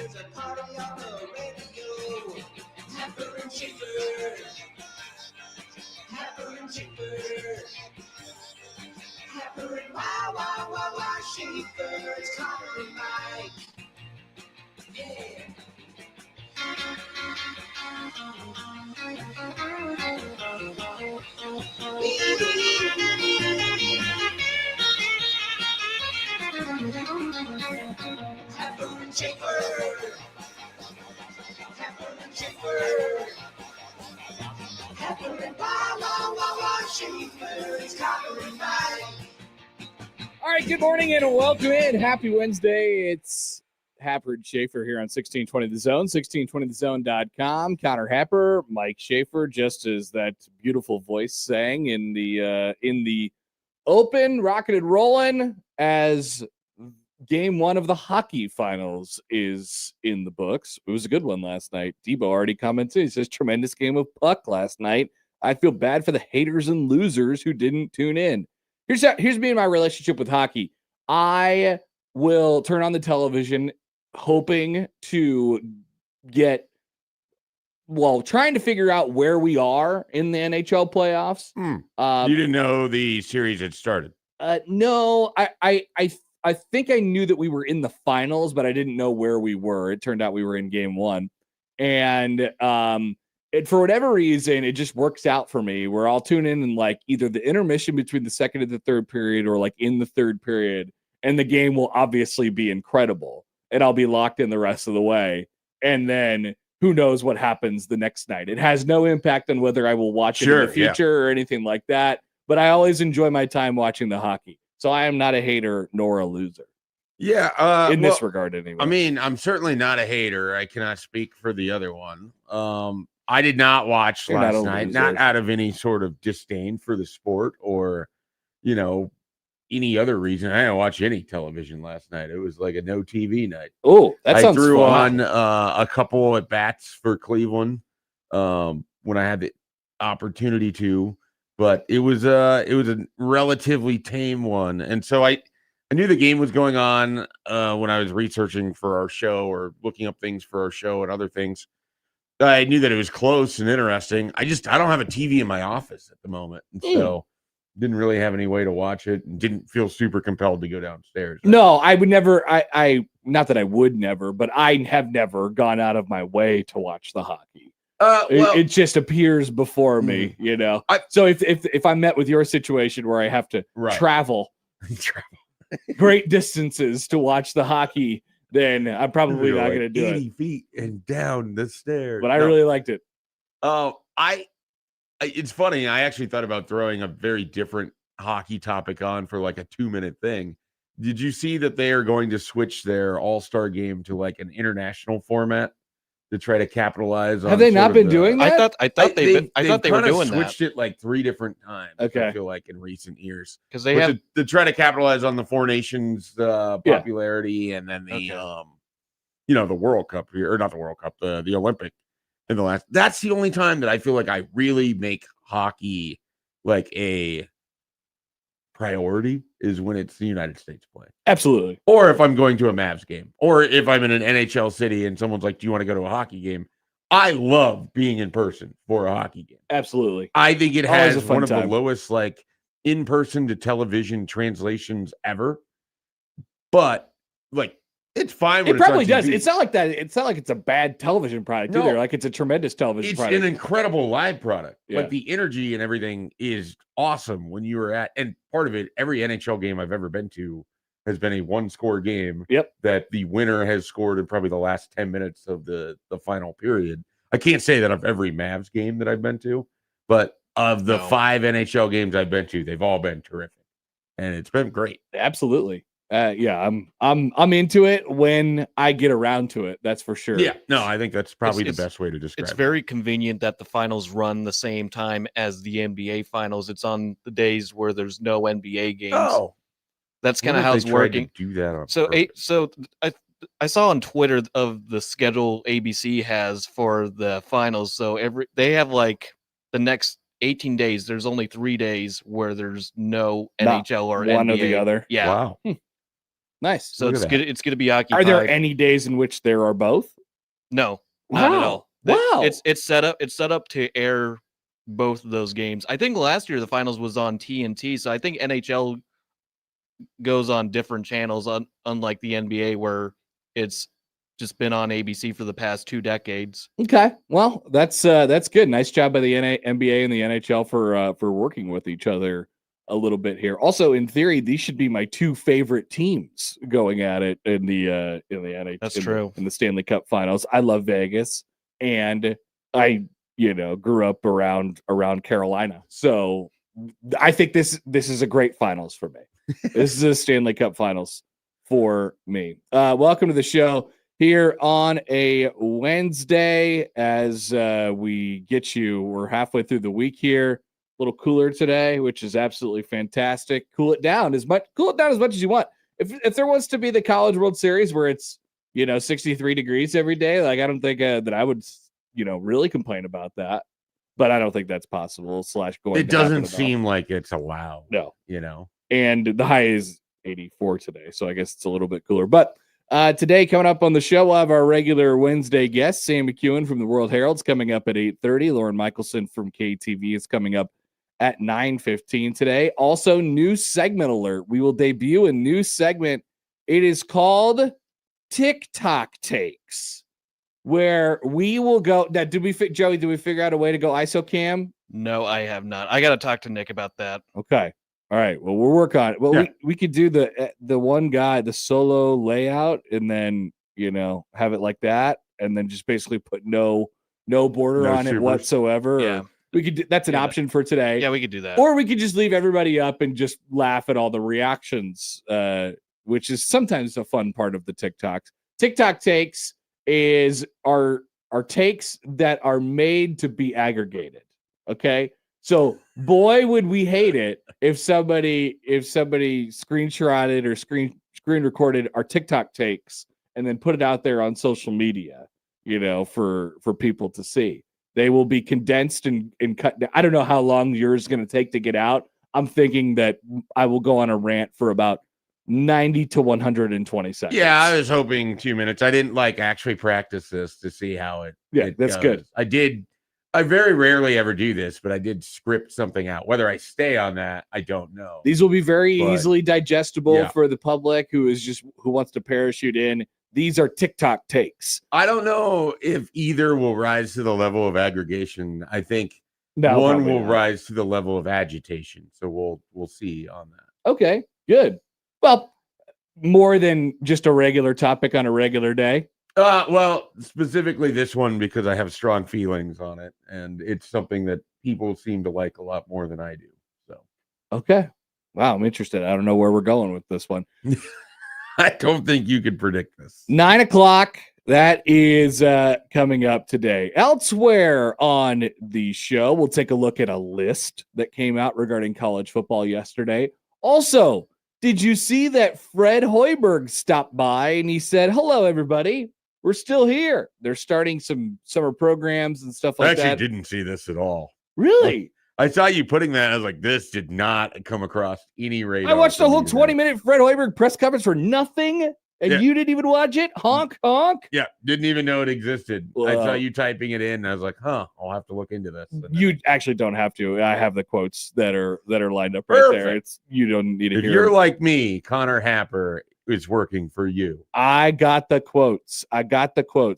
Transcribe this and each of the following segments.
There's a party on the radio. Happer and Schaefer. Happer and Schaefer. Happer and wow, Schaefer. It's Connor and Mike. Yeah. Happer and Schaefer. Happer and Schaefer. Happer and wow, Schaefer. It's Connor and Mike. All right, good morning and welcome in. Happy Wednesday. It's Happer and Schaefer here on 1620 The Zone, 1620thezone.com. Connor Happer, Mike Schaefer, just as that beautiful voice sang in the open, rocking and rolling as game one of the hockey finals is in the books. It was a good one last night. Debo already commented. He says, tremendous game of puck last night. I feel bad for the haters and losers who didn't tune in. Here's me and my relationship with hockey. I will turn on the television hoping to trying to figure out where we are in the NHL playoffs. You didn't know the series had started? No, I think I knew that we were in the finals, but I didn't know where we were. It turned out we were in game one. And for whatever reason, it just works out for me where I'll tune in like either the intermission between the second and the third period or like in the third period. And the game will obviously be incredible. And I'll be locked in the rest of the way. And then who knows what happens the next night. It has no impact on whether I will watch it in the future or anything like that. But I always enjoy my time watching the hockey. So I am not a hater nor a loser. Yeah. In this regard, anyway. I mean, I'm certainly not a hater. I cannot speak for the other one. I did not watch last night, not out of any sort of disdain for the sport or, any other reason. I didn't watch any television last night. It was like a no TV night. Oh, that sounds fun. I threw on a couple at bats for Cleveland when I had the opportunity to, but it was a relatively tame one. And so I knew the game was going on when I was researching for our show or looking up things for our show and other things. I knew that it was close and interesting. I don't have a TV in my office at the moment. And so didn't really have any way to watch it and didn't feel super compelled to go downstairs. No, I would never. I not that I would never, but I have never gone out of my way to watch the hockey. It just appears before me, So if I'm met with your situation where I have to travel great distances to watch the hockey, then I'm probably not going to do 80 feet and down the stairs. But I really liked it. It's funny. I actually thought about throwing a very different hockey topic on for like a 2-minute thing. Did you see that they are going to switch their All-Star game to like an international format to try to capitalize on? Have they not been doing that? I thought they were doing that. Switched it like 3 different times. Okay. I feel like in recent years because they have to try to capitalize on the Four Nations popularity and then the the World Cup here, or not the World Cup, the Olympic in the last. That's the only time that I feel like I really make hockey like a priority is when it's the United States play. Absolutely. Or if I'm going to a Mavs game, or if I'm in an NHL city and someone's like, do you want to go to a hockey game? I love being in person for a hockey game. Absolutely. I think it has one of the lowest like in-person to television translations ever. But like it's fine. It probably does. It's not like that. It's not like it's a bad television product either. Like it's a tremendous television product. It's an incredible live product. Yeah. Like the energy and everything is awesome when you were at, and part of it, every NHL game I've ever been to has been a 1-score game. Yep. That the winner has scored in probably the last 10 minutes of the final period. I can't say that of every Mavs game that I've been to, but of the 5 NHL games I've been to, they've all been terrific. And it's been great. Absolutely. I'm into it when I get around to it. That's for sure. Yeah, no, I think that's probably the best way to describe it. It's very convenient that the finals run the same time as the NBA finals. It's on the days where there's no NBA games. Oh, that's kind of how it's working. Do that on so I saw on Twitter of the schedule ABC has for the finals. So they have like the next 18 days. There's only 3 days where there's no NHL or one NBA. or the other. Yeah. Wow. Nice. So Look at that. it's gonna be occupied. Are there any days in which there are both? No, not at all. Wow. It's set up to air both of those games. I think last year the finals was on TNT, so I think NHL goes on different channels, unlike the NBA where it's just been on ABC for the past 2 decades. Okay. Well, that's good. Nice job by the NBA and the NHL for working with each other a little bit here. Also, in theory, these should be my 2 favorite teams going at it in the NHL. That's true. In the Stanley Cup Finals. I love Vegas, and I grew up around Carolina, so I think this is a great finals for me. This is a Stanley Cup Finals for me. Welcome to the show here on a Wednesday as we get you. We're halfway through the week here. A little cooler today, which is absolutely fantastic. Cool it down as much as you want. If there was to be the College World Series where it's 63 degrees every day, like I don't think that I would really complain about that. But I don't think that's possible. Going. It doesn't seem like it's allowed. No. And the high is 84 today, so I guess it's a little bit cooler. But today, coming up on the show, we'll have our regular Wednesday guest, Sam McEwen from the World Herald's coming up at 8:30. Lauren Michelson from KTV is coming up at 9:15 today. Also, new segment alert. We will debut a new segment. It is called TikTok Takes, where we will go. Now, Joey, did we figure out a way to go ISO cam? No, I have not. I got to talk to Nick about that. Okay. All right. Well, we'll work on it. Well, we could do the one guy, the solo layout, and then have it like that, and then just basically put no border on it whatsoever. Yeah. We could. That's an option for today. Yeah, we could do that. Or we could just leave everybody up and just laugh at all the reactions, which is sometimes a fun part of the TikToks. TikTok takes is our takes that are made to be aggregated. Okay. So boy, would we hate it if somebody screenshotted or screen recorded our TikTok takes and then put it out there on social media, for people to see. They will be condensed and cut down. I don't know how long yours is going to take to get out. I'm thinking that I will go on a rant for about 90 to 120 seconds. yeah, I was hoping 2 minutes. I didn't actually practice this to see how it. Yeah, it that's goes. good. I very rarely ever do this, but I did script something out. Whether I stay on that, I don't know. These will be very easily digestible for the public who wants to parachute in. These are TikTok takes. I don't know if either will rise to the level of aggregation. I think No, one will not. rise to the level of agitation. So we'll see on that. Okay, good. Well, more than just a regular topic on a regular day. Well, specifically this one because I have strong feelings on it, and it's something that people seem to like a lot more than I do. So, okay, wow, I'm interested. I don't know where we're going with this one. I don't think you could predict this. 9:00. That is coming up today. Elsewhere on the show, we'll take a look at a list that came out regarding college football yesterday. Also, did you see that Fred Hoiberg stopped by and he said, "Hello, everybody. We're still here." They're starting some summer programs and stuff like that. I actually didn't see this at all. Really? I saw you putting that. I was like, this did not come across any radar. I watched the whole 20-minute Fred Hoiberg press conference for nothing, and you didn't even watch it? Honk, honk. Yeah, didn't even know it existed. I saw you typing it in, and I was like, I'll have to look into this. You actually don't have to. I have the quotes that are lined up right there. You don't need to hear. If you're them. like me, Connor Happer is working for you. I got the quotes.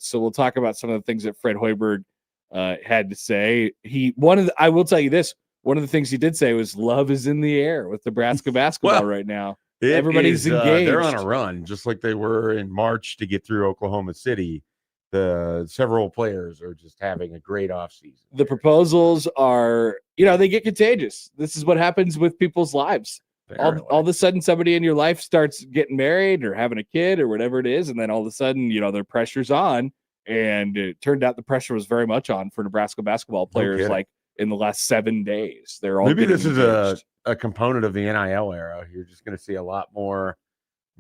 So we'll talk about some of the things that Fred Hoiberg had to say. I will tell you this. One of the things he did say was love is in the air with Nebraska basketball right now. Everybody's engaged. They're on a run, just like they were in March to get through Oklahoma City. The several players are just having a great offseason. The proposals are, they get contagious. This is what happens with people's lives. All of a sudden, somebody in your life starts getting married or having a kid or whatever it is, and then all of a sudden, their pressure's on. And it turned out the pressure was very much on for Nebraska basketball players, like in the last 7 days. They're all maybe this engaged. is a component of the NIL era. You're just going to see a lot more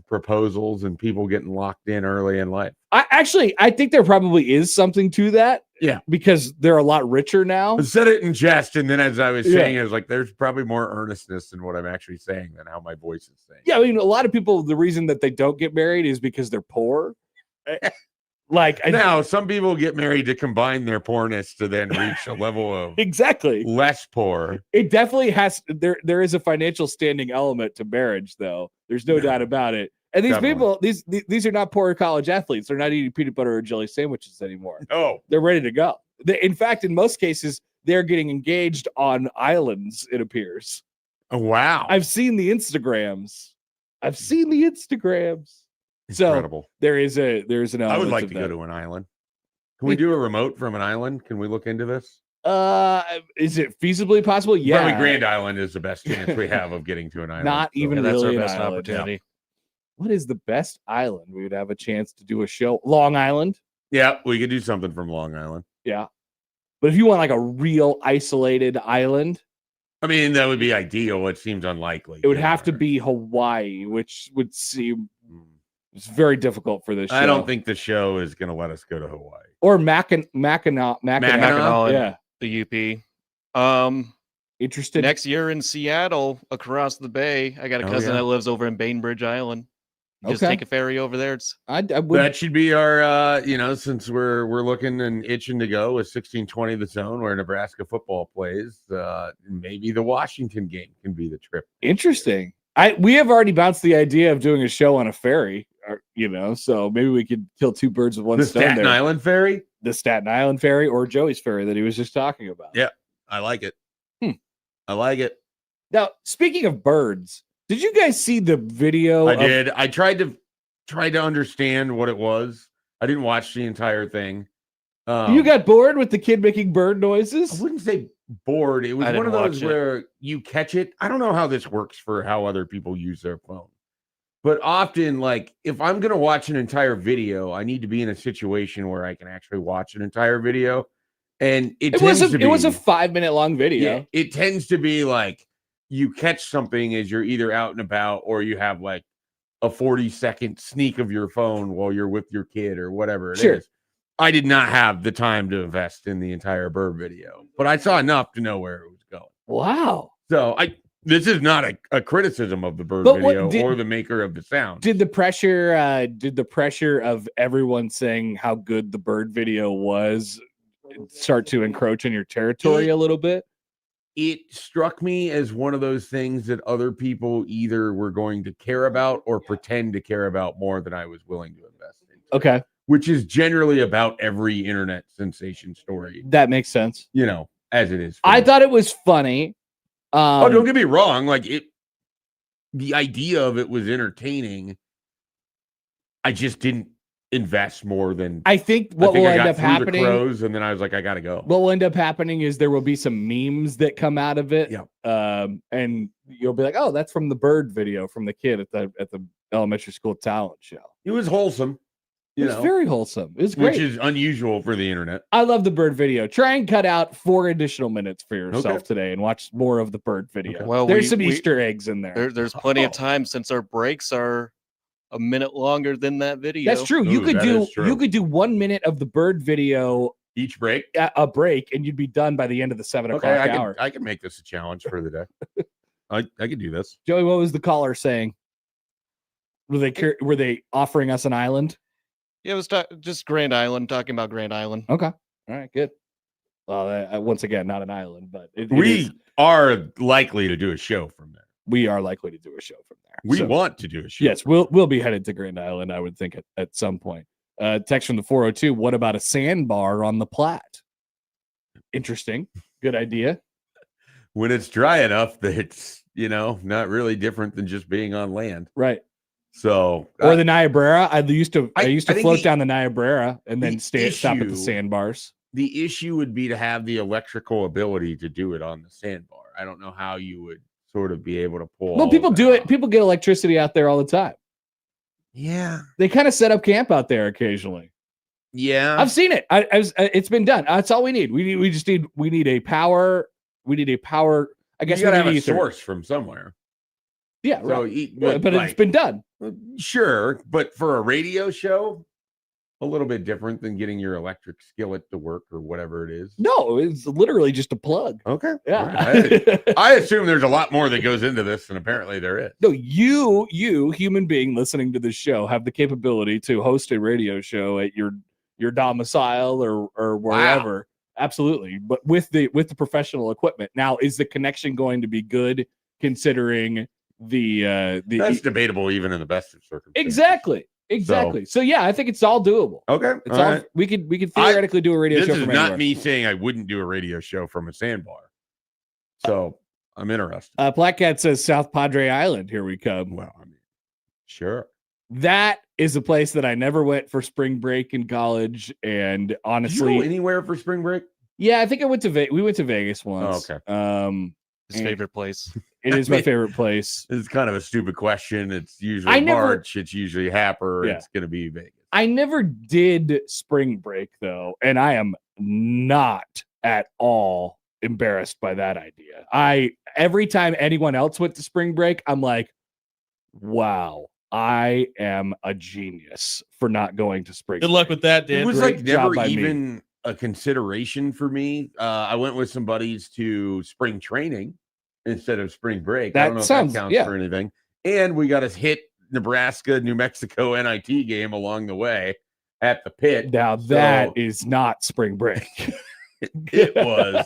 proposals and people getting locked in early in life. I think there probably is something to that. Yeah. because they're a lot richer now. I said it in jest, and then as I was saying, I was like, there's probably more earnestness in what I'm actually saying than how my voice is saying. Yeah, I mean, a lot of people, the reason that they don't get married is because they're poor. Like now, some people get married to combine their poorness to then reach a level of exactly less poor. It definitely has. There is a financial standing element to marriage, though. There's no doubt about it. And these people, these are not poor college athletes. They're not eating peanut butter or jelly sandwiches anymore. Oh, they're ready to go. In fact, in most cases, they're getting engaged on islands. It appears. Oh, wow! I've seen the Instagrams. Incredible. So there's an element. I would like to go to an island. Can we do a remote from an island? Can we look into this? Is it feasibly possible? Yeah. Probably Grand Island is the best chance we have of getting to an island. Not even that's really our an best island. opportunity. Yeah. What is the best island we would have a chance to do a show? Long Island. Yeah, we could do something from Long Island. Yeah. But if you want like a real isolated island, I mean, that would be ideal. It seems unlikely. it would have to be Hawaii, which would seem it's very difficult for this show. I don't think the show is going to let us go to Hawaii. Or Mackinac. Yeah. The UP. Interested? Next year in Seattle, across the bay. I got a cousin that lives over in Bainbridge Island. Just take a ferry over there. That should be our, since we're looking and itching to go with 1620 the zone where Nebraska football plays. Maybe the Washington game can be the trip. Interesting. We have already bounced the idea of doing a show on a ferry, so maybe we could kill two birds with one stone. The Staten Island ferry? The Staten Island ferry or Joey's ferry that he was just talking about. Yeah, I like it. I like it. Now, speaking of birds, did you guys see the video? I did. I tried to understand what it was. I didn't watch the entire thing. You got bored with the kid making bird noises? I wouldn't say bored. It was one of those where you catch it. I don't know how this works for how other people use their phone. But often, like, if I'm going to watch an entire video, I need to be in a situation where I can actually watch an entire video. And it was a 5-minute long video. Yeah, it tends to be like you catch something as you're either out and about or you have like a 40-second sneak of your phone while you're with your kid or whatever it is. I did not have the time to invest in the entire bird video, but I saw enough to know where it was going. Wow. So this is not a criticism of the bird video or the maker of the sound. Did the pressure of everyone saying how good the bird video was start to encroach on your territory a little bit? It struck me as one of those things that other people either were going to care about or pretend to care about more than I was willing to invest in. Okay. Which is generally about every internet sensation story. That makes sense. As it is. I thought it was funny. Don't get me wrong. Like the idea of it was entertaining. I just didn't invest more than I think what will end up happening. The crows, and then I was like, I gotta go. What will end up happening is there will be some memes that come out of it. Yeah. And you'll be like, oh, that's from the bird video from the kid at the elementary school talent show. It was wholesome. It was very wholesome. It was great. Which is unusual for the internet. I love the bird video. Try and cut out 4 additional minutes for yourself today and watch more of the bird video. Okay. Well, there's some Easter eggs in there. There's plenty of time since our breaks are a minute longer than that video. That's true. You could do 1 minute of the bird video each break, a break, and you'd be done by the end of the 7 o'clock hour. I can make this a challenge for the day. I can do this. Joey, what was the caller saying? Were they offering us an island? Yeah, it was just Grand Island, talking about Grand Island. Okay. All right, good. Well, once again, not an island, but we are likely to do a show from there. We are likely to do a show from there. We want to do a show. Yes, we'll be headed to Grand Island, I would think, at some point. Text from the 402, what about a sandbar on the Platte? Interesting. Good idea. When it's dry enough that it's, not really different than just being on land. Right. So or the Niobrara. I used to float down the Niobrara and then stop at the sandbars. The issue would be to have the electrical ability to do it on the sandbar. I don't know how you would sort of be able to pull. Well, people do it. People get electricity out there all the time. Yeah, they kind of set up camp out there occasionally. Yeah, I've seen it. It's been done. That's all we need. We need a power. We need a power. I guess you gotta have a source from somewhere. Yeah, right. But it's been done. Sure, but for a radio show, a little bit different than getting your electric skillet to work or whatever it is. No, it's literally just a plug. Okay. Yeah. All right. I assume there's a lot more that goes into this, and apparently there is. No, you, human being listening to this show, have the capability to host a radio show at your domicile or wherever. Wow. Absolutely, but with the professional equipment. Now, is the connection going to be good considering the That's debatable even in the best of circumstances. Exactly. So yeah, I think it's all doable. Okay. It's all right. We could theoretically do a radio show from anywhere. This is not me saying I wouldn't do a radio show from a sandbar. So I'm interested. Black Cat says South Padre Island. Here we come. Well, I mean, sure. That is a place that I never went for spring break in college, and honestly, did you go anywhere for spring break? Yeah, I think I went to we went to Vegas once. Oh, okay. His favorite place. It is my favorite place. It's kind of a stupid question. It's usually March. It's usually Happer. Yeah. It's going to be Vegas. I never did spring break though, and I am not at all embarrassed by that idea. Every time anyone else went to spring break, I'm like, wow, I am a genius for not going to spring break. Good luck with that, dude. It was like never even a consideration for me. I went with some buddies to spring training instead of spring break. I don't know if that counts for anything. And we got to hit Nebraska, New Mexico NIT game along the way at the pit. Now that is not spring break. It was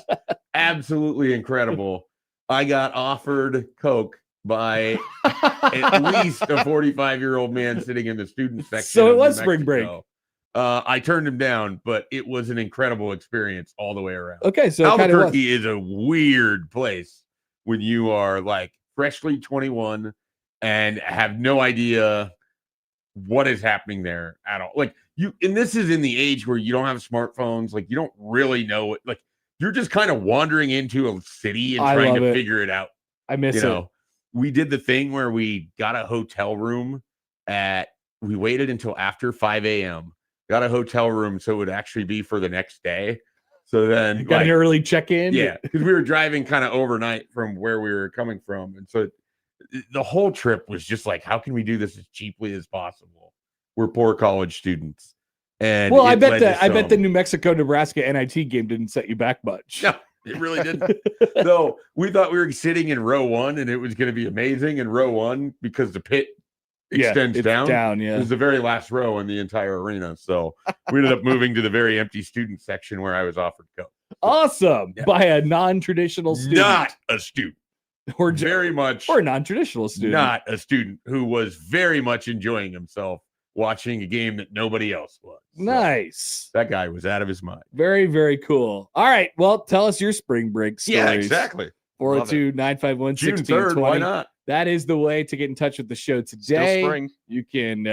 absolutely incredible. I got offered Coke by at least a 45-year-old man sitting in the student section. So it was spring break. I turned him down, but it was an incredible experience all the way around. Okay, so Albuquerque is a weird place when you are like freshly 21 and have no idea what is happening there at all. Like and this is in the age where you don't have smartphones, like you don't really know it. Like you're just kind of wandering into a city and trying to figure it out. I miss it. We did the thing where we got a hotel room we waited until after 5 a.m. Got a hotel room so it would actually be for the next day. So then got an early check-in. Yeah, because we were driving kind of overnight from where we were coming from. And so the whole trip was just like, how can we do this as cheaply as possible? We're poor college students. And well, I bet the New Mexico Nebraska NIT game didn't set you back much. No, it really didn't. So we thought we were sitting in row 1 and it was going to be amazing in row 1 because the pit extends down. Yeah, it was the very last row in the entire arena. So we ended up moving to the very empty student section where I was offered Coke. Awesome. Yeah. By a non-traditional student. Not a student. Or a non-traditional student. Not a student who was very much enjoying himself watching a game that nobody else was. So nice. That guy was out of his mind. Very, very cool. All right. Well, tell us your spring break stories. Yeah, exactly. 402-951-1620. Why not? That is the way to get in touch with the show today. You can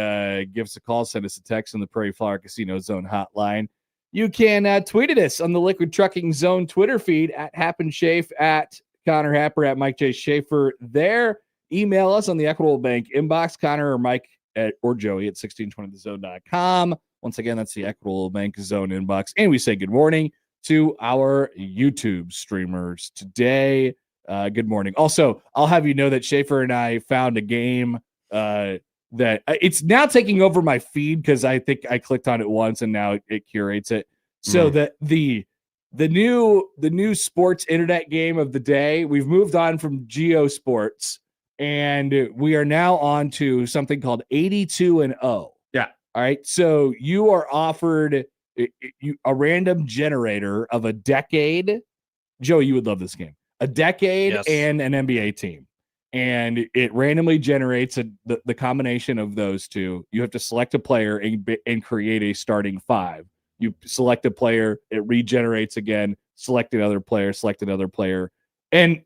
give us a call, send us a text on the Prairie Flower Casino Zone hotline. You can tweet at us on the Liquid Trucking Zone Twitter feed at @HappenSchafe, at Connor Happer, at Mike J. Schaefer there. Email us on the Equitable Bank inbox, Connor or Mike or Joey at 1620thezone.com. Once again, that's the Equitable Bank Zone inbox. And we say good morning to our YouTube streamers today. Good morning. Also, I'll have you know that Schaefer and I found a game that it's now taking over my feed because I think I clicked on it once and now it curates it. So that the new sports internet game of the day, we've moved on from Geo Sports and we are now on to something called 82-0. Yeah. All right. So you are offered a random generator of a decade. Joe, you would love this game. A decade and an NBA team. And it randomly generates the combination of those two. You have to select a player and create a starting 5. You select a player, it regenerates again, select another player. And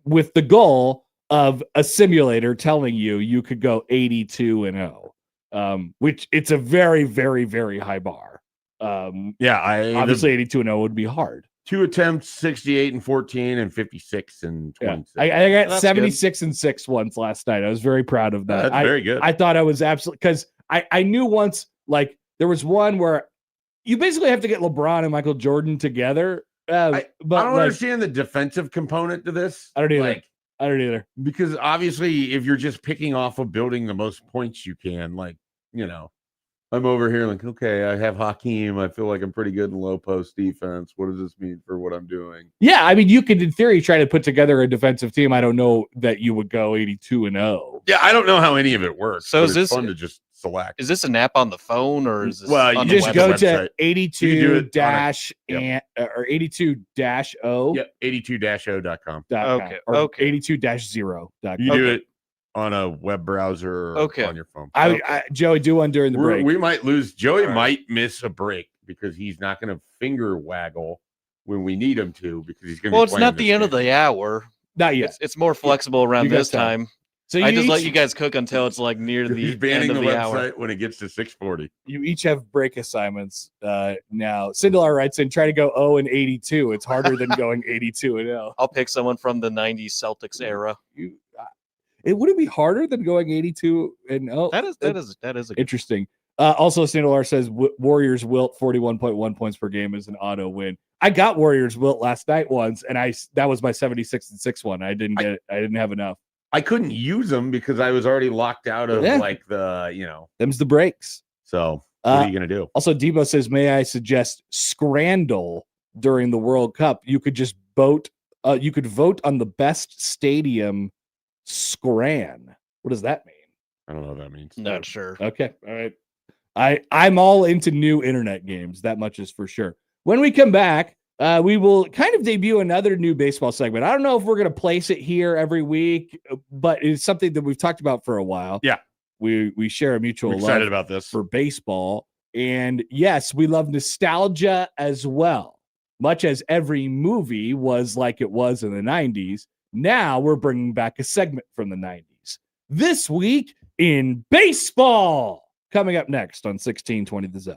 with the goal of a simulator telling you could go 82-0, which it's a very, very, very high bar. Obviously 82-0 would be hard. 2 attempts, 68-14, and 56 and 26. I got 76-6 once last night. I was very proud of that. That's very good. I thought I was absolutely, because I knew once, like, there was one where you basically have to get LeBron and Michael Jordan together. But I don't understand the defensive component to this. I don't either. Because obviously, if you're just picking off of building the most points you can, I'm over here like, okay, I have Hakeem. I feel like I'm pretty good in low post defense. What does this mean for what I'm doing? Yeah, I mean, you could, in theory, try to put together a defensive team. I don't know that you would go 82-0. Yeah, I don't know how any of it works. So but is it's this- fun to just select? Is this an app on the phone or is this Well, on You the just website. go website. to 82 You do it on a- dash yep. or 82-0. Yep, 82-o.com. Okay, Or okay. 82-0.com. You do Okay. it on a web browser or Okay. on your phone. Joey, do one during the break. We might lose. Joey All right. might miss a break because he's not going to finger waggle when we need him to because he's going to. Well, it's not the end of the hour. Not yet. It's more flexible around You got this time. So I just let each- you guys cook until it's like near the He's end banning of the the hour. website when it gets to 6:40. You each have break assignments now. Sindelar writes in, try to go 0-82. It's harder than going 82-0. I'll pick someone from the '90s Celtics era. It would it be harder than going 82-0? That is a Interesting. Also, Sindelar says Warriors wilt 41.1 points per game is an auto win. I got Warriors wilt last night once, and that was my 76-6 one. I didn't get it. I didn't have enough. I couldn't use them because I was already locked out of like the Them's the breaks. So what are you gonna do? Also, Debo says, may I suggest Scrandle during the World Cup? You could just vote. You could vote on the best stadium. Scran. What does that mean? I don't know what that means. Not sure. Okay. All right. I'm all into new internet games. That much is for sure. When we come back, we will kind of debut another new baseball segment. I don't know if we're going to place it here every week, but it's something that we've talked about for a while. Yeah. We share a mutual I'm excited love about this. for baseball. And yes, we love nostalgia as well. Much as every movie was like it was in the 90s, now we're bringing back a segment from the 90s. This week in baseball. Coming up next on 1620 The Zone.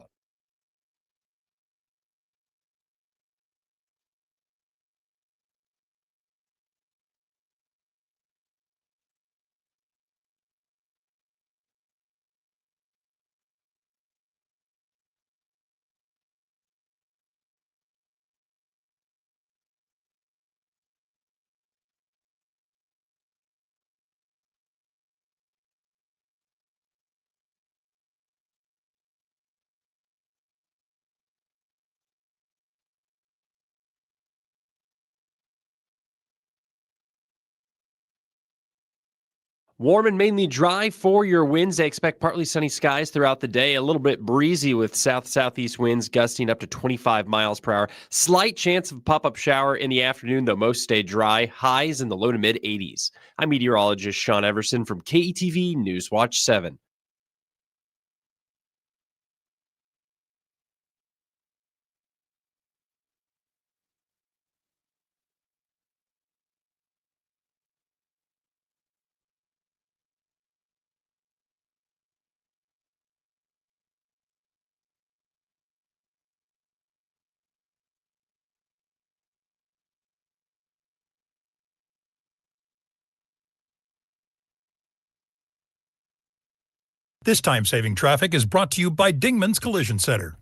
Warm and mainly dry for your winds. They expect partly sunny skies throughout the day. A little bit breezy with south-southeast winds gusting up to 25 miles per hour. Slight chance of a pop-up shower in the afternoon, though most stay dry. Highs in the low to mid-80s. I'm meteorologist Sean Everson from KETV Newswatch 7. This time-saving traffic is brought to you by Dingman's Collision Center.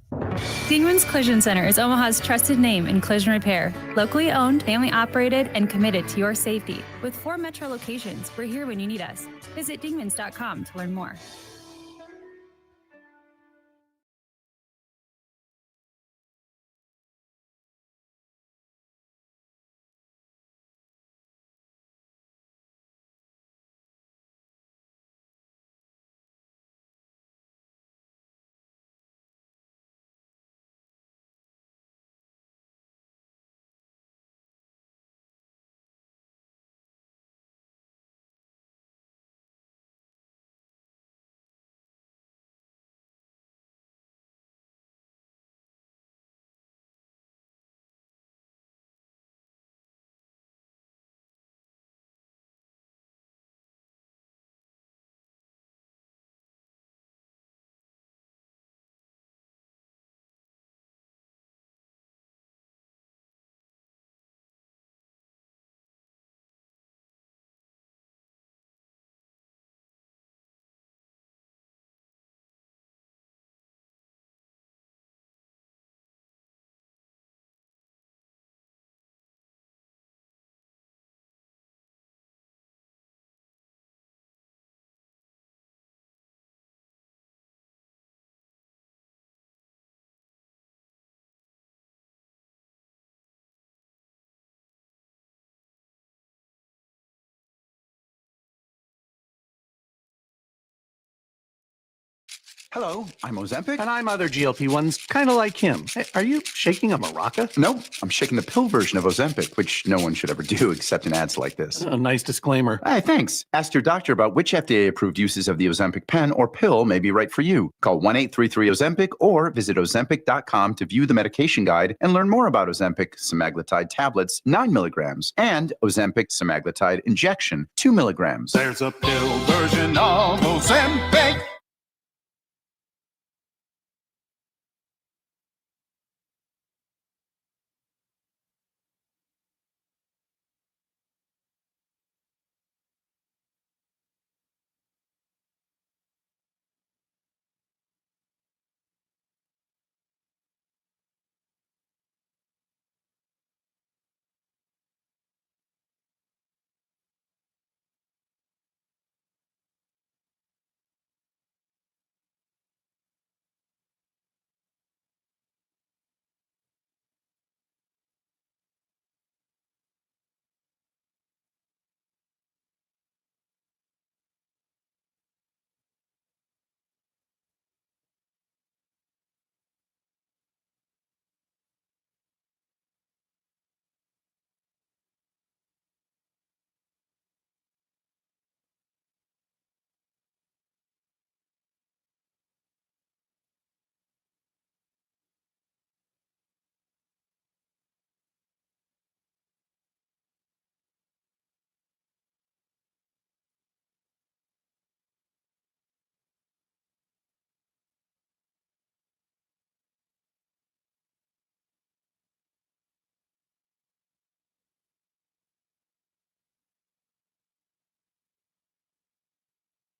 Dingman's Collision Center is Omaha's trusted name in collision repair. Locally owned, family operated, and committed to your safety. With 4 metro locations, we're here when you need us. Visit dingmans.com to learn more. Hello, I'm Ozempic. And I'm other GLP-1s, kind of like him. Hey, are you shaking a maraca? No, I'm shaking the pill version of Ozempic, which no one should ever do except in ads like this. Nice disclaimer. Hey, thanks. Ask your doctor about which FDA-approved uses of the Ozempic pen or pill may be right for you. Call 1-833-OZEMPIC or visit Ozempic.com to view the medication guide and learn more about Ozempic semaglutide tablets, 9 milligrams, and Ozempic semaglutide injection, 2 milligrams. There's a pill version of Ozempic.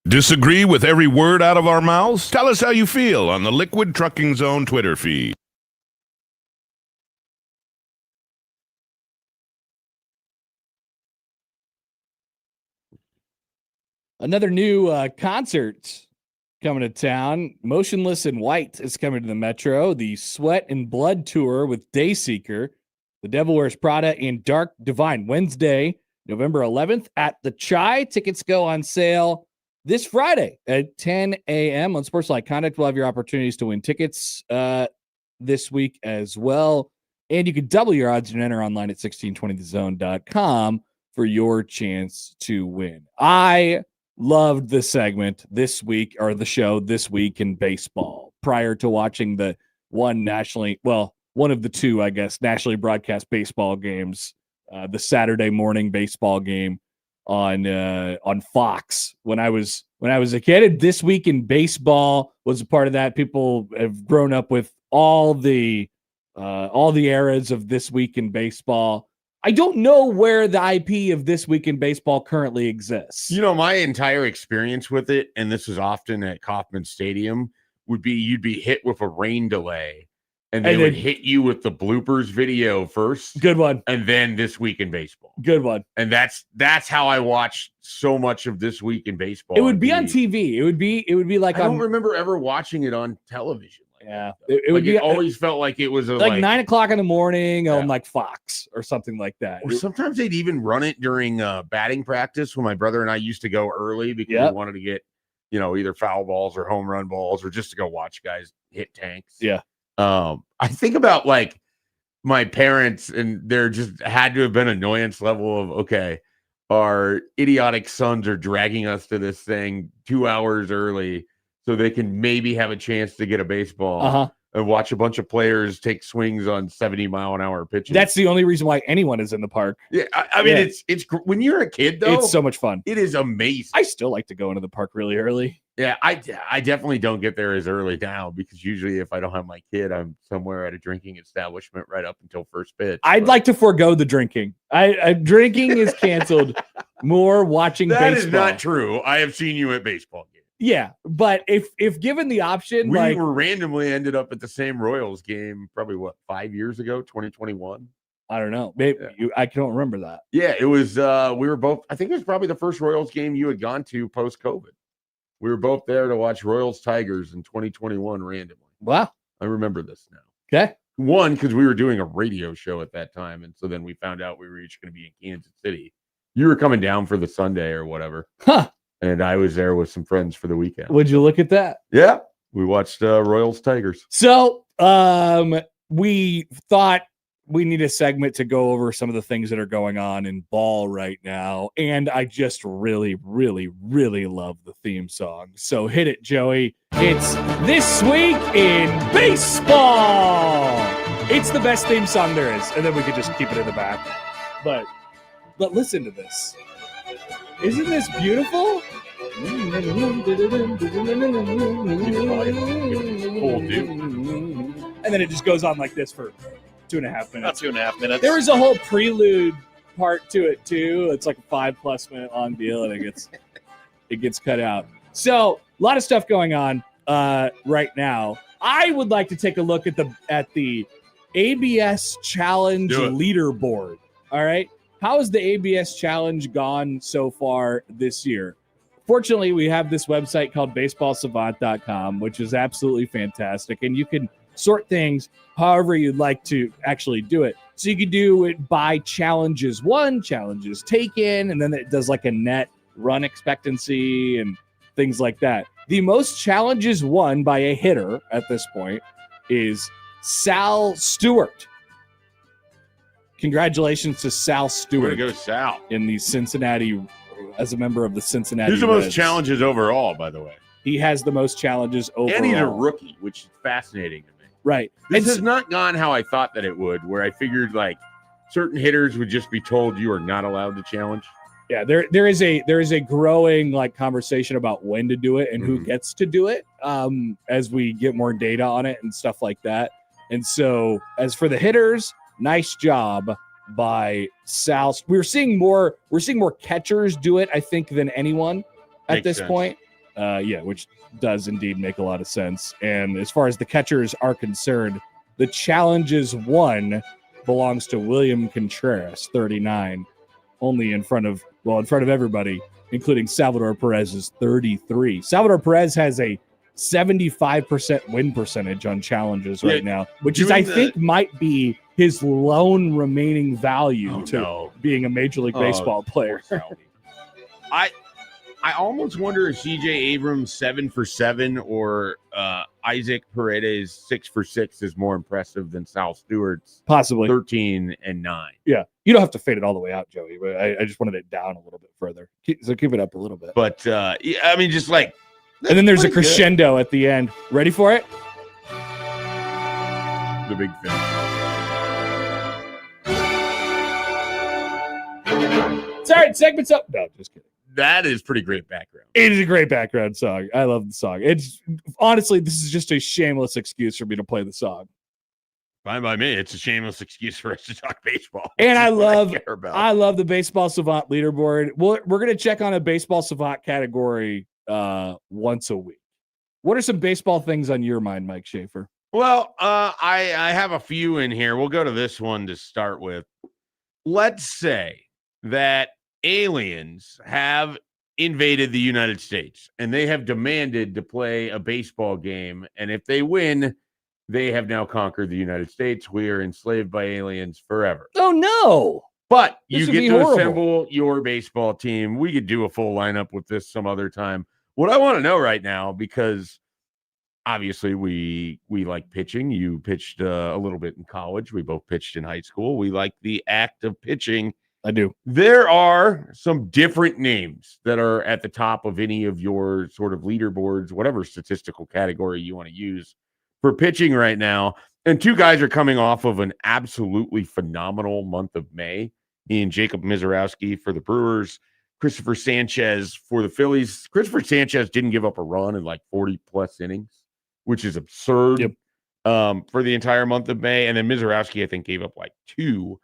Disagree with every word out of our mouths? Tell us how you feel on the Liquid Trucking Zone Twitter feed. Another new concert coming to town. Motionless in White is coming to the Metro. The Sweat and Blood Tour with Dayseeker, The Devil Wears Prada, and Dark Divine. Wednesday, November 11th at the Chai. Tickets go on sale this Friday at 10 a.m. on Sportsline Conduct. We'll have your opportunities to win tickets this week as well. And you can double your odds and enter online at 1620thezone.com for your chance to win. I loved the segment this week, or the show this week in baseball, prior to watching the one of the two, I guess, nationally broadcast baseball games, the Saturday morning baseball game on Fox when I was a kid. This Week in Baseball was a part of that. People have grown up with all the eras of This Week in Baseball. I don't know where the IP of This Week in Baseball currently exists. You know, my entire experience with it, and this is often at Kauffman Stadium, would be you'd be hit with a rain delay, and they would hit you with the bloopers video first. Good one. And then This Week in Baseball. Good one. And that's how I watched so much of This Week in Baseball. It would be on TV. It would be like I don't remember ever watching it on television. Yeah, it would be. It always felt like it was like 9 o'clock in the morning on like Fox or something like that. Or sometimes they'd even run it during batting practice when my brother and I used to go early because we wanted to get, either foul balls or home run balls or just to go watch guys hit tanks. Yeah. I think about like my parents, and there just had to have been annoyance level of, okay, our idiotic sons are dragging us to this thing 2 hours early so they can maybe have a chance to get a baseball and watch a bunch of players take swings on 70-mile-an-hour pitches. That's the only reason why anyone is in the park. Yeah, I mean, it's when you're a kid, though. It's so much fun. It is amazing. I still like to go into the park really early. Yeah, I definitely don't get there as early now because usually if I don't have my kid, I'm somewhere at a drinking establishment right up until first pitch. I'd like to forego the drinking. Drinking is canceled. More watching baseball. That is not true. I have seen you at baseball games. Yeah, but if given the option, we were randomly ended up at the same Royals game probably 5 years ago, 2021. I don't know. Maybe I don't remember that. Yeah, it was. We were both. I think it was probably the first Royals game you had gone to post COVID. We were both there to watch Royals Tigers in 2021 randomly. Wow, I remember this now. Okay, one because we were doing a radio show at that time, and so then we found out we were each going to be in Kansas City. You were coming down for the Sunday or whatever, huh? And I was there with some friends for the weekend. Would you look at that? Yeah. We watched Royals Tigers. So we thought we need a segment to go over some of the things that are going on in ball right now. And I just really, really, really love the theme song. So hit it, Joey. It's This Week in Baseball. It's the best theme song there is. And then we could just keep it in the back. But listen to this. Isn't this beautiful? And then it just goes on like this for 2.5 minutes. About 2.5 minutes. There was a whole prelude part to it too. It's like a 5+ minute long deal, and it gets cut out. So a lot of stuff going on right now. I would like to take a look at the ABS Challenge leaderboard. All right, how has the ABS Challenge gone so far this year? Fortunately, we have this website called baseballsavant.com, which is absolutely fantastic, and you can sort things however you'd like to actually do it. So you could do it by challenges won, challenges taken, and then it does like a net run expectancy and things like that. The most challenges won by a hitter at this point is Sal Stewart. Congratulations to Sal Stewart. Way to go, Sal. In the Cincinnati, as a member of the Cincinnati Who's the Reds. most challenges overall, by the way? He has the most challenges overall. And he's a rookie, which is fascinating to me. Right. This has not gone how I thought that it would, where I figured like certain hitters would just be told you are not allowed to challenge. Yeah, there is a growing like conversation about when to do it and who gets to do it as we get more data on it and stuff like that. And so as for the hitters, nice job by Sal. We're seeing more catchers do it, I think, than anyone at Makes this sense. point. Which does indeed make a lot of sense. And as far as the catchers are concerned, the challenges won belongs to William Contreras, 39, only in front of everybody, including Salvador Perez's 33. Salvador Perez has a 75% win percentage on challenges right now, which is, I think, might be his lone remaining value being a Major League Baseball player. I almost wonder if CJ Abrams 7 for 7 or Isaac Paredes 6 for 6 is more impressive than Sal Stewart's possibly 13 and 9. Yeah, you don't have to fade it all the way out, Joey, but I just wanted it down a little bit further. So keep it up a little bit. But yeah, I mean, just like, and then there's a crescendo at the end. Ready for it? The big thing. Sorry, segment's up. No, just kidding. That is pretty great background. It is a great background song. I love the song. It's honestly, this is just a shameless excuse for me to play the song. Fine by me. It's a shameless excuse for us to talk baseball. And I love the Baseball Savant leaderboard. We're going to check on a Baseball Savant category once a week. What are some baseball things on your mind, Mike Schaefer? Well, I have a few in here. We'll go to this one to start with. Let's say that aliens have invaded the United States and they have demanded to play a baseball game. And if they win, they have now conquered the United States. We are enslaved by aliens forever. Oh, no. But This you would get be to horrible. assemble your baseball team. We could do a full lineup with this some other time. What I want to know right now, because obviously we like pitching. You pitched a little bit in college. We both pitched in high school. We like the act of pitching. I do. There are some different names that are at the top of any of your sort of leaderboards, whatever statistical category you want to use for pitching right now. And two guys are coming off of an absolutely phenomenal month of May in Jacob Mizorowski for the Brewers, Christopher Sanchez for the Phillies. Christopher Sanchez didn't give up a run in like 40 plus innings, which is absurd for the entire month of May. And then Mizorowski, I think, gave up like 2.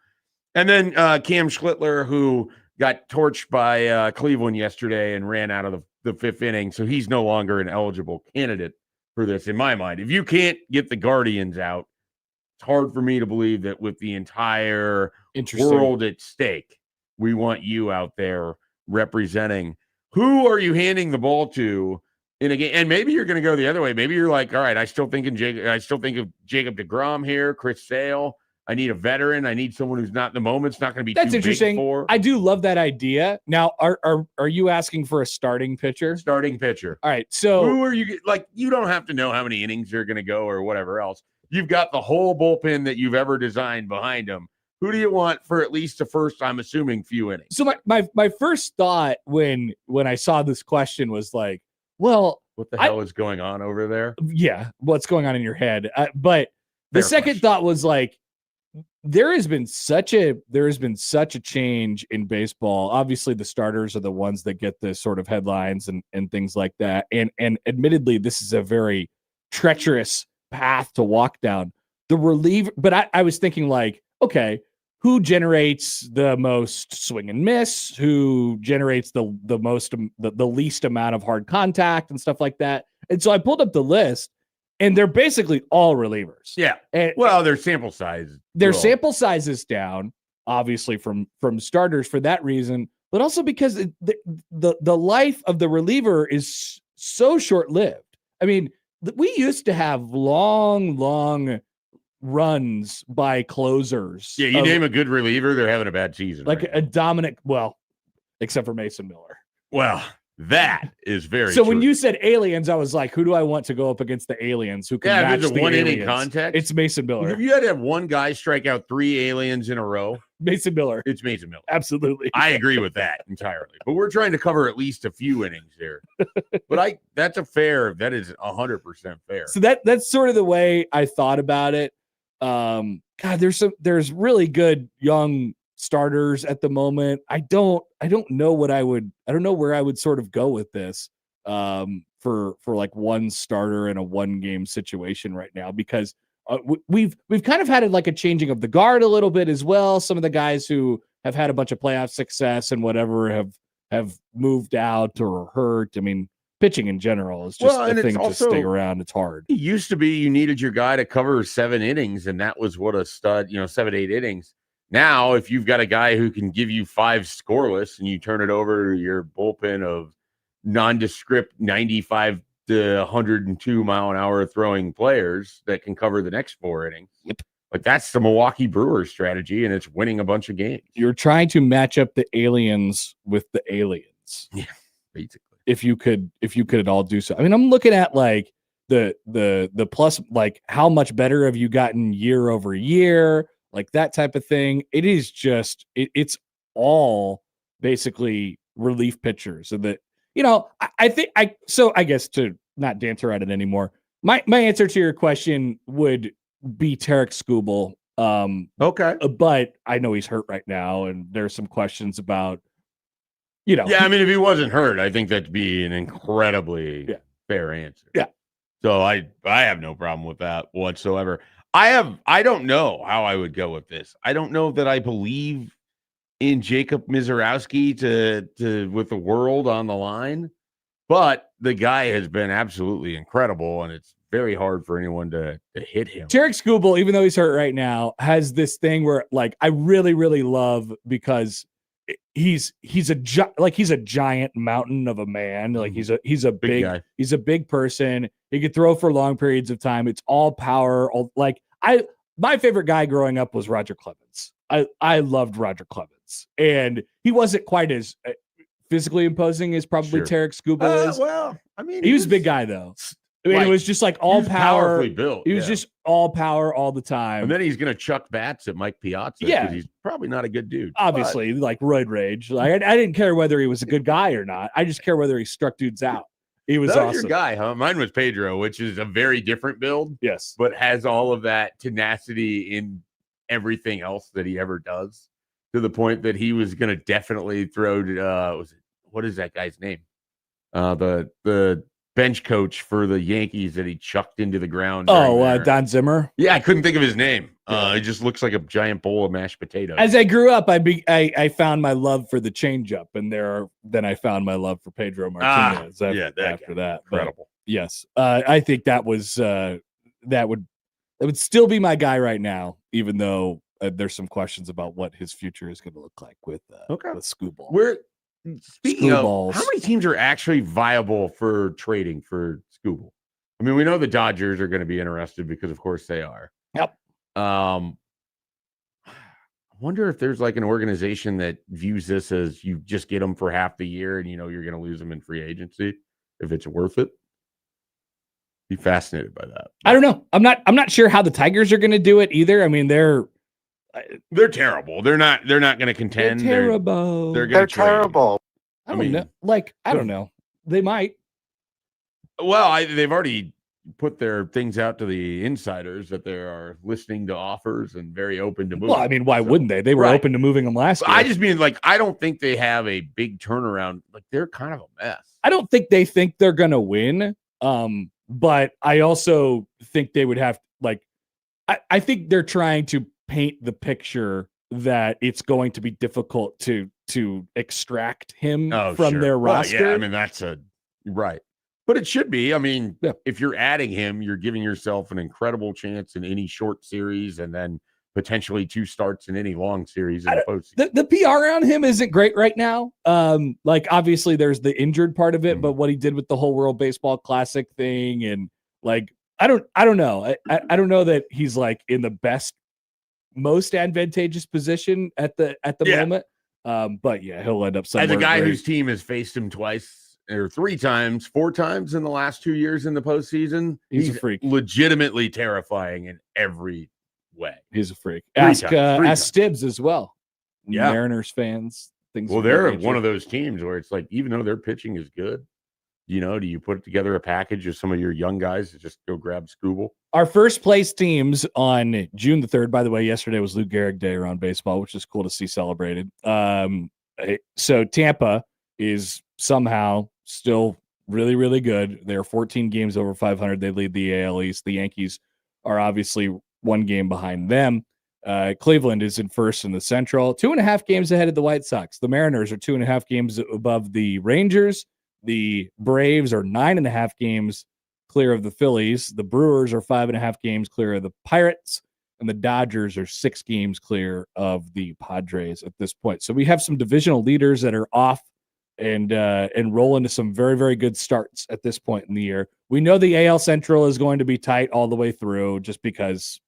And then Cam Schlittler, who got torched by Cleveland yesterday and ran out of the 5th inning. So he's no longer an eligible candidate for this, in my mind. If you can't get the Guardians out, it's hard for me to believe that with the entire world at stake, we want you out there representing. Who are you handing the ball to in a game? And maybe you're going to go the other way. Maybe you're like, all right, I still think of Jacob deGrom here, Chris Sale. I need a veteran. I need someone who's not in the moment. It's not going to be That's too interesting. big for. I do love that idea. Now, are you asking for a starting pitcher? Starting pitcher. All right. So who are you like? You don't have to know how many innings you're going to go or whatever else. You've got the whole bullpen that you've ever designed behind them. Who do you want for at least the first, I'm assuming, few innings? So my first thought when I saw this question was like, well, what the hell is going on over there? Yeah, what's going on in your head? But the Fair second question. thought was like, there has been such a change in baseball. Obviously, the starters are the ones that get the sort of headlines and things like that. And admittedly, this is a very treacherous path to walk down. The reliever, but I was thinking like, okay, who generates the most swing and miss? Who generates the least amount of hard contact and stuff like that? And so I pulled up the list, and they're basically all relievers. Yeah. And, well, their sample size. their sample size is down, obviously from starters for that reason, but also because the life of the reliever is so short lived. I mean, we used to have long runs by closers. Yeah, you name a good reliever, they're having a bad season. Like right a Dominic, well, except for Mason Miller. Well, that is very so true. when you said aliens, I was like, who do I want to go up against the aliens who can match if it's a the one inning aliens? context, It's Mason Miller. if you had to have one guy strike out 3 aliens in a row, Mason Miller. it's Mason Miller. Absolutely. I agree with that entirely. But we're trying to cover at least a few innings here. But that is 100% fair. So that's sort of the way I thought about it. God, there's really good young starters at the moment. I don't know where I would sort of go with this for like one starter in a one game situation right now, because we've kind of had like a changing of the guard a little bit as well. Some of the guys who have had a bunch of playoff success and whatever have moved out or hurt. I mean, pitching in general is just a thing to stay around. It's hard. It used to be you needed your guy to cover 7 innings, and that was what a stud, 7, 8 innings. Now, if you've got a guy who can give you 5 scoreless and you turn it over to your bullpen of nondescript 95 to 102 mile an hour throwing players that can cover the next 4 innings. Yep. Like that's the Milwaukee Brewers strategy, and it's winning a bunch of games. You're trying to match up the aliens with the aliens. Yeah, basically. If you could at all do so. I mean, I'm looking at like the plus, like how much better have you gotten year over year, like that type of thing. It is just it's all basically relief pitchers. So that I guess to not dance around it anymore. My answer to your question would be Tarek Skubal. Okay. But I know he's hurt right now, and there's some questions about Yeah, I mean, if he wasn't hurt, I think that'd be an incredibly fair answer. Yeah. So I have no problem with that whatsoever. I don't know how I would go with this. I don't know that I believe in Jacob Mizorowski to with the world on the line, but the guy has been absolutely incredible, and it's very hard for anyone to hit him. Tarek Skubal, even though he's hurt right now, has this thing where like I really, really love, because he's a giant mountain of a man. Like he's a big guy. He's a big person. He could throw for long periods of time. It's all power. My favorite guy growing up was Roger Clemens. I loved Roger Clemens, and he wasn't quite as physically imposing as probably Tarek Skubal is. Well, I mean, he was a big guy though. I mean, it was just like all power. Powerfully built. He was just all power all the time. And then he's going to chuck bats at Mike Piazza. Yeah. He's probably not a good dude. Obviously, like roid rage. Like I didn't care whether he was a good guy or not. I just care whether he struck dudes out. He was that was awesome. Your guy, huh? Mine was Pedro, which is a very different build. Yes. But has all of that tenacity in everything else that he ever does, to the point that he was going to definitely throw what is that guy's name? The bench coach for the Yankees that he chucked into the ground. Don Zimmer. Yeah, I couldn't think of his name. It just looks like a giant bowl of mashed potatoes. As I grew up, I found my love for the changeup, and then I found my love for Pedro Martinez. After that, incredible. But yes, I think that would still be my guy right now, even though there's some questions about what his future is going to look like with Skubal. Speaking of, how many teams are actually viable for trading for Skubal? I mean, we know the Dodgers are going to be interested because, of course, they are. Yep. wonder if there's like an organization that views this as you just get them for half the year and you're going to lose them in free agency. If it's worth it, be fascinated by that. I don't know. I'm not sure how the Tigers are going to do it either. I mean, they're terrible. They're not going to contend. They're terrible. They're terrible. I don't know. Like, I don't know. They might. Well, they've already put their things out to the insiders that they are listening to offers and very open to moving. Well, I mean, why wouldn't they? They were open to moving them last year. I just mean, like, I don't think they have a big turnaround. Like, they're kind of a mess. I don't think they think they're going to win. But I also think they would have, like, I think they're trying to paint the picture that it's going to be difficult to extract him from their roster. Yeah, I mean, that's right. But it should be. I mean, if you're adding him, you're giving yourself an incredible chance in any short series and then potentially 2 starts in any long series in the postseason. The PR on him isn't great right now. Like, obviously there's the injured part of it, but what he did with the whole World Baseball Classic thing, and like, I don't know. I don't know that he's like in the most advantageous position at the moment. But yeah, he'll end up somewhere. As a guy whose team has faced him twice or 4 times in the last 2 years in the postseason, he's a freak. Legitimately terrifying in every way. He's a freak. Ask Stibbs as well. Yeah. Mariners fans. Well, they're one of those teams where it's like, even though their pitching is good, do you put together a package of some of your young guys to just go grab Scooble? Our first place teams on June the 3rd, by the way, yesterday was Lou Gehrig Day around baseball, which is cool to see celebrated. So Tampa is somehow still really, really good. They're 14 games over 500. They lead the AL East. The Yankees are obviously 1 game behind them. Cleveland is in first in the Central, 2.5 games ahead of the White Sox. The Mariners are 2.5 games above the Rangers. The Braves are 9.5 games clear of the Phillies. The Brewers are 5.5 games clear of the Pirates, and the Dodgers are 6 games clear of the Padres at this point. So we have some divisional leaders that are off and roll into some very, very good starts at this point in the year. We know the AL Central is going to be tight all the way through, just because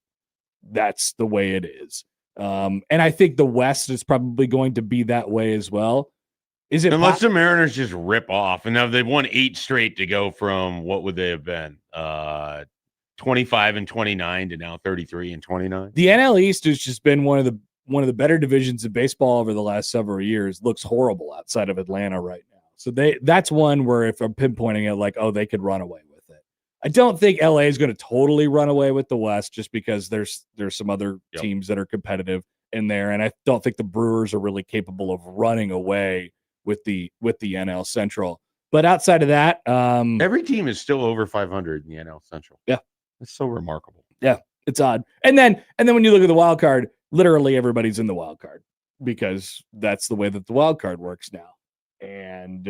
that's the way it is. And I think the West is probably going to be that way as well. Is it unless the Mariners just rip off? And now they've won 8 straight to go from, what would they have been? 25 and 29 to now 33 and 29. The NL East has just been one of the better divisions of baseball over the last several years. Looks horrible outside of Atlanta right now. So that's one where, if I'm pinpointing it, like, they could run away with it. I don't think LA is going to totally run away with the West, just because there's some other teams that are competitive in there, and I don't think the Brewers are really capable of running away with the NL Central. But outside of that, every team is still over 500 in the NL Central. Yeah, it's so remarkable. Yeah, it's odd. And then when you look at the wild card, literally everybody's in the wild card, because that's the way that the wild card works now. And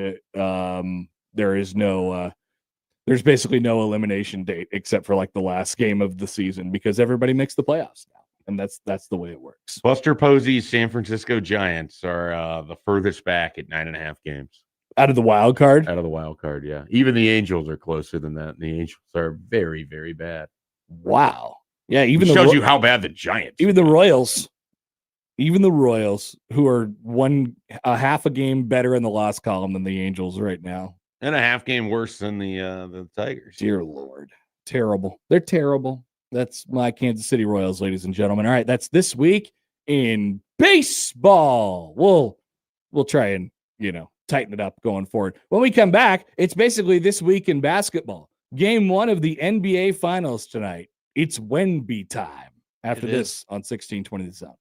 there is there's basically no elimination date except for like the last game of the season, because everybody makes the playoffs now. And that's the way it works. Buster Posey's San Francisco Giants are the furthest back at 9.5 games. Out of the wild card? Out of the wild card, yeah. Even the Angels are closer than that. And the Angels are very, very bad. Wow. Yeah, even it shows you how bad the Giants are. Even the Royals, who are half a game better in the loss column than the Angels right now. And a half game worse than the Tigers. Dear Lord. Terrible. They're terrible. That's my Kansas City Royals, ladies and gentlemen. All right, that's this week in baseball. We'll try and, tighten it up going forward. When we come back, it's basically this week in basketball. Game 1 of the NBA Finals tonight. It's Wemby time. After this on 1620 The Zone.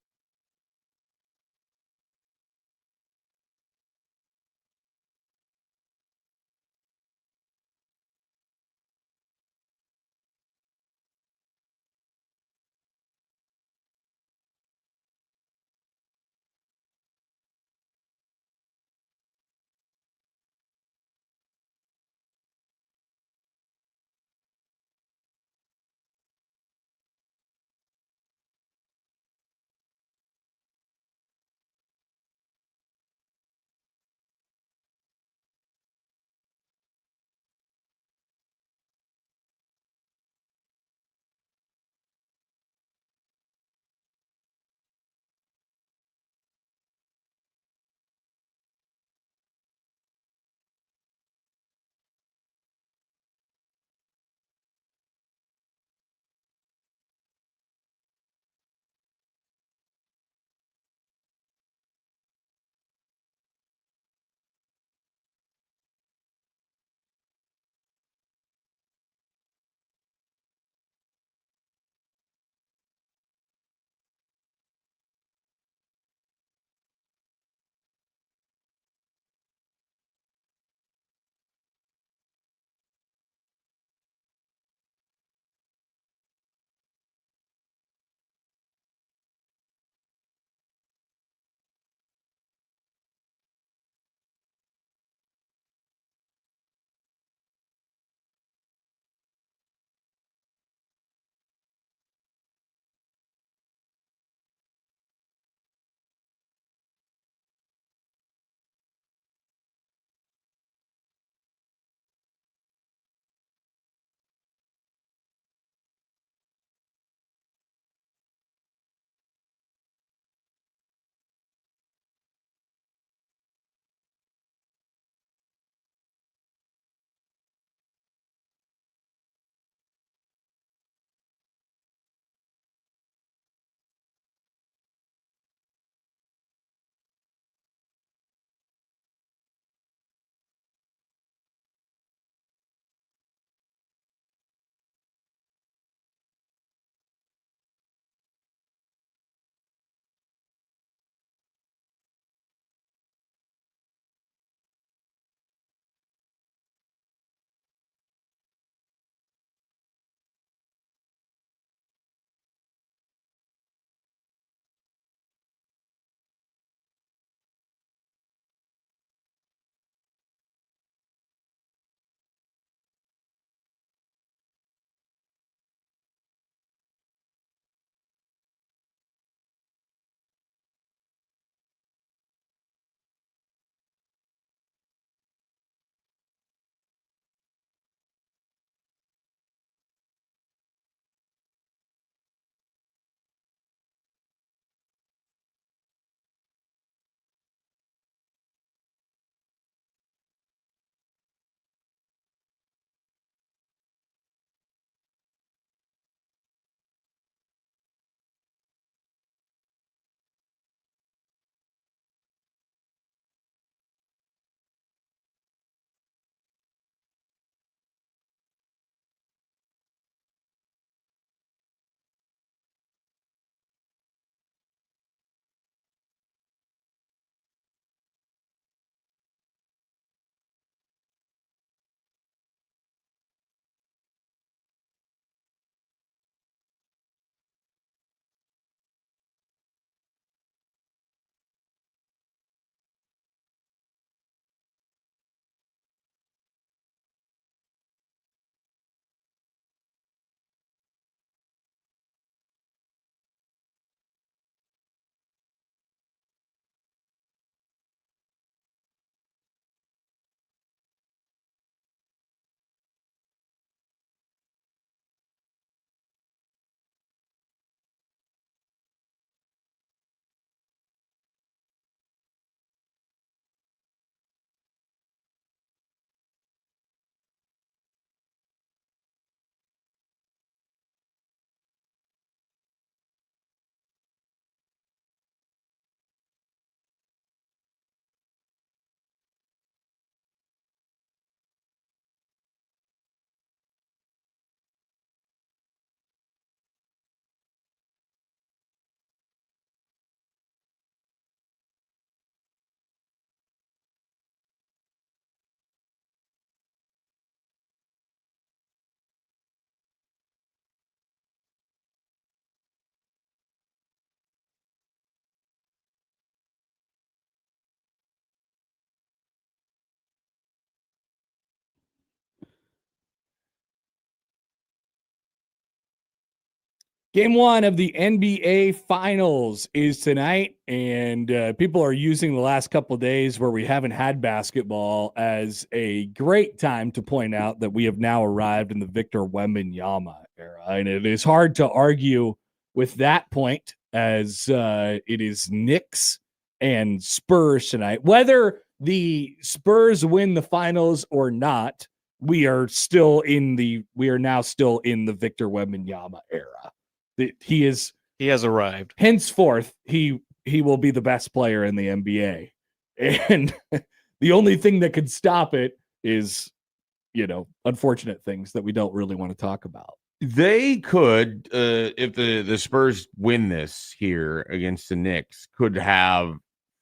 Game 1 of the NBA Finals is tonight, and people are using the last couple of days where we haven't had basketball as a great time to point out that we have now arrived in the Victor Wembanyama era. And it is hard to argue with that point as it is Knicks and Spurs tonight. Whether the Spurs win the finals or not, we are now still in the Victor Wembanyama era. He has arrived. Henceforth, he will be the best player in the NBA. And the only thing that could stop it is, unfortunate things that we don't really want to talk about. They could, if the Spurs win this here against the Knicks, could have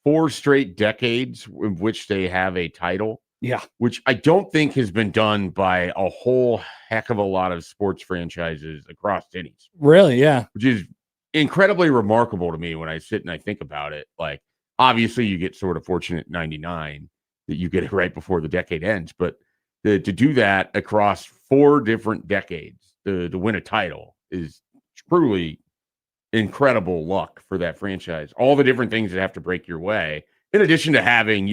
4 straight decades in which they have a title. Yeah. Which I don't think has been done by a whole heck of a lot of sports franchises across cities. Really? Yeah. Which is incredibly remarkable to me when I sit and I think about it. Like, obviously you get sort of fortunate in 99 that you get it right before the decade ends, but to do that across 4 different decades to win a title is truly incredible luck for that franchise. All the different things that have to break your way, in addition to having,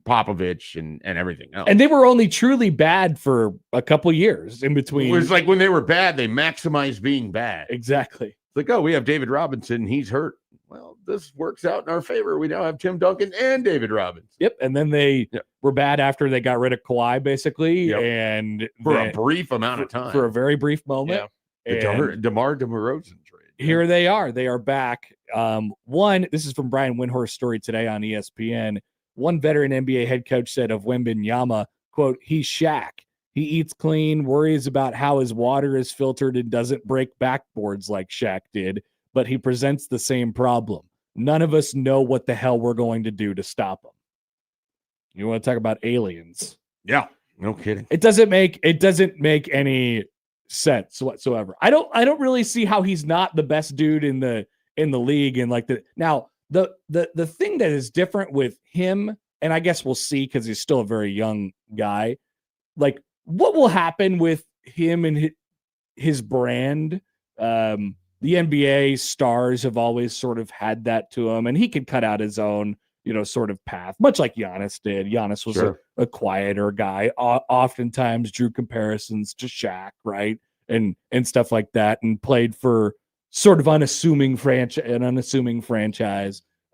Popovich and everything else. And they were only truly bad for a couple years in between. It was like when they were bad, they maximized being bad. Exactly. It's like, oh, we have David Robinson. He's hurt. Well, this works out in our favor. We now have Tim Duncan and David Robinson. Yep. And then they were bad after they got rid of Kawhi, basically. Yep. And for a brief amount of time. For a very brief moment. Yeah. The DeMar DeRozan trade. Here they are. They are back. This is from Brian Windhorst's story today on ESPN. One veteran NBA head coach said of Wembanyama, quote, "He's Shaq. He eats clean, worries about how his water is filtered, and doesn't break backboards like Shaq did, but he presents the same problem. None of us know what the hell we're going to do to stop him." You want to talk about aliens? Yeah, no kidding. It doesn't make any sense whatsoever. I don't really see how he's not the best dude in the league. And now the thing that is different with him, and I guess we'll see because he's still a very young guy, like what will happen with him and his brand. The NBA stars have always sort of had that to him, and he could cut out his own, sort of path, much like Giannis did. Giannis was a quieter guy, oftentimes drew comparisons to Shaq, right? And stuff like that, and played for sort of unassuming franchise.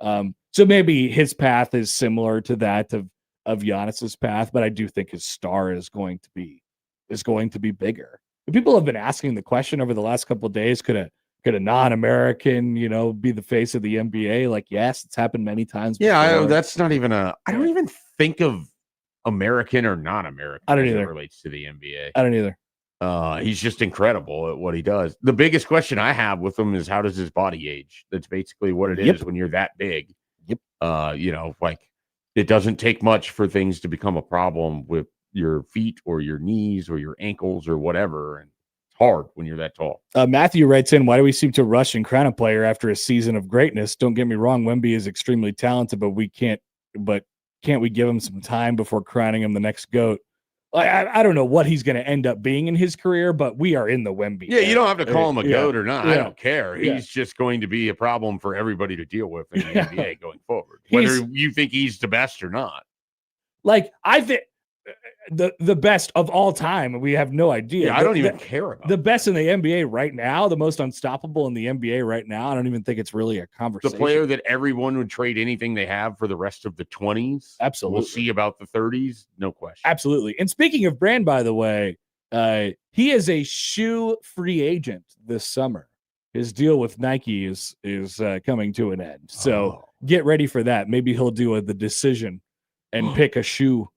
So maybe his path is similar to that of Giannis's path, but I do think his star is going to be bigger. People have been asking the question over the last couple of days, could a non-American, be the face of the NBA? Like, yes, it's happened many times before. That's not even I don't even think of American or non-American. I don't as either. It relates to the NBA. I don't either. He's just incredible at what he does. The biggest question I have with him is, how does his body age? That's basically what it is when you're that big. Yep. Like, it doesn't take much for things to become a problem with your feet or your knees or your ankles or whatever. And it's hard when you're that tall. Matthew writes in, why do we seem to rush and crown a player after a season of greatness? Don't get me wrong, Wemby is extremely talented, but can't we give him some time before crowning him the next GOAT? I don't know what he's going to end up being in his career, but we are in the Wemby. Yeah, you don't have to call him a GOAT or not. Yeah. I don't care. He's just going to be a problem for everybody to deal with in the NBA going forward, whether you think he's the best or not. Like, I think the best of all time, we have no idea. Yeah, I don't even care about the best in the NBA right now, the most unstoppable in the NBA right now. I don't even think it's really a conversation. The player that everyone would trade anything they have for the rest of the 20s. Absolutely. We'll see about the 30s. No question. Absolutely. And speaking of brand, by the way, he is a shoe free agent this summer. His deal with Nike is coming to an end. So get ready for that. Maybe he'll do the decision and pick a shoe.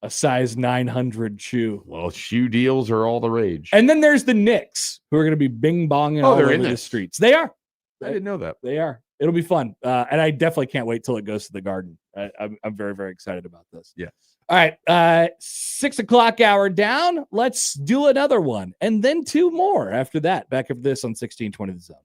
A size 900 shoe. Well, shoe deals are all the rage. And then there's the Knicks, who are going to be bing-bonging all over the streets. They are. I didn't know that. They are. It'll be fun. And I definitely can't wait till it goes to the Garden. I'm very, very excited about this. Yes. All right. 6 o'clock hour down. Let's do another one. And then 2 more after that. Back of this on 1620 The Zone.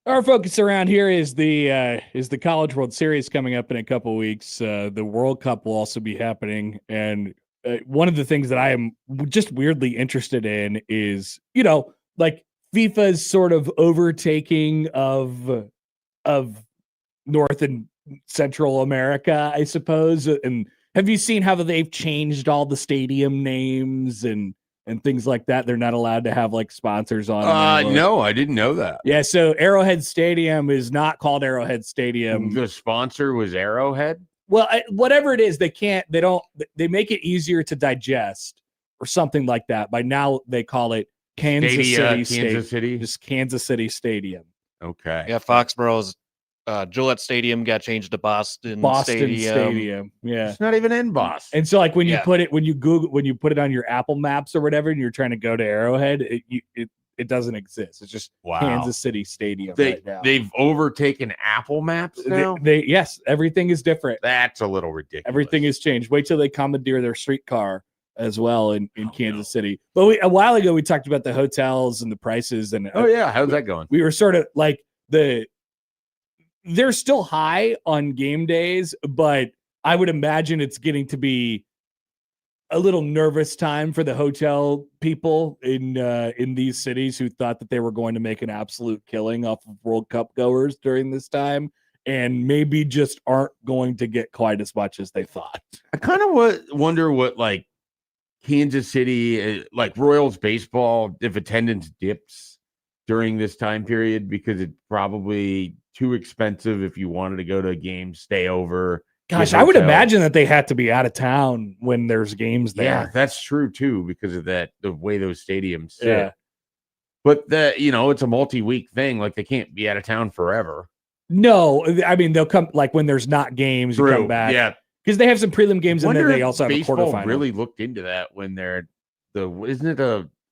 Our focus around here is the College World Series coming up in a couple weeks. The World Cup will also be happening, and one of the things that I am just weirdly interested in is, like FIFA's sort of overtaking of North and Central America, I suppose. And have you seen how they've changed all the stadium names and things like that? They're not allowed to have like sponsors on them anymore. No, I didn't know that. Yeah, so Arrowhead Stadium is not called Arrowhead Stadium. The sponsor was Arrowhead? Well, whatever it is, they make it easier to digest or something like that. By now they call it Kansas City. Just Kansas City Stadium. Okay. Yeah, Foxborough's Gillette Stadium got changed to Boston Stadium. Yeah. It's not even in Boston. And so like when you put it, when you put it on your Apple Maps or whatever, and you're trying to go to Arrowhead, it doesn't exist. It's just Kansas City Stadium right now. They've overtaken Apple Maps now? Yes, everything is different. That's a little ridiculous. Everything has changed. Wait till they commandeer their streetcar as well in Kansas City. But a while ago, we talked about the hotels and the prices. And how's that going? We were sort of like they're still high on game days, but I would imagine it's getting to be a little nervous time for the hotel people in these cities who thought that they were going to make an absolute killing off of World Cup goers during this time, and maybe just aren't going to get quite as much as they thought. I kind of wonder what like Kansas City, like Royals baseball, if attendance dips during this time period, because it's probably too expensive if you wanted to go to a game, stay over. Gosh, I would imagine that they had to be out of town when there's games there. Yeah, that's true too, because of the way those stadiums sit. Yeah. But it's a multi-week thing. Like they can't be out of town forever. No, I mean they'll come like when there's not games. You come back. Yeah, because they have some prelim games and then they also have a quarterfinal. Really looked into that when isn't it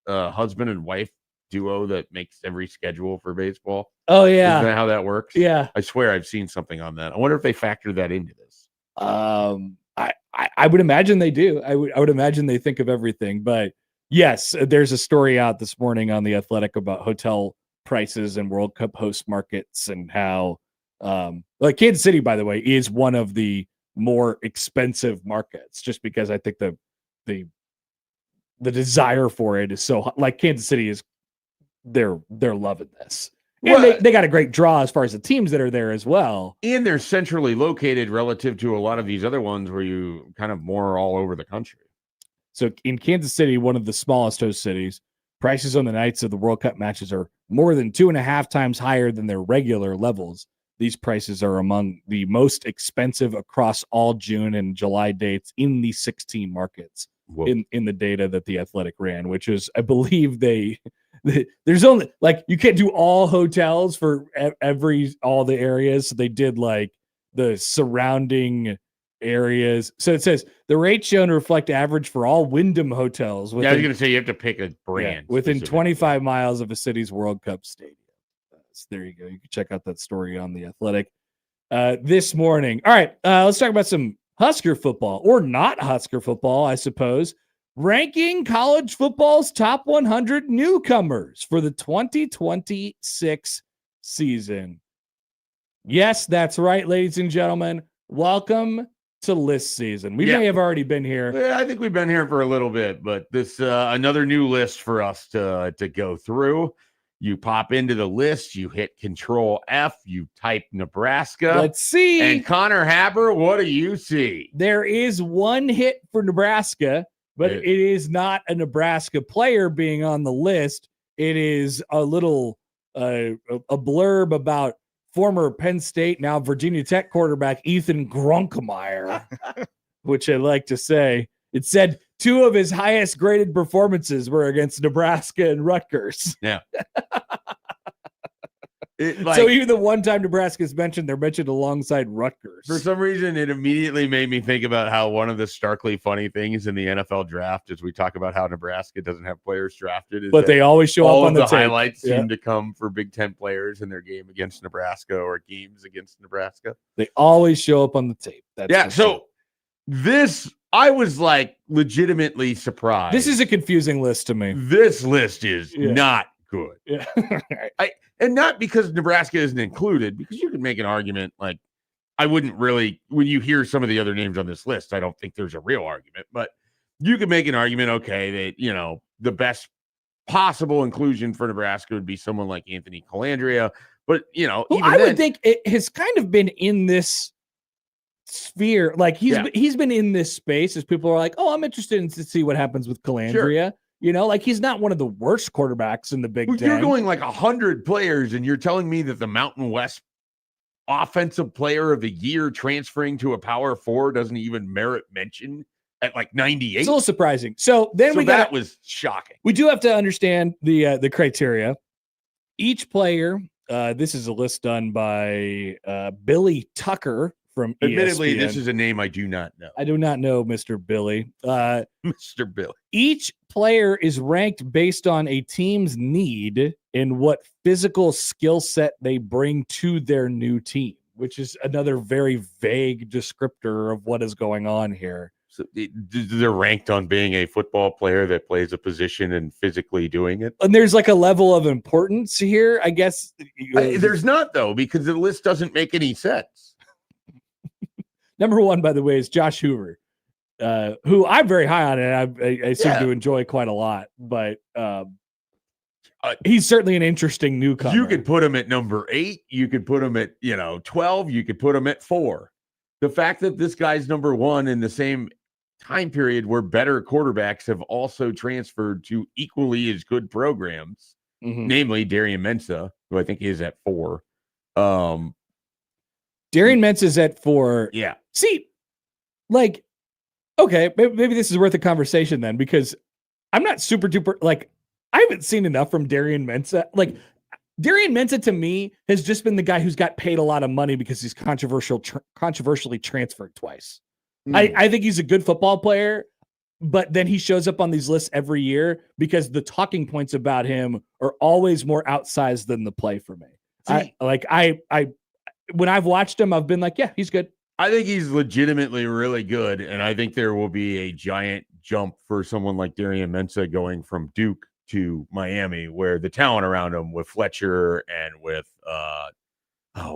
a husband and wife duo that makes every schedule for baseball? Oh yeah, isn't that how that works? Yeah, I swear I've seen something on that. I wonder if they factor that into this. I would imagine they do. I would imagine they think of everything. But yes, there's a story out this morning on The Athletic about hotel prices and World Cup host markets and how like Kansas City, by the way, is one of the more expensive markets, just because I think the desire for it is so like Kansas City is they're loving this. And they got a great draw as far as the teams that are there as well. And they're centrally located relative to a lot of these other ones where you kind of more all over the country. So in Kansas City, one of the smallest host cities, prices on the nights of the World Cup matches are more than 2.5 times higher than their regular levels. These prices are among the most expensive across all June and July dates in the 16 markets in the data that The Athletic ran, which is, I believe there's only like you can't do all hotels for all the areas. So they did like the surrounding areas. So it says the rates shown reflect average for all Wyndham hotels. I was going to say you have to pick a brand within 25 miles of a city's World Cup stadium. So there you go. You can check out that story on The Athletic this morning. All right, let's talk about some Husker football, or not Husker football, I suppose. Ranking college football's top 100 newcomers for the 2026 season. Yes, that's right, ladies and gentlemen. Welcome to list season. We may have already been here. Yeah, I think we've been here for a little bit, but this another new list for us to go through. You pop into the list, you hit Control F, you type Nebraska. Let's see. And Connor Happer, what do you see? There is one hit for Nebraska, but it is not a Nebraska player being on the list. It is a little a blurb about former Penn State, now Virginia Tech quarterback Ethan Grunkemeyer, which I like to say. It said 2 of his highest graded performances were against Nebraska and Rutgers. Yeah. So even the one time Nebraska is mentioned, they're mentioned alongside Rutgers. For some reason, it immediately made me think about how one of the starkly funny things in the NFL draft is we talk about how Nebraska doesn't have players drafted. But they always show up on the tape. Highlights seem to come for Big Ten players in their game against Nebraska or games against Nebraska. They always show up on the tape. So this, I was like legitimately surprised. This is a confusing list to me. This list is not good. Yeah. And not because Nebraska isn't included, because you can make an argument like I wouldn't really, when you hear some of the other names on this list, I don't think there's a real argument, but you can make an argument, okay, that, the best possible inclusion for Nebraska would be someone like Anthony Calandria. But, Well, even I then, would think it has kind of been in this sphere. Like he's been in this space as people are like, oh, I'm interested to see what happens with Calandria. Like he's not one of the worst quarterbacks in the Big Ten. You're going like 100 players, and you're telling me that the Mountain West Offensive Player of the Year transferring to a Power 4 doesn't even merit mention at like 98. It's a little surprising. So then that was shocking. We do have to understand the criteria. Each player, this is a list done by Billy Tucker from Admittedly, ESPN. this is a name I do not know. I do not know Mr. Billy. Mr. Billy. Each player is ranked based on a team's need and what physical skill set they bring to their new team, which is another very vague descriptor of what is going on here. So they're ranked on being a football player that plays a position and physically doing it. And there's like a level of importance here, I guess. There's not, though, because the list doesn't make any sense. Number one, by the way, is Josh Hoover, who I'm very high on, and I seem to enjoy quite a lot. But he's certainly an interesting newcomer. You could put him at number 8. You could put him at 12. You could put him at 4. The fact that this guy's number 1 in the same time period where better quarterbacks have also transferred to equally as good programs, namely Darian Mensah, who I think is at 4. Darian Mensah's at 4. Yeah. See, like, okay, maybe this is worth a conversation then, because I'm not super duper, like, I haven't seen enough from Darian Mensah. Like, Darian Mensah to me has just been the guy who's got paid a lot of money because he's controversially transferred twice. I think he's a good football player, but then he shows up on these lists every year because the talking points about him are always more outsized than the play for me. When I've watched him, I've been like, yeah, he's good. I think he's legitimately really good, and I think there will be a giant jump for someone like Darian Mensah going from Duke to Miami, where the talent around him with Fletcher and with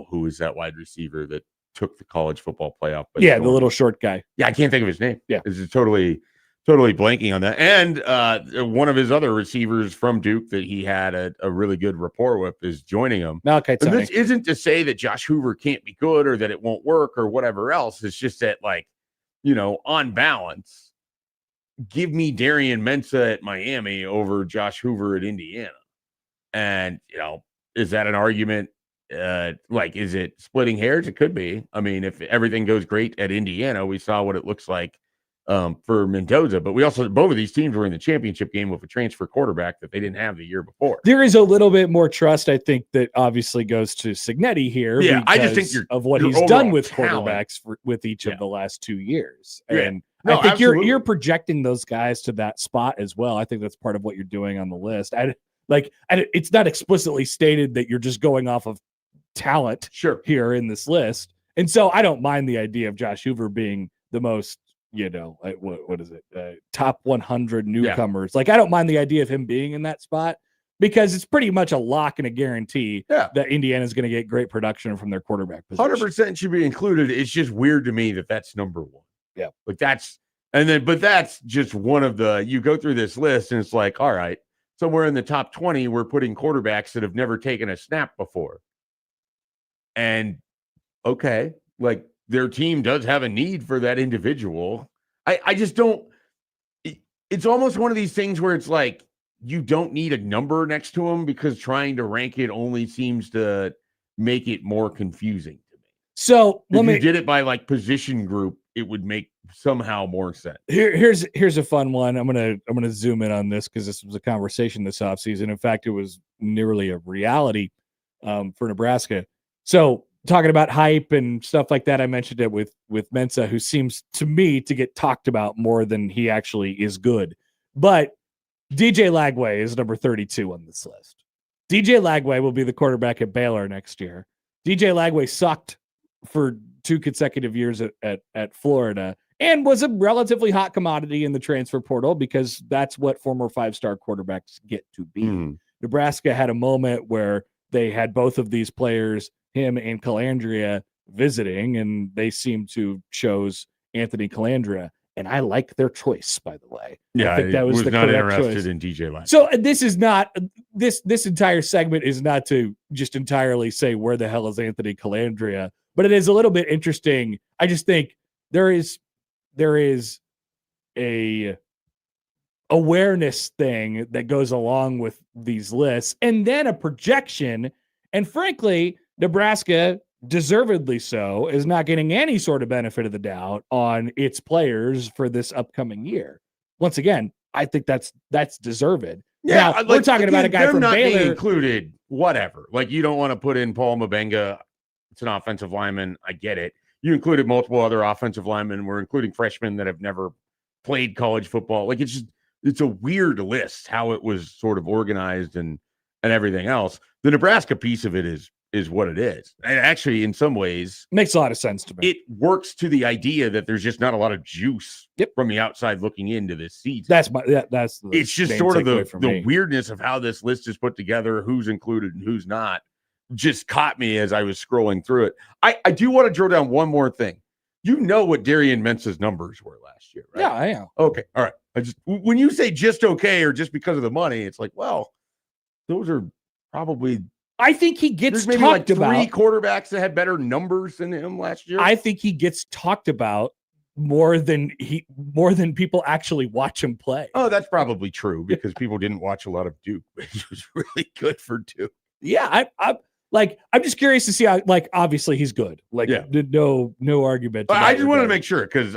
who is that wide receiver that took the college football playoff? The little short guy. Yeah, I can't think of his name. Yeah, this is totally blanking on that. And one of his other receivers from Duke that he had a really good rapport with is joining him. Okay, and this isn't to say that Josh Hoover can't be good or that it won't work or whatever else. It's just that, like, on balance, give me Darian Mensah at Miami over Josh Hoover at Indiana. And, is that an argument? Is it splitting hairs? It could be. I mean, if everything goes great at Indiana, we saw what it looks like for Mendoza, but we also, both of these teams were in the championship game with a transfer quarterback that they didn't have the year before. There is a little bit more trust, I think, that obviously goes to Cignetti here. Yeah, I just think of what he's done with quarterbacks with each of the last 2 years. And I think you're projecting those guys to that spot as well. I think that's part of what you're doing on the list. It's not explicitly stated that you're just going off of talent here in this list. And so I don't mind the idea of Josh Hoover being the most, what is it? Top 100 newcomers. Like, I don't mind the idea of him being in that spot because it's pretty much a lock and a guarantee that Indiana is going to get great production from their quarterback position. 100% should be included. It's just weird to me that that's number 1. Yeah. Like but that's just one of the, you go through this list and it's like, all right, somewhere in the top 20, we're putting quarterbacks that have never taken a snap before. And okay, like, their team does have a need for that individual. I just don't, it's almost one of these things where it's like, you don't need a number next to them because trying to rank it only seems to make it more confusing to me. So if you did it by like position group, it would make somehow more sense. Here's a fun one. I'm gonna zoom in on this because this was a conversation this offseason. In fact, it was nearly a reality for Nebraska. So talking about hype and stuff like that, I mentioned it with Mensah, who seems to me to get talked about more than he actually is good. But DJ Lagway is number 32 on this list. DJ Lagway will be the quarterback at Baylor next year. DJ Lagway sucked for 2 consecutive years at Florida and was a relatively hot commodity in the transfer portal because that's what former 5-star quarterbacks get to be. Nebraska had a moment where they had both of these players, him and Calandria, visiting, and they seemed to chose Anthony Calandria. And I like their choice, by the way. Yeah, I think that was the not correct interested choice. in DJ Lang. So this is not this entire segment is not to just entirely say where the hell is Anthony Calandria, but it is a little bit interesting. I just think there is a awareness thing that goes along with these lists, and then a projection. And frankly, Nebraska, deservedly so, is not getting any sort of benefit of the doubt on its players for this upcoming year. Once again, I think that's deserved. Yeah, now, we're talking about a guy from not Baylor. being included, whatever. Like, you don't want to put in Paul Mabenga. It's an offensive lineman. I get it. You included multiple other offensive linemen. We're including freshmen that have never played college football. Like, it's a weird list how it was sort of organized and everything else. The Nebraska piece of it is what it is. And actually, in some ways, makes a lot of sense to me. It works to the idea that there's just not a lot of juice from the outside looking into this season. That's it's just sort of the weirdness of how this list is put together, who's included and who's not, just caught me as I was scrolling through it. I do want to drill down one more thing. You know what Darian Mensa's numbers were last year, right? Yeah, I am. Okay. All right. When you say just okay or just because of the money, it's like, well, those are probably. I think he gets maybe talked like about. 3 quarterbacks that had better numbers than him last year. I think he gets talked about more than people actually watch him play. Oh, that's probably true because people didn't watch a lot of Duke, which was really good for Duke. Yeah, I'm just curious to see how. Like, obviously he's good. Like, no argument. I just wanted to make sure because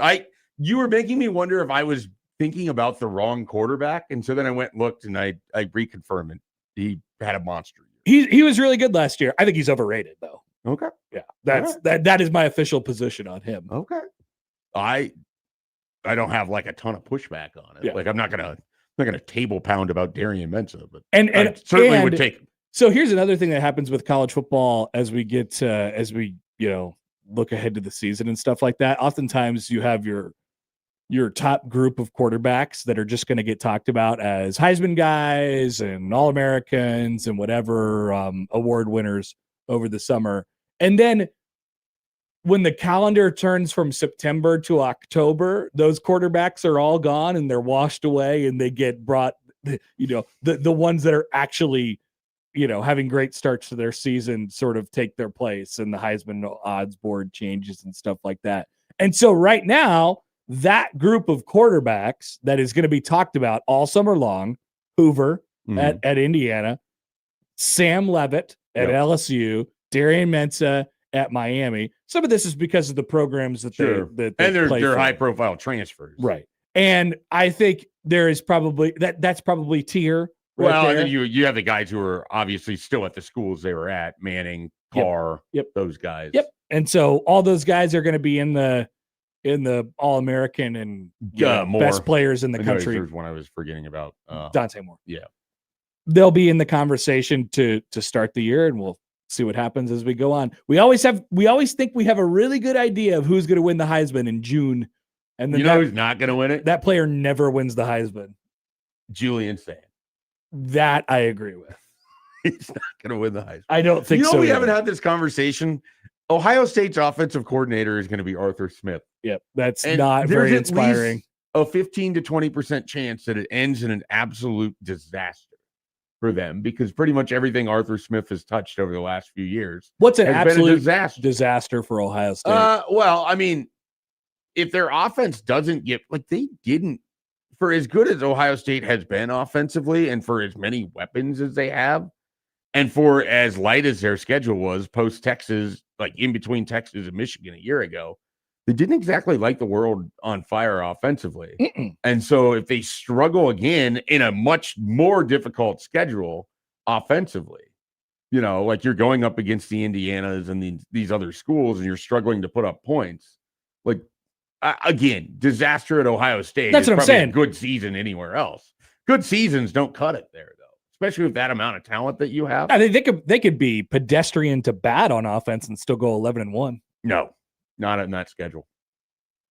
you were making me wonder if I was thinking about the wrong quarterback, and so then I went and looked and I reconfirmed it. He had a monster year. He was really good last year. I think he's overrated though. Okay. Yeah. That is my official position on him. Okay. I don't have like a ton of pushback on it. Yeah. Like I'm not gonna table pound about Darian Mensa, but and I certainly would take him. So here's another thing that happens with college football as we get look ahead to the season and stuff like that. Oftentimes you have your top group of quarterbacks that are just going to get talked about as Heisman guys and All-Americans and whatever award winners over the summer. And then when the calendar turns from September to October, those quarterbacks are all gone and they're washed away and they get brought, the ones that are actually, having great starts to their season sort of take their place and the Heisman odds board changes and stuff like that. And so right now, that group of quarterbacks that is going to be talked about all summer long, Hoover at Indiana, Sam Leavitt at LSU, Darian Mensa at Miami. Some of this is because of the programs that they they're high profile transfers. Right. And I think there is probably that's probably tier. Well, and then you have the guys who are obviously still at the schools they were at, Manning, Carr, those guys. Yep. And so all those guys are going to be in the All-American and best players in the country. There's one I was forgetting about. Dante Moore. Yeah. They'll be in the conversation to start the year, and we'll see what happens as we go on. We always think we have a really good idea of who's going to win the Heisman in June. And then who's not going to win it? That player never wins the Heisman. Julian Sand. That I agree with. He's not going to win the Heisman. I don't think so. We haven't had this conversation. Ohio State's offensive coordinator is going to be Arthur Smith. Yep, that's not very inspiring. A 15 to 20% chance that it ends in an absolute disaster for them because pretty much everything Arthur Smith has touched over the last few years. What's an has absolute been a disaster for Ohio State? Well, I mean, if their offense doesn't get they didn't. For as good as Ohio State has been offensively and for as many weapons as they have, and for as light as their schedule was post-Texas, like in between Texas and Michigan a year ago, they didn't exactly light the world on fire offensively. And so if they struggle again in a much more difficult schedule offensively, like you're going up against the Indianas and these other schools and you're struggling to put up points, like, again, disaster at Ohio State. That's what I'm saying. A good season anywhere else. Good seasons don't cut it there, though, especially with that amount of talent that you have. I think they could be pedestrian to bad on offense and still go 11-1. No, not in that schedule.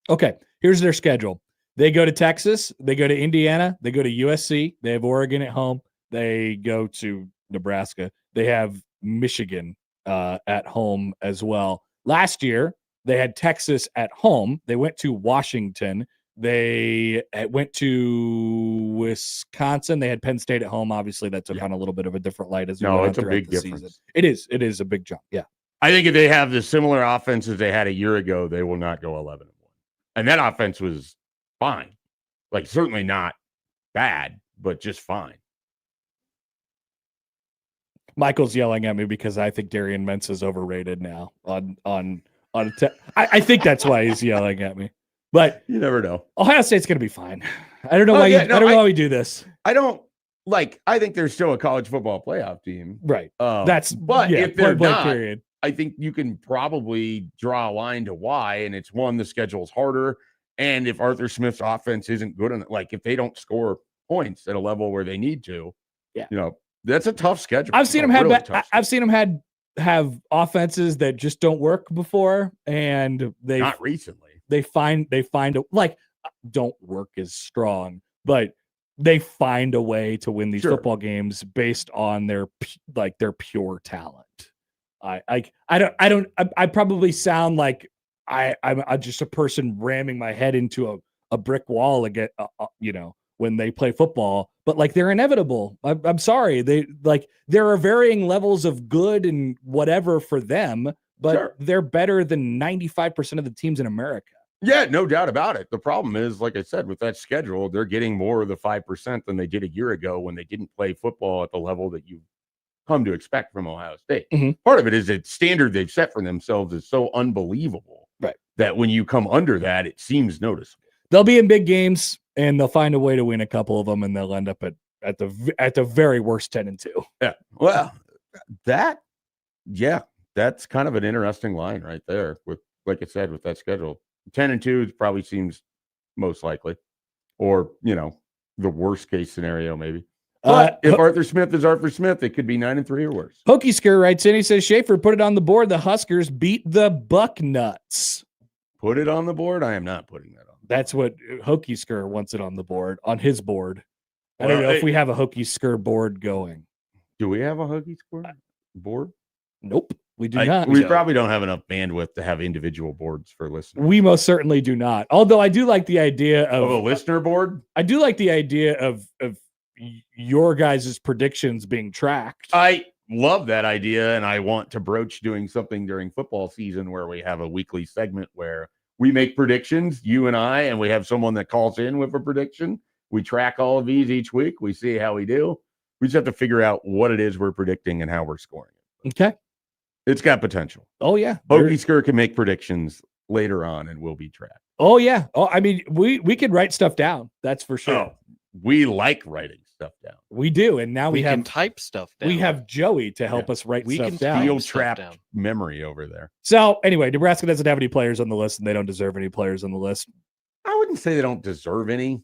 Okay, here's their schedule. They go to Texas. They go to Indiana. They go to USC. They have Oregon at home. They go to Nebraska. They have Michigan at home as well. Last year, they had Texas at home. They went to Washington. They went to Wisconsin. They had Penn State at home. Obviously, that took on a little bit of a different light as it's a big difference. Season. It is. It is a big jump. Yeah. I think if they have the similar offenses they had a year ago, they will not go 11-1. And that offense was fine. Like, certainly not bad, but just fine. Michael's yelling at me because I think Darian Mintz is overrated now I think that's why he's yelling at me. But you never know. Ohio State's going to be fine. I don't know why I don't know why we do this. I think they're still a college football playoff team. Right. But if they're not, period. I think you can probably draw a line to why, and it's one, the schedule's harder, and if Arthur Smith's offense isn't good enough, like if they don't score points at a level where they need to, that's a tough schedule. I've seen them have offenses that just don't work before, and not recently. They find don't work as strong, but they find a way to win these football games based on their pure talent. I probably sound like I'm just a person ramming my head into a brick wall again, when they play football, but like they're inevitable. I'm sorry. There are varying levels of good and whatever for them, but they're better than 95% of the teams in America. Yeah, no doubt about it. The problem is, like I said, with that schedule, they're getting more of the 5% than they did a year ago when they didn't play football at the level that you come to expect from Ohio State. Mm-hmm. Part of it is that standard they've set for themselves is so unbelievable, right, that when you come under that, it seems noticeable. They'll be in big games and they'll find a way to win a couple of them, and they'll end up at the very worst 10-2. Yeah. Well, that's kind of an interesting line right there with, like I said, with that schedule. 10-2 probably seems most likely, or the worst case scenario maybe. But if Arthur Smith is Arthur Smith, it could be 9-3 or worse. Husker writes in, he says, Schaefer, put it on the board. The Huskers beat the Bucknuts. Put it on the board? I am not putting that on. That's what Husker wants it on the board, on his board. I don't know if we have a Husker board going. Do we have a Husker board? Nope, we do not. We probably don't have enough bandwidth to have individual boards for listeners. We most certainly do not. Although I do like the idea of a listener board. I do like the idea of your guys' predictions being tracked. I love that idea, and I want to broach doing something during football season where we have a weekly segment where we make predictions, you and I, and we have someone that calls in with a prediction. We track all of these each week. We see how we do. We just have to figure out what it is we're predicting and how we're scoring it. Okay. It's got potential. Oh, yeah. Husker can make predictions later on and will be tracked. Oh, yeah. Oh, I mean, we could write stuff down. That's for sure. Oh, we like writing stuff down. We do. And now we can type stuff down. We have Joey to help us write stuff down. Field trap memory over there. So anyway, Nebraska doesn't have any players on the list, and they don't deserve any players on the list. I wouldn't say they don't deserve any,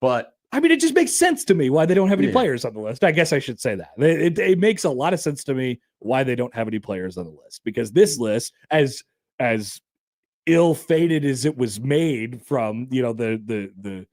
but I mean, it just makes sense to me why they don't have any players on the list. I guess I should say that. It makes a lot of sense to me why they don't have any players on the list, because this list, as ill-fated as it was made from, the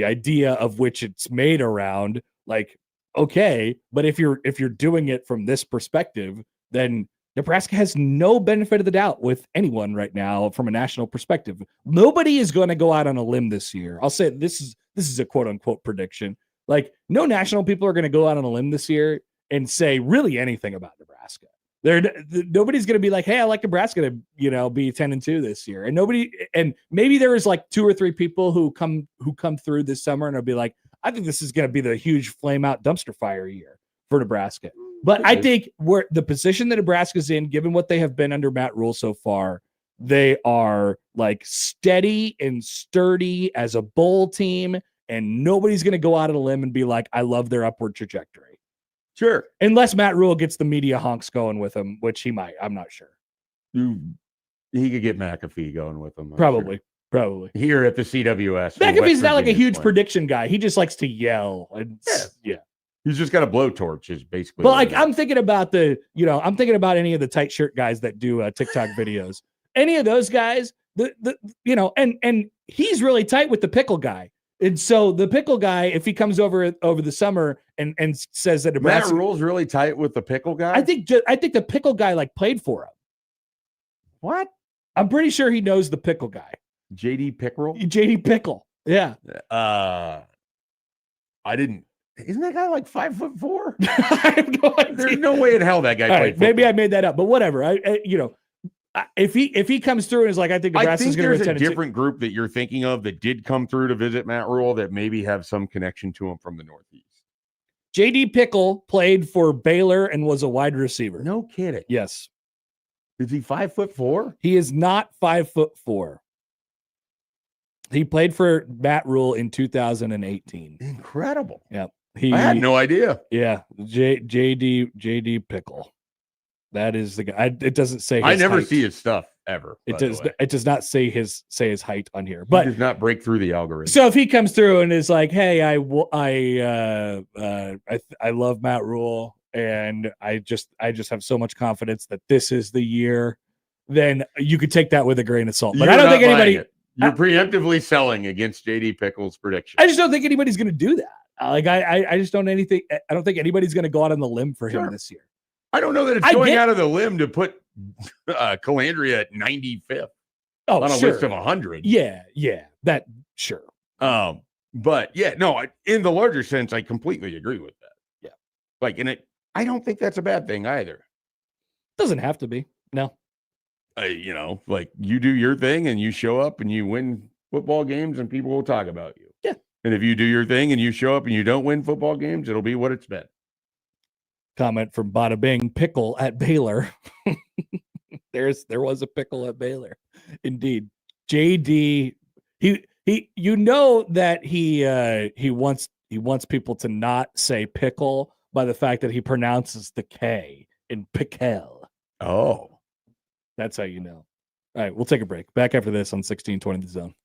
idea of which it's made around, like, okay, but if you're doing it from this perspective, then Nebraska has no benefit of the doubt with anyone right now from a national perspective. Nobody is going to go out on a limb this year. I'll say this is a quote unquote prediction. Like, no national people are going to go out on a limb this year and say really anything about Nebraska. Nobody's going to be like, hey, I like Nebraska to, be 10-2 this year. And maybe there is like 2 or 3 people who come through this summer and will be like, I think this is going to be the huge flame out dumpster fire year for Nebraska. But I think where the position that Nebraska's in, given what they have been under Matt Rule so far, they are like steady and sturdy as a bowl team, and nobody's going to go out on a limb and be like, I love their upward trajectory. Sure. Unless Matt Rule gets the media honks going with him, which he might. I'm not sure. He could get McAfee going with him. Probably. Here at the CWS. McAfee's not like a huge prediction guy. He just likes to yell. And yeah. He's just got a blowtorch is basically. But like, I'm thinking about any of the tight shirt guys that do TikTok videos. Any of those guys, and he's really tight with the pickle guy. And so the pickle guy, if he comes over the summer and says that Matt Nebraska, Rule's really tight with the pickle guy. I think the pickle guy like played for him. What? I'm pretty sure he knows the pickle guy. JD Pickerel? JD Pickle. Yeah. I didn't. Isn't that guy like 5'4"? I have no idea. There's no way in hell that guy played football. Maybe I made that up, but whatever. If he comes through and is like, I think Nebraska's going to there's a different group that you're thinking of that did come through to visit Matt Rule that maybe have some connection to him from the Northeast. JD Pickle played for Baylor and was a wide receiver. No kidding. Yes. Is he 5'4"? He is not 5'4". He played for Matt Rule in 2018. Incredible. Yeah. I had no idea. Yeah. JD Pickle. That is the guy. It doesn't say his I never height. see his stuff ever. It does not say his height on here. But he does not break through the algorithm. So if he comes through and is like, "Hey, I love Matt Rule and I just have so much confidence that this is the year," then you could take that with a grain of salt. But I don't think anybody. You're preemptively selling against JD Pickle's prediction. I just don't think anybody's going to do that. I just don't anything. I don't think anybody's going to go out on the limb for him this year. I don't know that it's going out of the limb to put Calandria at 95th on a list of 100. Yeah, that sure. But yeah, no, in the larger sense, I completely agree with that. Yeah, like I don't think that's a bad thing either. Doesn't have to be. No. Like you do your thing and you show up and you win football games and people will talk about you. Yeah. And if you do your thing and you show up and you don't win football games, it'll be what it's been. Comment from Bada Bing, pickle at Baylor. There was a pickle at Baylor. Indeed. JD, that he wants people to not say pickle by the fact that he pronounces the K in pickle. Oh. That's how you know. All right, we'll take a break. Back after this on 1620 The Zone.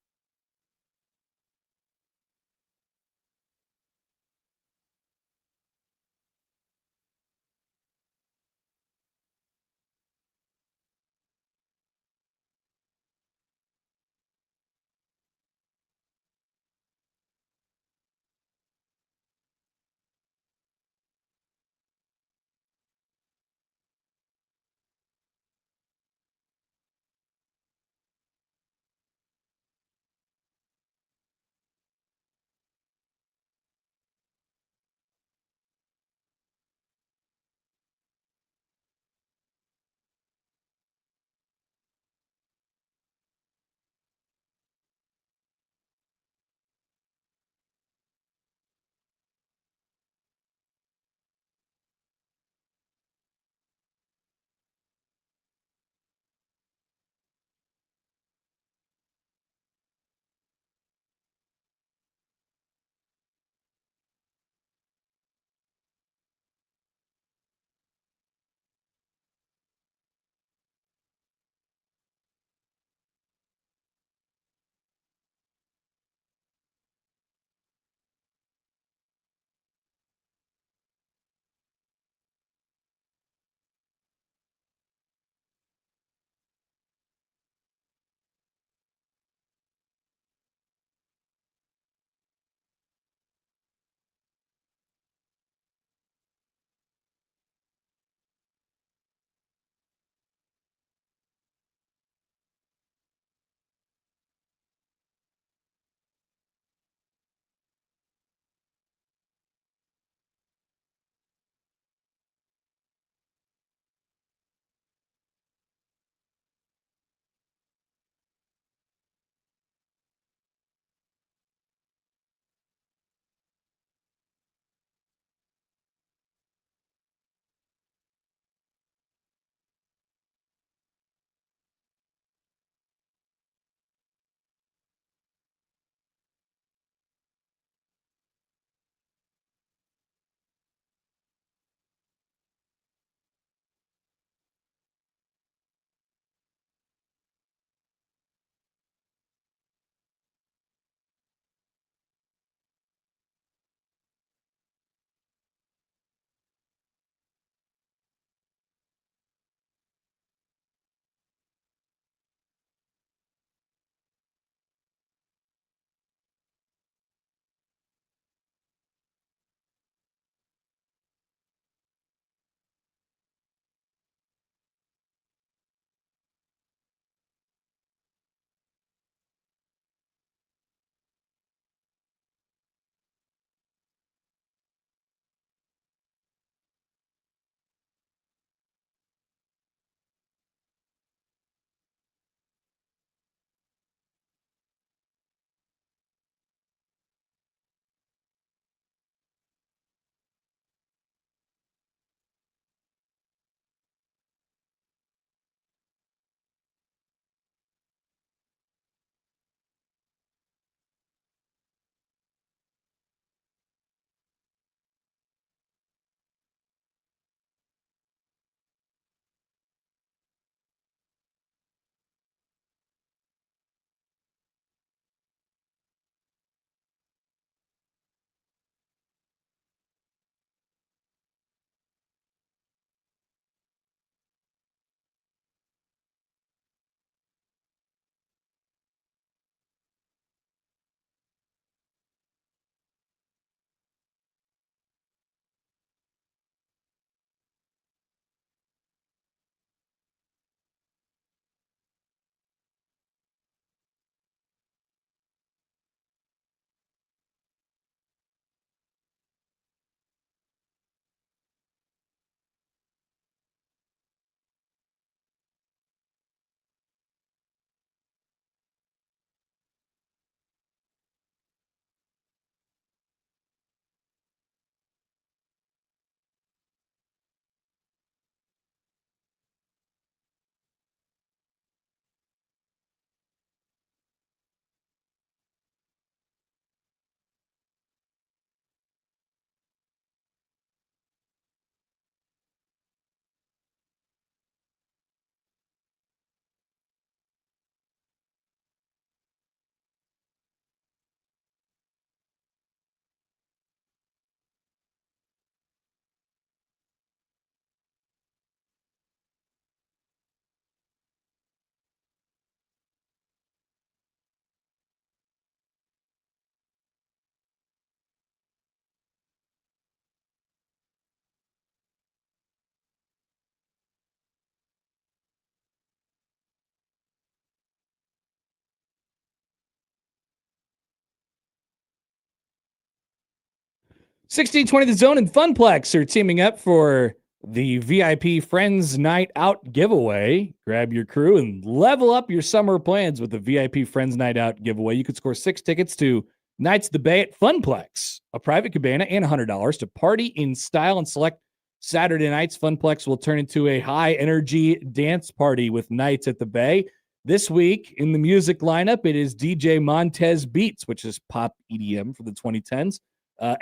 1620 The Zone and Funplex are teaming up for the VIP Friends Night Out giveaway. Grab your crew and level up your summer plans with the VIP Friends Night Out giveaway. You could score 6 tickets to Nights of the Bay at Funplex, a private cabana, and $100 to party in style and select Saturday nights. Funplex will turn into a high-energy dance party with Nights at the Bay. This week in the music lineup, it is DJ Montez Beats, which is pop EDM for the 2010s.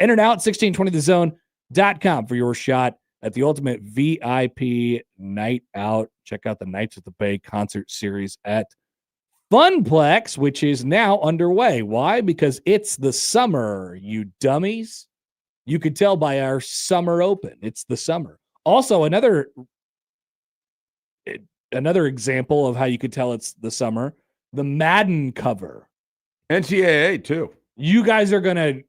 Enter now at 1620thezone.com for your shot at the ultimate VIP night out. Check out the Nights at the Bay concert series at Funplex, which is now underway. Why? Because it's the summer, you dummies. You could tell by our summer open. It's the summer. Also, another example of how you could tell it's the summer, the Madden cover. NCAA too. You guys are gonna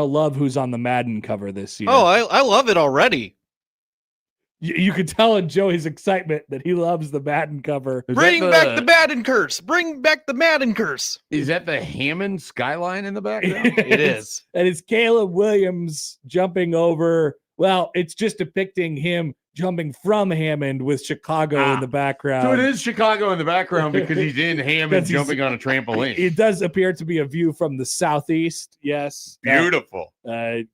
love who's on the Madden cover this year. Oh, I love it already. You could tell in Joey's excitement that he loves the Madden cover. Bring back the Madden curse. Bring back the Madden curse. Is that the Hammond skyline in the background? It is. And it's Caleb Williams jumping over. Well, it's just depicting him jumping from Hammond with Chicago in the background. So it is Chicago in the background because he's in Hammond He's jumping on a trampoline. It does appear to be a view from the southeast. Yes. Beautiful.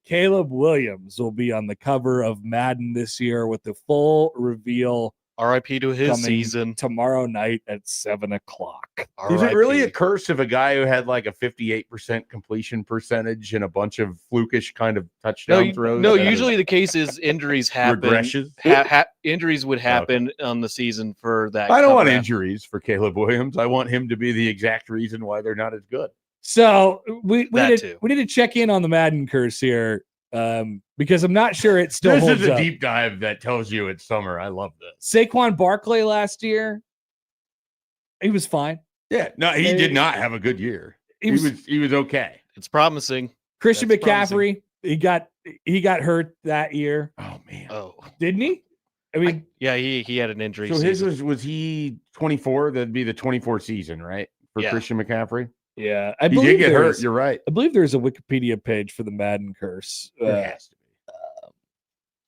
Caleb Williams will be on the cover of Madden this year with the full reveal. RIP to his coming season tomorrow night at 7:00. Is it really a curse of a guy who had like a 58% completion percentage and a bunch of flukish kind of touchdown throws? No, usually the case is injuries happen. Regressions? Injuries would happen on the season for that. I don't want injuries for Caleb Williams. I want him to be the exact reason why they're not as good. So we need to check in on the Madden curse here. Because I'm not sure it still holds This is a up. deep dive that tells you it's summer. I love this. Saquon Barkley last year, he was fine. Yeah, no, he did not have a good year. He was okay. It's promising. Christian That's McCaffrey, he got hurt that year. Oh man. Oh, didn't he? I mean, he had an injury. So season. his was he 24? That'd be the 24 season, right? For Christian McCaffrey. Yeah, he did get hurt. You're right. I believe there's a Wikipedia page for the Madden curse. There has to be.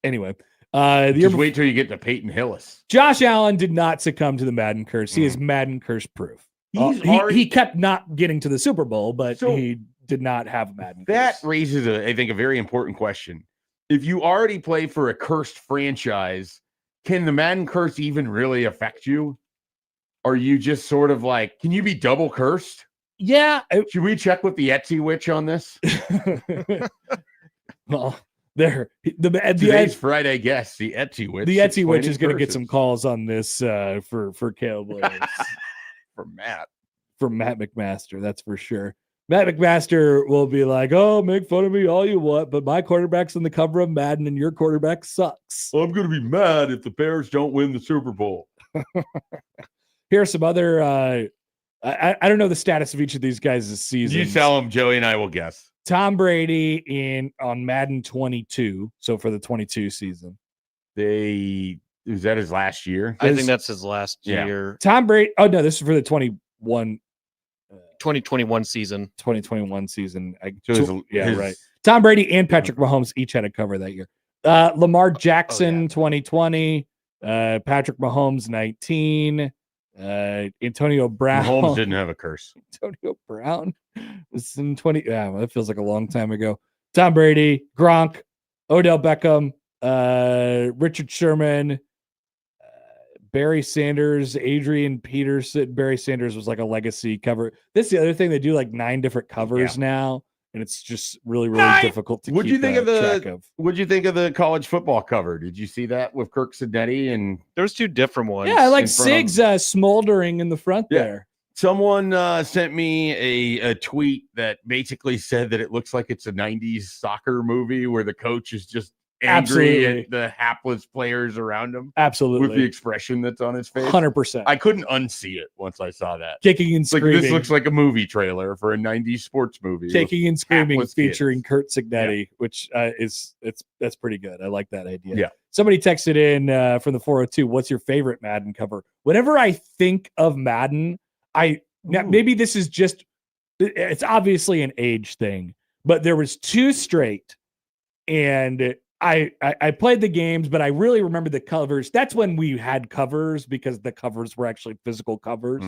Anyway, just wait till you get to Peyton Hillis. Josh Allen did not succumb to the Madden curse. He is Madden curse proof. He kept not getting to the Super Bowl, but he did not have a Madden curse. That raises, I think, a very important question. If you already play for a cursed franchise, can the Madden curse even really affect you? Are you just sort of like, can you be double cursed? Yeah. Should we check with the Etsy witch on this? Well, today's Friday guest, the Etsy witch. The Etsy witch is going to get some calls on this for Caleb Williams. From Matt McMaster, that's for sure. Matt McMaster will be like, "Oh, make fun of me all you want, but my quarterback's on the cover of Madden, and your quarterback sucks." Well, I'm going to be mad if the Bears don't win the Super Bowl. Here are some other. I don't know the status of each of these guys' season. You tell them, Joey, and I will guess. Tom Brady on Madden 22, so for the 22 season. Was that his last year? I think that's his last year. Tom Brady. Oh no, this is for the 2021 season. 2021 season. Right. Tom Brady and Patrick Mahomes each had a cover that year. Lamar Jackson 2020. Patrick Mahomes 19. Antonio Brown. Mahomes didn't have a curse. Antonio Brown was in 20. Yeah, well, that feels like a long time ago. Tom Brady, Gronk, Odell Beckham, Richard Sherman, Barry Sanders, Adrian Peterson. Barry Sanders was like a legacy cover. This is the other thing. They do like 9 different covers now, and it's just really, really difficult to What'd keep you think of track of. What'd you think of the college football cover? Did you see that with Kirk Cinetti? And there was 2 different ones. Yeah, I like Siggs smoldering in the front there. Someone sent me a tweet that basically said that it looks like it's a 90s soccer movie where the coach is just angry at the hapless players around him. Absolutely. With the expression that's on his face. 100%. I couldn't unsee it once I saw that. Kicking and screaming. This looks like a movie trailer for a 90s sports movie. Kicking and screaming featuring kids. Kurt Cignetti, which that's pretty good. I like that idea. Yeah. Somebody texted in from the 402, what's your favorite Madden cover? Whenever I think of Madden, maybe this is just, it's obviously an age thing, but there was 2 straight and I played the games, but I really remember the covers. That's when we had covers because the covers were actually physical covers.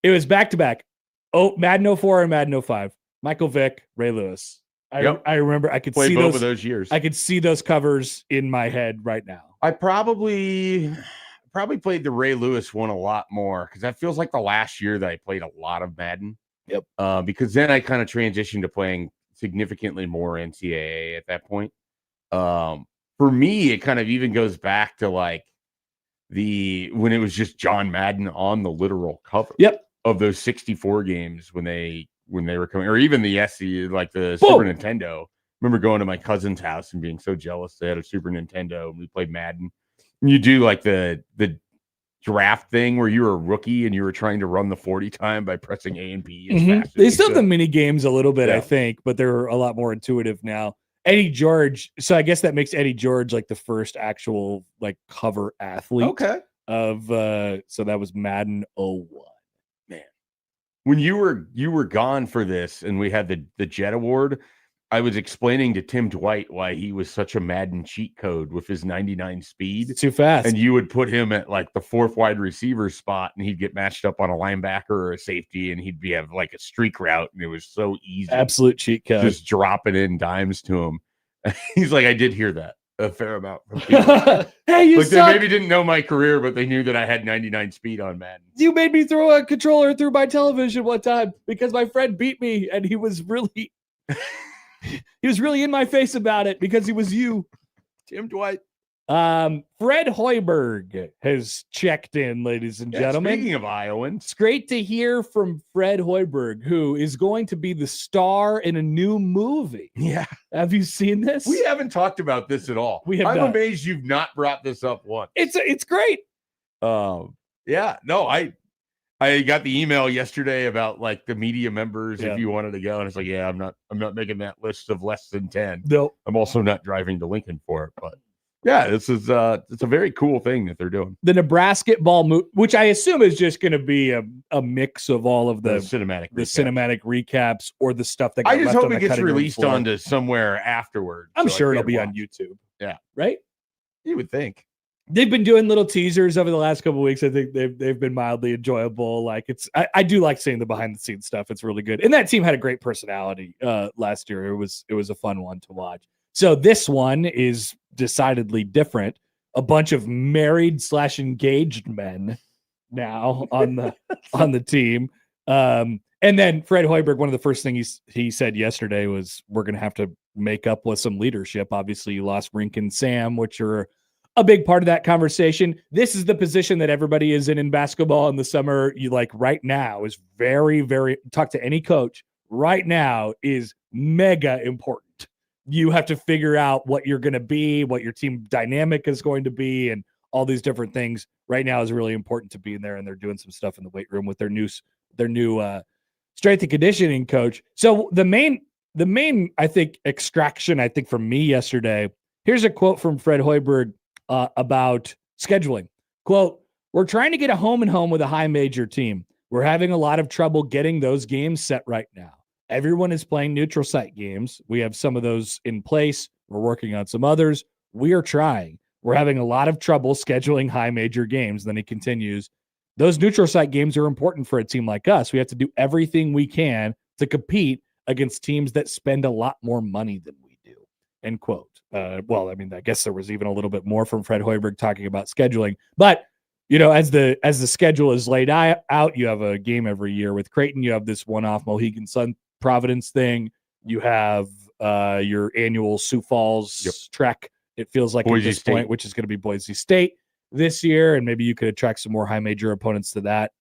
It was back to back. Oh, Madden 04 and Madden 05. Michael Vick, Ray Lewis. I remember I could Played see both those of those years. I could see those covers in my head right now. I probably played the Ray Lewis one a lot more because that feels like the last year that I played a lot of Madden. Because then I kind of transitioned to playing significantly more NCAA at that point. For me, it kind of even goes back to like when it was just John Madden on the literal cover of those 64 games when they were coming, or even the SC, like the Super Nintendo. I remember going to my cousin's house and being so jealous they had a Super Nintendo and we played Madden. And you do like the draft thing where you were a rookie and you were trying to run the 40 time by pressing A and B as fast as They you still have could. the mini games a little bit, I think, but they're a lot more intuitive now. Eddie George. So I guess that makes Eddie George like the first actual like cover athlete. Okay. So that was Madden 01. Man, when you were gone for this and we had the Jet Award, I was explaining to Tim Dwight why he was such a Madden cheat code with his 99 speed. Too fast. And you would put him at like the fourth wide receiver spot and he'd get matched up on a linebacker or a safety and he'd have like a streak route. And it was so easy. Absolute cheat code. Just dropping in dimes to him. He's like, I did hear that a fair amount from people. Hey, you like suck. they maybe didn't know my career, but they knew that I had 99 speed on Madden. You made me throw a controller through my television one time because my friend beat me and he was really in my face about it because he was you. Tim Dwight. Fred Hoiberg has checked in, ladies and gentlemen. Speaking of Iowans, it's great to hear from Fred Hoiberg, who is going to be the star in a new movie. Yeah. Have you seen this? We haven't talked about this at all. I'm amazed you've not brought this up once. It's great. Yeah. No, I got the email yesterday about like the media members if you wanted to go, and it's like, yeah, I'm not making that list of less than 10. No, I'm also not driving to Lincoln for it, but yeah, this is it's a very cool thing that they're doing. The Nebraska ball movie, which I assume is just going to be a mix of all of the cinematic recaps or the stuff that got I just left hope on it the gets cutting room released floor. onto somewhere afterwards. I'm so sure I it'll can be watch. on YouTube. Yeah, right. You would think. They've been doing little teasers over the last couple of weeks. I think they've been mildly enjoyable. Like I do like seeing the behind the scenes stuff. It's really good. And that team had a great personality last year. It was a fun one to watch. So this one is decidedly different. A bunch of married / engaged men now on the team. And then Fred Hoiberg, one of the first things he said yesterday was, we're going to have to make up with some leadership. Obviously, you lost Rink and Sam, which are a big part of that conversation. This is the position that everybody is in basketball in the summer. You like right now is very, very, talk to any coach right now is mega important. You have to figure out what you're going to be, what your team dynamic is going to be, and all these different things right now is really important to be in there. And they're doing some stuff in the weight room with their new strength and conditioning coach. So the main, I think, extraction, I think, from me yesterday, here's a quote from Fred Hoiberg about scheduling. Quote, "We're trying to get a home and home with a high major team. We're having a lot of trouble getting those games set right now. Everyone is playing neutral site games. We have some of those in place. We're working on some others. We are trying. We're having a lot of trouble scheduling high major games." Then he continues, "Those neutral site games are important for a team like us. We have to do everything we can to compete against teams that spend a lot more money than we do." End quote. Well, I mean, I guess there was even a little bit more from Fred Hoiberg talking about scheduling, but you know, as the schedule is laid out, you have a game every year with Creighton. You have this one-off Mohegan Sun Providence thing. You have your annual Sioux Falls trek. It feels like Boise at this State. point, which is going to be Boise State this year, and maybe you could attract some more high major opponents to that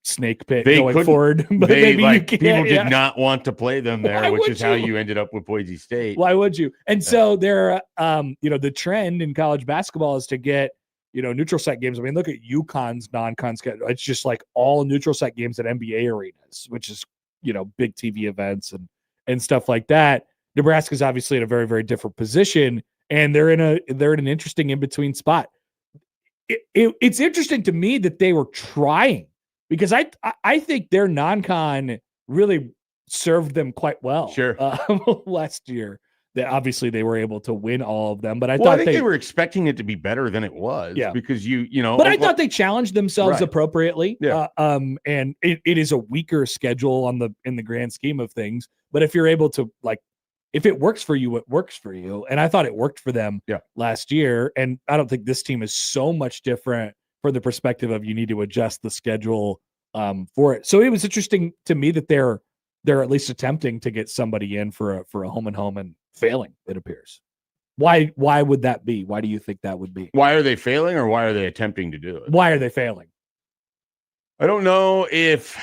snake pit going forward. But maybe you can't. People did not want to play them there, Why which would is how you? you ended up with Boise State. Why would you? And so there, the trend in college basketball is to get, neutral site games. I mean, look at UConn's non-con schedule. It's just like all neutral site games at NBA arenas, which is, big TV events and stuff like that. Nebraska's obviously in a very, very different position, and they're in an interesting in-between spot. It's interesting to me that they were trying, because I think their non-con really served them quite well. Sure. Last year. obviously they were able to win all of them, but I Well, I thought think they were expecting it to be better than it was. Yeah. Because you know, but I thought they challenged themselves Right. appropriately. Yeah. And it is a weaker schedule in the grand scheme of things. But if you're able to, like, if it works for you, it works for you. And I thought it worked for them last year. And I don't think this team is so much different from the perspective of you need to adjust the schedule for it. So it was interesting to me that they're at least attempting to get somebody in for a home and failing, it appears. Why would that be? Why do you think that would be? Why are they failing, or why are they attempting to do it? Why are they failing? I don't know if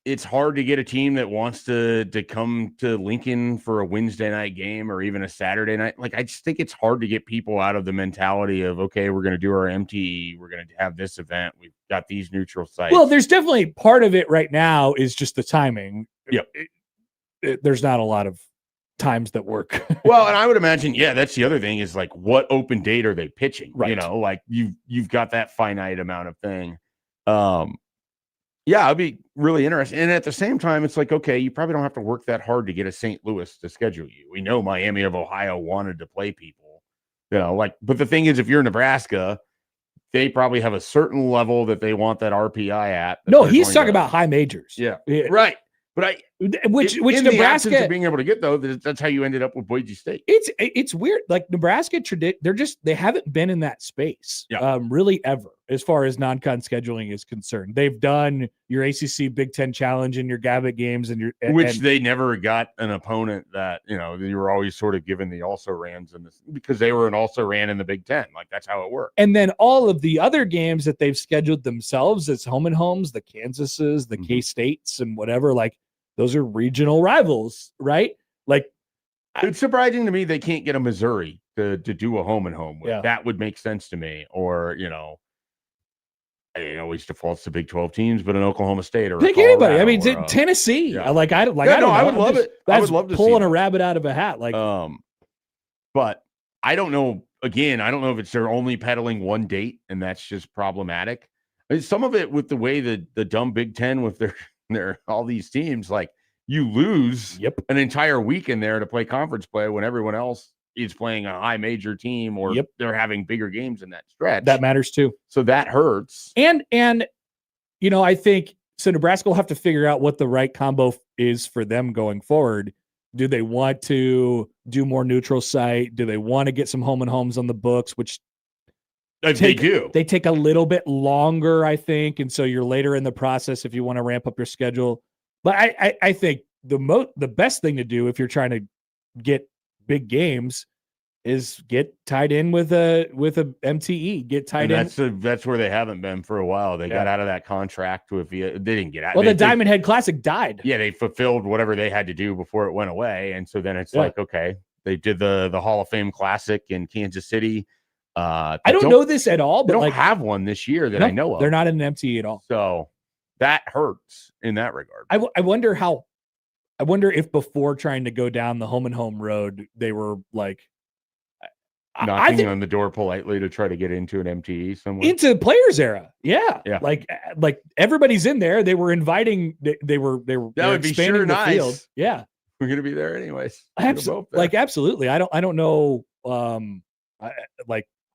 it's hard to get a team that wants to come to Lincoln for a Wednesday night game or even a Saturday night. Like, I just think it's hard to get people out of the mentality of, okay, we're going to do our MTE. We're going to have this event. We've got these neutral sites. Well, there's definitely part of it right now is just the timing. Yep. There's not a lot of times that work. Well, and I would imagine, that's the other thing is, like, what open date are they pitching? Right. You know, like you've got that finite amount of thing. I'd be really interested. And at the same time, it's like, okay, you probably don't have to work that hard to get a St. Louis to schedule you. We know Miami of Ohio wanted to play people, but the thing is, if you're Nebraska, they probably have a certain level that they want that RPI at. No, he's talking about high majors. Yeah. Right. But which in the Nebraska absence of being able to get those, that's how you ended up with Boise State. It's weird. Like Nebraska, they haven't been in that space, really ever, as far as non-con scheduling is concerned. They've done your ACC Big Ten Challenge and your Gavitt games, Which they never got an opponent that you were always sort of given the also rans because they were an also ran in the Big Ten. Like, that's how it worked. And then all of the other games that they've scheduled themselves as home and homes, the Kansases, the K-States, and whatever, like, those are regional rivals, right? Like, it's surprising to me they can't get a Missouri to do a home and home with. That would make sense to me. Or, it always defaults to Big 12 teams, but an Oklahoma State or pick anybody. I mean, Tennessee. I would love it. I would love to pulling a rabbit out of a hat. Like, but I don't know. Again, I don't know if it's they're only peddling one date, and that's just problematic. I mean, some of it with the way the dumb Big Ten with their all these teams, like, you lose an entire week in there to play conference play when everyone else is playing a high major team or they're having bigger games in that stretch. That matters too. So that hurts. And I think so Nebraska will have to figure out what the right combo is for them going forward. Do they want to do more neutral site? Do they want to get some home and homes on the books, which they take a little bit longer, I think. And so you're later in the process if you want to ramp up your schedule. But I think the best thing to do if you're trying to get big games is get tied in with a MTE. Get tied in. That's where they haven't been for a while. They got out of that contract with they didn't get out. Well, the Diamond Head Classic died. Yeah, they fulfilled whatever they had to do before it went away, and so then it's like, okay, they did the Hall of Fame Classic in Kansas City. I don't know this at all, but they don't have one this year that I know of. They're not in an MTE at all. So that hurts in that regard. I wonder if before trying to go down the home and home road, they were like knocking on the door politely to try to get into an MTE somewhere. Into players era. Yeah. Like everybody's in there. They were inviting, they were that would be sure nice. Field. Yeah. We're going to be there anyways. Absolutely. I don't know.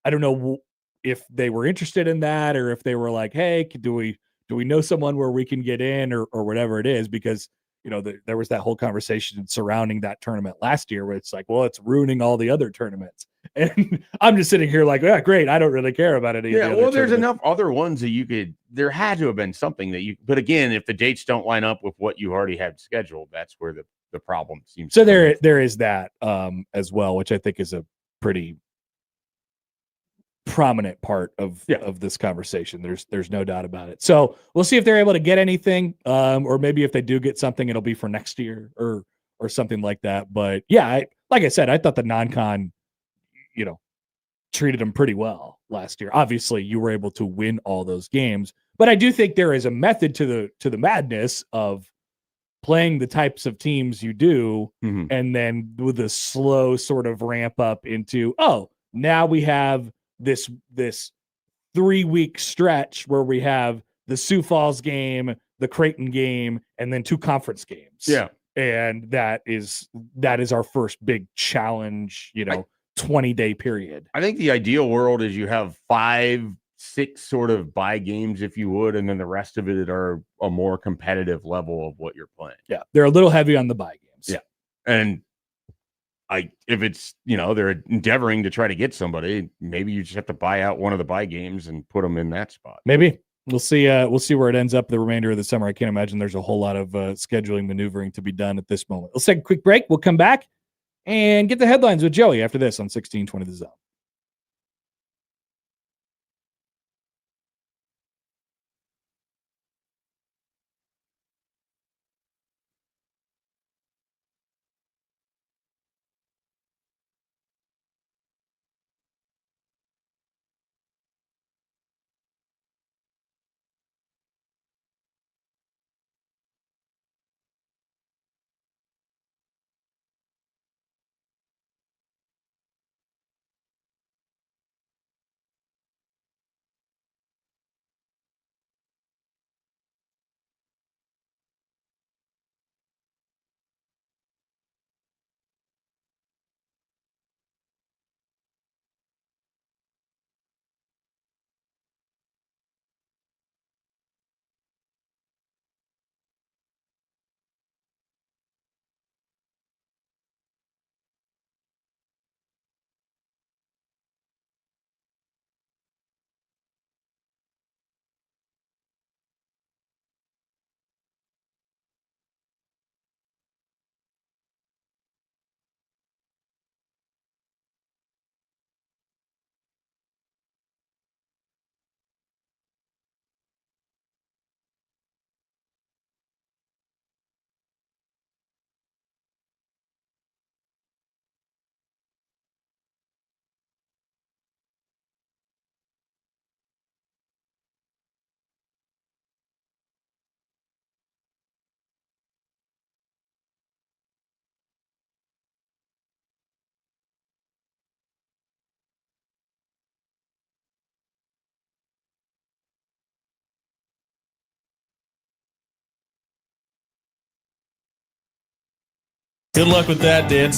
I don't know if they were interested in that or if they were like, hey, do we know someone where we can get in or whatever it is? Because, there was that whole conversation surrounding that tournament last year where it's like, well, it's ruining all the other tournaments. And I'm just sitting here like, yeah, great. I don't really care about any of the other there's enough other ones that there had to have been something but again, if the dates don't line up with what you already had scheduled, that's where the problem seems. So there is that as well, which I think is a pretty prominent part of this conversation. There's no doubt about it. So we'll see if they're able to get anything, or maybe if they do get something, it'll be for next year or something like that. But yeah, like I said, I thought the non-con, treated them pretty well last year. Obviously, you were able to win all those games, but I do think there is a method to the madness of playing the types of teams you do, and then with a slow sort of ramp up into, now we have this 3-week stretch where we have the Sioux Falls game, the Creighton game, and then 2 conference games. Yeah. And that is our first big challenge, 20-day period. I think the ideal world is you have 5, 6 sort of buy games, if you would, and then the rest of it are a more competitive level of what you're playing. Yeah, they're a little heavy on the buy games. Yeah, and if it's they're endeavoring to try to get somebody, maybe you just have to buy out one of the buy games and put them in that spot. Maybe we'll see. We'll see where it ends up the remainder of the summer. I can't imagine there's a whole lot of scheduling maneuvering to be done at this moment. Let's take a quick break. We'll come back and get the headlines with Joey after this on 1620 The Zone. Good luck with that, Dan.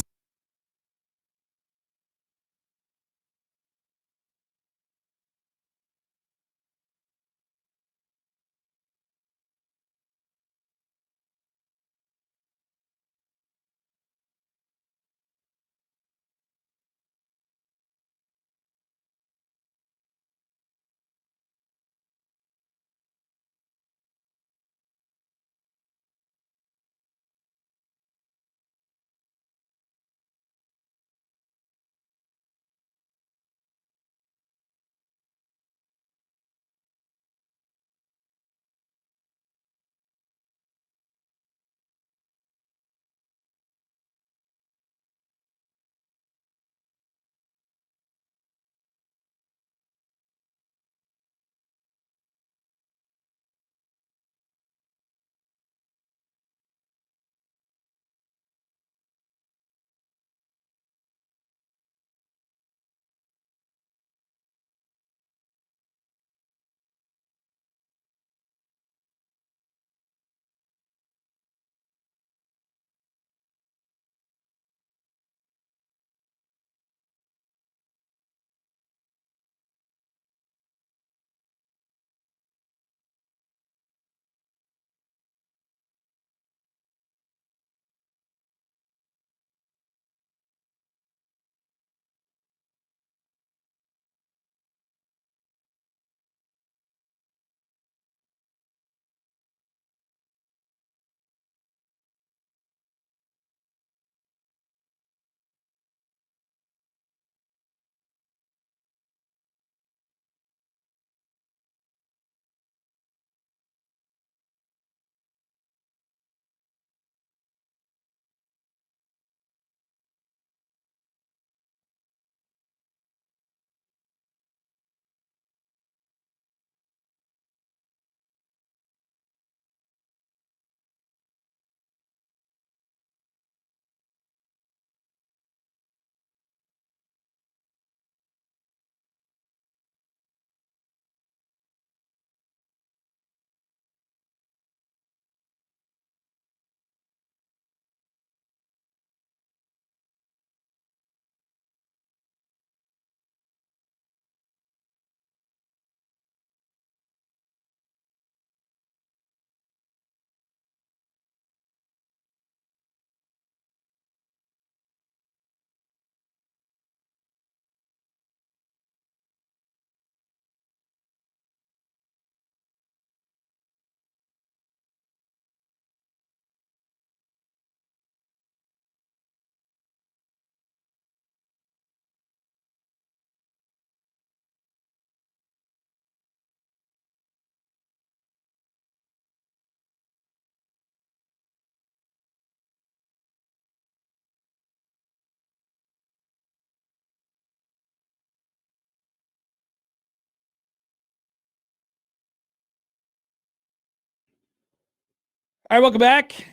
All right, welcome back.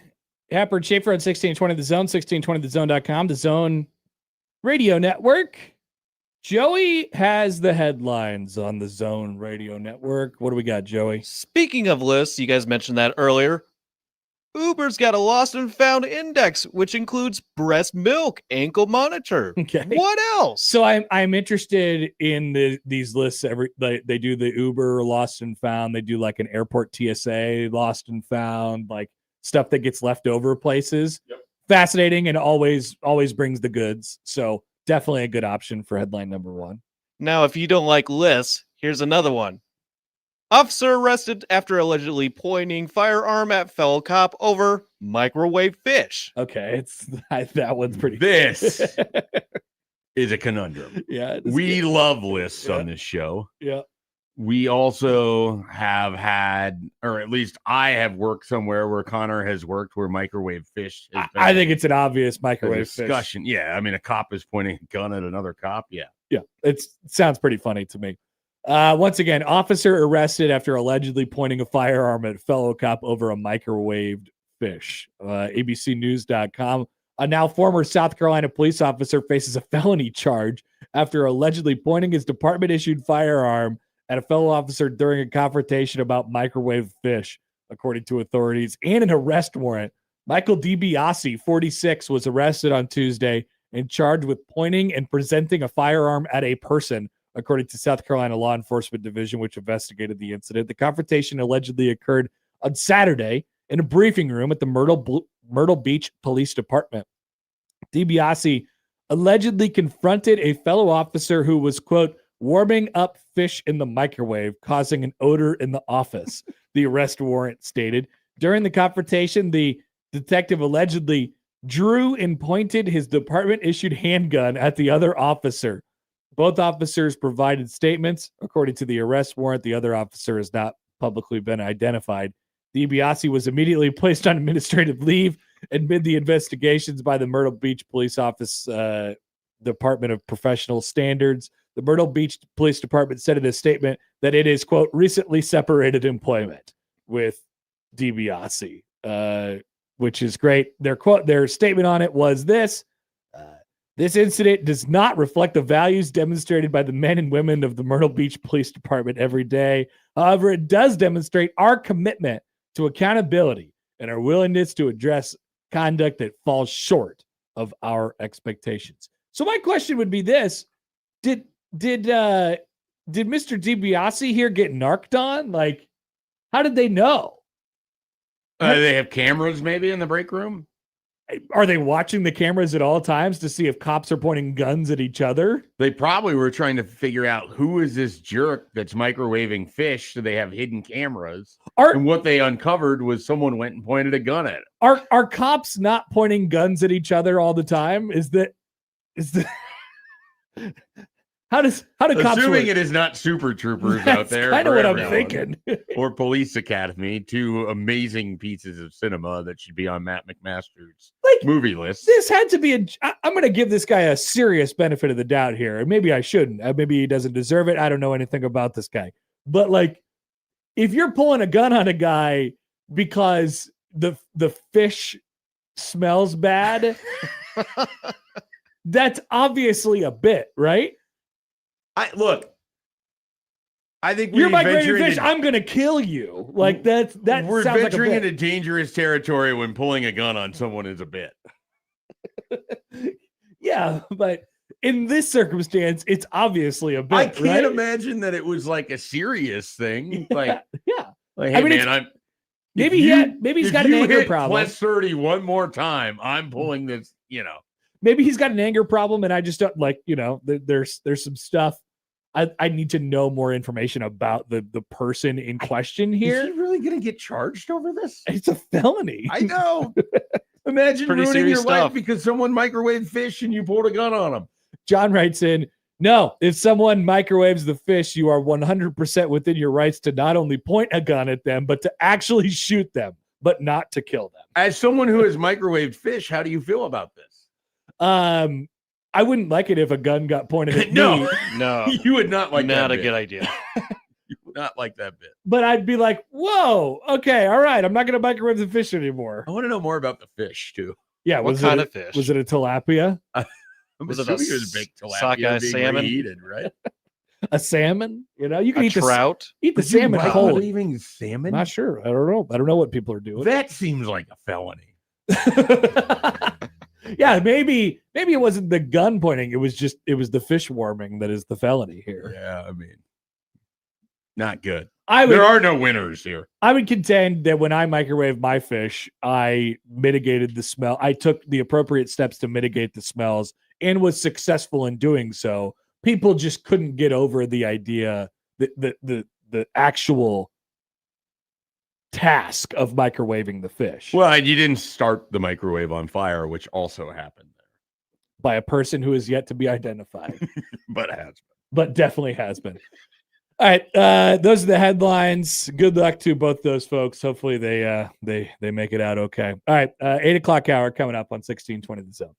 Happer and Schaefer on 1620 The Zone, 1620thezone.com, the Zone Radio Network. Joey has the headlines on the Zone Radio Network. What do we got, Joey? Speaking of lists, you guys mentioned that earlier. Uber's got a lost and found index, which includes breast milk, ankle monitor. Okay. What else? So I'm interested in these lists. They do the Uber lost and found. They do like an airport TSA lost and found, like stuff that gets left over places. Yep. Fascinating and always brings the goods. So definitely a good option for headline number one. Now, if you don't like lists, here's another one. Officer arrested after allegedly pointing firearm at fellow cop over microwave fish. Okay, that one's pretty. This is a conundrum. Yeah, we love lists on this show. Yeah. We also have had, or at least I have worked somewhere where Connor has worked where microwave fish has been I think it's an obvious microwave discussion. fish. Yeah, I mean, a cop is pointing a gun at another cop. Yeah. Yeah, it sounds pretty funny to me. Once again, officer arrested after allegedly pointing a firearm at fellow cop over a microwaved fish. ABCnews.com. A now former South Carolina police officer faces a felony charge after allegedly pointing his department-issued firearm at a fellow officer during a confrontation about microwave fish, according to authorities, and an arrest warrant. Michael DiBiase, 46, was arrested on Tuesday and charged with pointing and presenting a firearm at a person, according to South Carolina Law Enforcement Division, which investigated the incident. The confrontation allegedly occurred on Saturday in a briefing room at the Myrtle Beach Police Department. DiBiase allegedly confronted a fellow officer who was, quote, warming up fish in the microwave, causing an odor in the office, the arrest warrant stated. During the confrontation, the detective allegedly drew and pointed his department-issued handgun at the other officer. Both officers provided statements. According to the arrest warrant, the other officer has not publicly been identified. DiBiase was immediately placed on administrative leave amid the investigations by the Myrtle Beach Police Office Department of Professional Standards. The Myrtle Beach Police Department said in a statement that it is, quote, recently separated employment with DiBiase, which is great. Their statement on it was this. This incident does not reflect the values demonstrated by the men and women of the Myrtle Beach Police Department every day. However, it does demonstrate our commitment to accountability and our willingness to address conduct that falls short of our expectations. So my question would be this. Did Mr. DiBiase here get narked on? Like, how did they know? They have cameras maybe in the break room? Are they watching the cameras at all times to see if cops are pointing guns at each other? They probably were trying to figure out who is this jerk that's microwaving fish, so they have hidden cameras. And what they uncovered was someone went and pointed a gun at it. Are cops not pointing guns at each other all the time? Is that how do cops Assuming work? it is not Super Troopers out there. Kind of for what I'm everyone. thinking. Or Police Academy, two amazing pieces of cinema that should be on Matt McMaster's movie list. This had to be I'm going to give this guy a serious benefit of the doubt here. And maybe I shouldn't. Maybe he doesn't deserve it. I don't know anything about this guy. But like, if you're pulling a gun on a guy because the fish smells bad, that's obviously a bit, right? I think you're microwaving fish. I'm going to kill you. Like that. We're sounds venturing like a bit. into dangerous territory when pulling a gun on someone is a bit. Yeah, but in this circumstance, it's obviously a bit. I can't right? imagine that it was like a serious thing. Like, yeah. Like, hey, I mean, man, maybe he's got an anger problem. Plus 30 one more time, I'm pulling this. Maybe he's got an anger problem, and I just don't like. There's some stuff. I need to know more information about the person in question here. Is he really going to get charged over this? It's a felony. I know. Imagine Pretty ruining your serious life stuff. because someone microwaved fish and you pulled a gun on them. John writes in, no, if someone microwaves the fish, you are 100% within your rights to not only point a gun at them, but to actually shoot them, but not to kill them. As someone who has microwaved fish, how do you feel about this? I wouldn't like it if a gun got pointed at me. No, you would not like that. Not a bit. good idea. not like that bit. But I'd be like, whoa, okay, all right. I'm not going to microwave the fish anymore. I want to know more about the fish too. Yeah, What kind of fish? Was it a tilapia? I'm Was it a assuming it was a big tilapia sockeye being salmon? reheated, right? A salmon? You know, you can A eat trout? eat the Would you salmon cold. microwaving salmon? Not sure. I don't know. I don't know what people are doing. That seems like a felony. Yeah, maybe it wasn't the gun pointing. It was the fish warming that is the felony here. Yeah, I mean, not good. There are no winners here. I would contend that when I microwave my fish, I mitigated the smell. I took the appropriate steps to mitigate the smells and was successful in doing so. People just couldn't get over the idea that the actual task of microwaving the fish Well, and you didn't start the microwave on fire, which also happened by a person who is yet to be identified, there, but definitely has been. All right, those are the headlines. Good luck to both those folks. Hopefully they make it out okay. All right, 8:00 hour coming up on 1620 The Zone.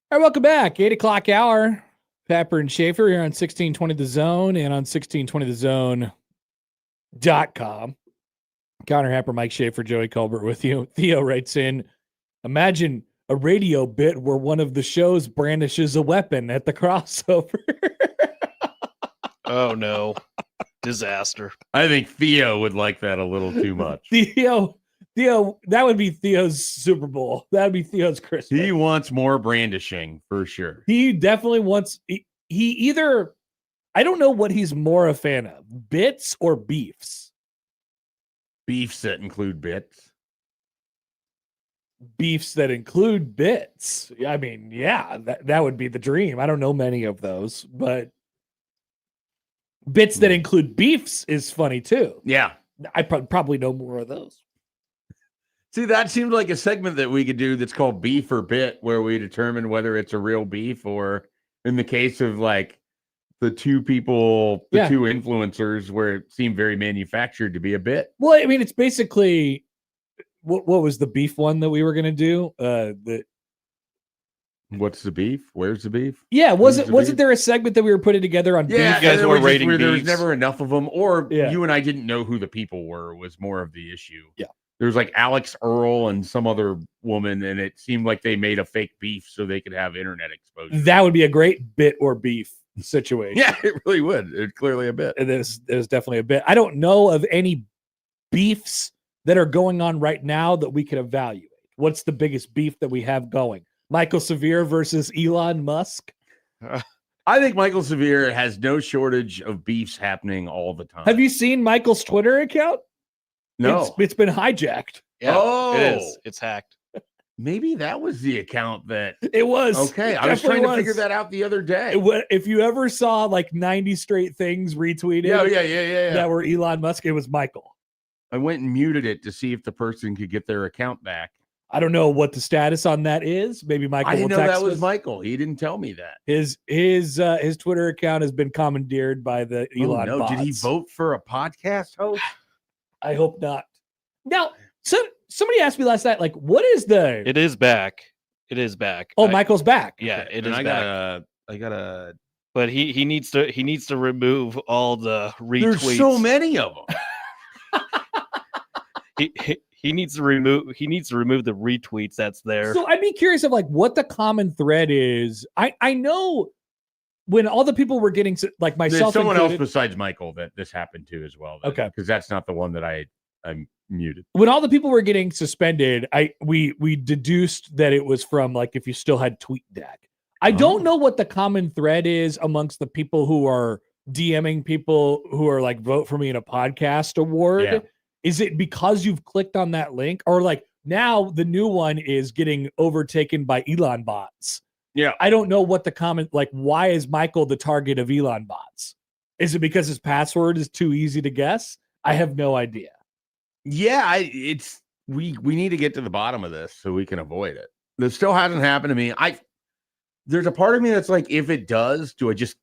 All right, welcome back. 8 o'clock hour. Happer and Schaefer here on 1620 The Zone and on 1620thezone.com. Connor Happer, Mike Schaefer, Joey Colbert with you. Theo writes in, imagine a radio bit where one of the shows brandishes a weapon at the crossover. Oh, no. Disaster. I think Theo would like that a little too much. Theo, that would be Theo's Super Bowl. That would be Theo's Christmas. He wants more brandishing for sure. He definitely wants, he either, I don't know what he's more a fan of, bits or beefs. Beefs that include bits. Beefs that include bits. I mean, yeah, that would be the dream. I don't know many of those, but bits that include beefs is funny too. Yeah. I probably know more of those. See, that seemed like a segment that we could do that's called Beef or Bit, where we determine whether it's a real beef or, in the case of like the two people, the two influencers, where it seemed very manufactured to be a bit. Well, I mean, it's basically what was the beef one that we were going to do? What's the beef? Where's the beef? Yeah, wasn't there a segment that we were putting together on beef? Yeah, you guys were rating there was beefs. never enough of them, or you and I didn't know who the people were, was more of the issue. Yeah. There was like Alex Earl and some other woman, and it seemed like they made a fake beef so they could have internet exposure. That would be a great bit or beef situation. Yeah, it really would. It's clearly a bit. There's definitely a bit. I don't know of any beefs that are going on right now that we could evaluate. What's the biggest beef that we have going? Michael Severe versus Elon Musk? I think Michael Severe has no shortage of beefs happening all the time. Have you seen Michael's Twitter account? No. It's been hijacked. Yeah, it is. It's hacked. Maybe that was the account that... It was. Okay, I was trying to figure that out the other day. If you ever saw like 90 straight things retweeted yeah. that were Elon Musk, it was Michael. I went and muted it to see if the person could get their account back. I don't know what the status on that is. Maybe Michael I didn't will know text that was us. Michael. He didn't tell me that. His Twitter account has been commandeered by the Elon bots. Did he vote for a podcast host? I hope not. Now, so somebody asked me last night, like, what is the... It is back. It is back. Oh, Michael's back. Yeah, Okay. it And is I back. gotta. But he needs to remove all the retweets. There's so many of them. He needs to remove the retweets that's there. So I'd be curious of like what the common thread is. I know when all the people were getting like myself, There's someone else included, besides Michael that this happened to as well. Okay. Because that's not the one that I'm muted. when all the people were getting suspended, we deduced that it was from like if you still had TweetDeck. I don't know what the common thread is amongst the people who are DMing people who are like vote for me in a podcast award. Yeah. Is it because you've clicked on that link, or like now the new one is getting overtaken by Elon bots? Yeah. I don't know what the comment, like, why is Michael the target of Elon bots? Is it because his password is too easy to guess? I have no idea. Yeah, we need to get to the bottom of this so we can avoid it. This still hasn't happened to me. There's a part of me that's like, if it does, do I just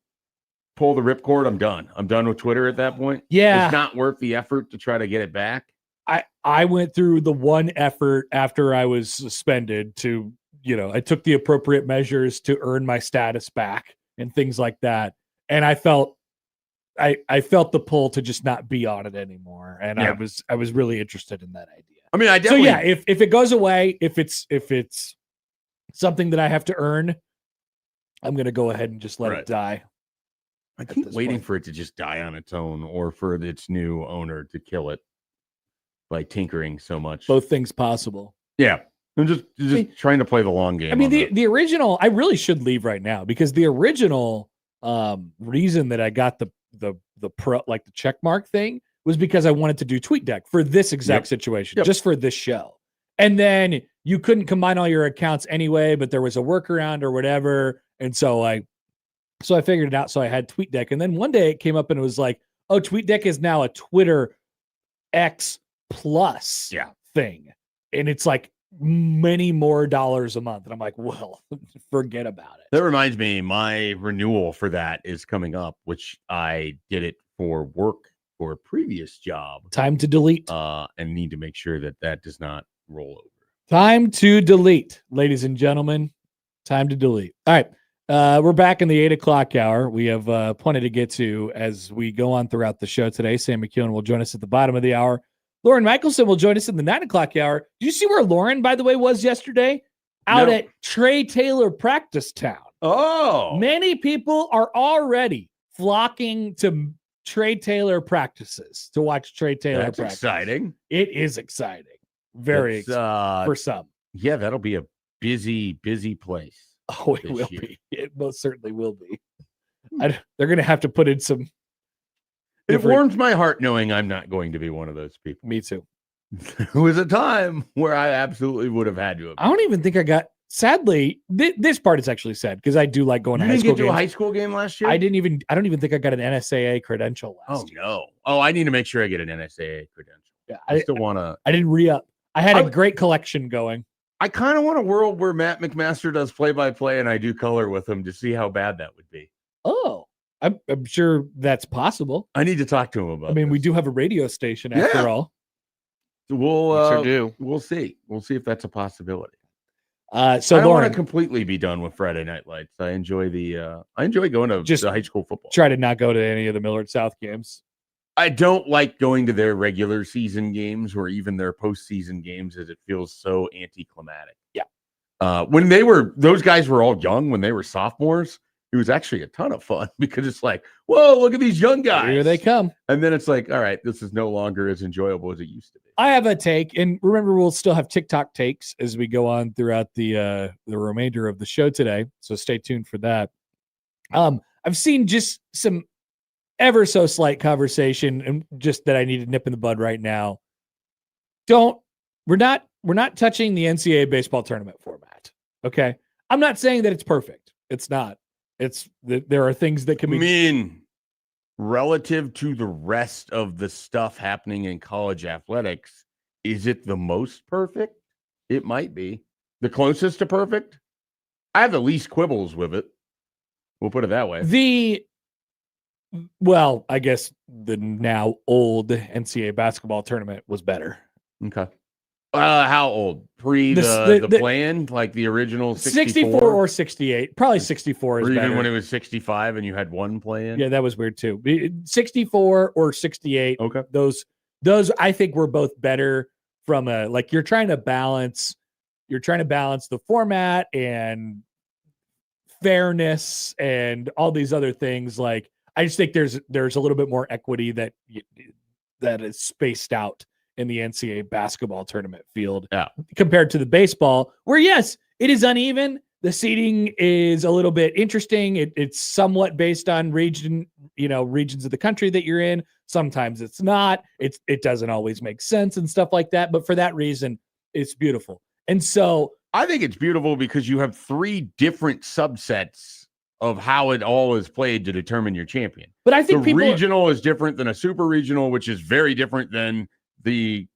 pull the ripcord? I'm done. I'm done with Twitter at that point. Yeah. It's not worth the effort to try to get it back. I went through the one effort after I was suspended to, I took the appropriate measures to earn my status back and things like that. And I felt the pull to just not be on it anymore. And Yeah. I was really interested in that idea. I mean, I definitely. So yeah, if it goes away, if it's something that I have to earn, I'm going to go ahead and just let it die. I keep this waiting point. for it to just die on its own, or for its new owner to kill it by tinkering so much. Both things possible. Yeah. I'm just trying to play the long game. I mean, on that. the original, I really should leave right now because the original reason that I got the pro, like the check mark thing, was because I wanted to do TweetDeck for this exact situation, just for this show. And then you couldn't combine all your accounts anyway, but there was a workaround or whatever. And so I figured it out. So I had TweetDeck. And then one day it came up and it was like, oh, TweetDeck is now a Twitter X plus thing. And it's like many more dollars a month. And I'm like, well, forget about it. That reminds me, my renewal for that is coming up, which I did it for work for a previous job. Time to delete. And need to make sure that does not roll over. Time to delete, ladies and gentlemen. Time to delete. All right. We're back in the 8 o'clock hour. We have plenty to get to as we go on throughout the show today. Sam McKeown will join us at the bottom of the hour. Lauren Michelson will join us in the 9 o'clock hour. Do you see where Lauren, by the way, was yesterday? Out at Trey Taylor Practice Town. Oh. Many people are already flocking to Trey Taylor practices to watch Trey Taylor That's practice. exciting. It is exciting. Very exciting for some. Yeah, that'll be a busy place. Oh, it will be. It most certainly will be. They're going to have to put in some. It warms my heart knowing I'm not going to be one of those people. Me too. There was a time where I absolutely would have had to have. I don't even think I got. Sadly, this part is actually sad because I do like going to high school games. A high school game last year? I don't even think I got an NSAA credential last year. No. Oh, I need to make sure I get an NSAA credential. Yeah, I still want to. I didn't re-up. I had a great collection going. I kind of want a world where Matt McMaster does play-by-play and I do color with him to see how bad that would be. Oh, I'm sure that's possible. I need to talk to him about it. I mean, we do have a radio station after all. We'll do. We'll see. We'll see if that's a possibility. So I don't Lauren, want to completely be done with Friday Night Lights. I enjoy going to Just the high school football. try to not go to any of the Millard South games. I don't like going to their regular season games or even their postseason games as it feels so anticlimactic. Yeah. When those guys were all young, when they were sophomores, it was actually a ton of fun because it's like, whoa, look at these young guys. Here they come. And then it's like, all right, this is no longer as enjoyable as it used to be. I have a take, and remember, we'll still have TikTok takes as we go on throughout the remainder of the show today. So stay tuned for that. I've seen just some ever so slight conversation, and just that I need to nip in the bud right now. We're not touching the NCAA baseball tournament format. Okay, I'm not saying that it's perfect. It's not. There are things that can be. Relative to the rest of the stuff happening in college athletics, is it the most perfect? It might be. The closest to perfect? I have the least quibbles with it. We'll put it that way. Well, I guess the now old NCAA basketball tournament was better. Okay. How old? Pre the plan? Like the original 64 or 68. Probably 64 is or even better. when it was 65 and you had one plan? Yeah, that was weird too. 64 or 68. Okay. Those I think were both better from a, like, you're trying to balance the format and fairness and all these other things. Like, I just think there's a little bit more equity that is spaced out in the NCAA basketball tournament field compared to the baseball, where yes, it is uneven. The seeding is a little bit interesting. It's somewhat based on regions of the country that you're in. Sometimes it's not. It doesn't always make sense and stuff like that. But for that reason, it's beautiful. And so I think it's beautiful because you have 3 different subsets of how it all is played to determine your champion. But I think the regional is different than a super regional, which is very different than the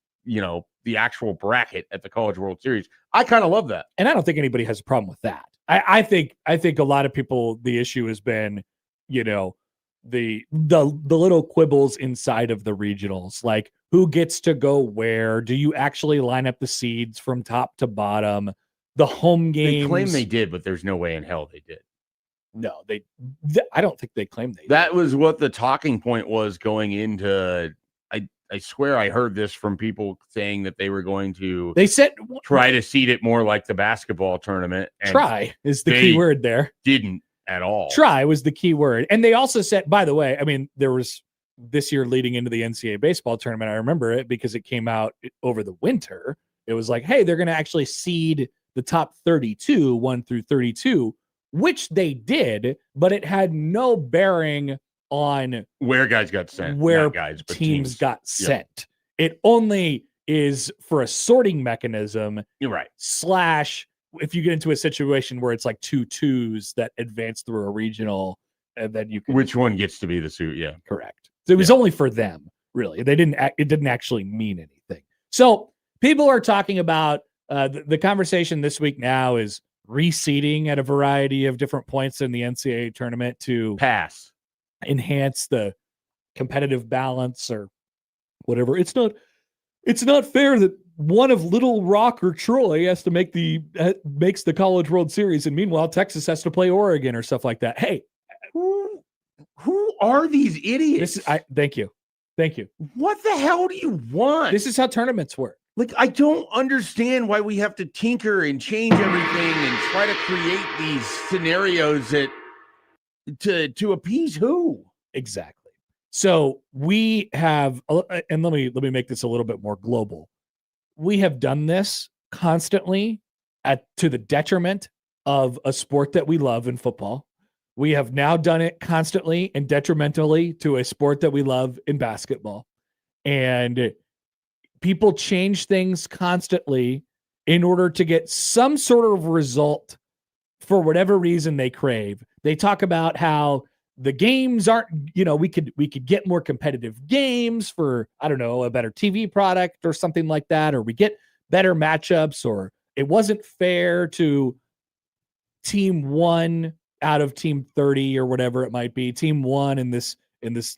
actual bracket at the College World Series. I kind of love that. And I don't think anybody has a problem with that. I think a lot of people, the issue has been, the little quibbles inside of the regionals, like who gets to go where? Do you actually line up the seeds from top to bottom? The home games. They claim they did, but there's no way in hell they did. No, I don't think they claimed they did. That was what the talking point was going into. I swear I heard this from people saying that they were going to. They said try to seed it more like the basketball tournament. And try is the key word there. Didn't at all. Try was the key word, and they also said, by the way, I mean, there was this year leading into the NCAA baseball tournament. I remember it because it came out over the winter. It was like, hey, they're going to actually seed the top 32, 1 through 32, which they did, but it had no bearing on where guys got sent, where guys, but teams got sent. It only is for a sorting mechanism. You're right. / if you get into a situation where it's like 2 2s that advance through a regional, and then you can, which one gets to be the suit? Yeah, correct. So it was only for them, really. It didn't actually mean anything. So people are talking about the conversation this week now is reseeding at a variety of different points in the NCAA tournament to enhance the competitive balance or whatever. It's it's not fair that one of Little Rock or Troy has to makes the College World Series, and meanwhile Texas has to play Oregon or stuff like that. Hey, who are these idiots? Thank you. What the hell do you want? This is how tournaments work. Like, I don't understand why we have to tinker and change everything and try to create these scenarios that to appease who? Exactly. So we have, and let me make this a little bit more global. We have done this constantly to the detriment of a sport that we love in football. We have now done it constantly and detrimentally to a sport that we love in basketball. And people change things constantly in order to get some sort of result for whatever reason they crave. They talk about how the games aren't, we could get more competitive games for, I don't know, a better TV product or something like that, or we get better matchups, or it wasn't fair to team 1 out of team 30 or whatever it might be. Team 1 in this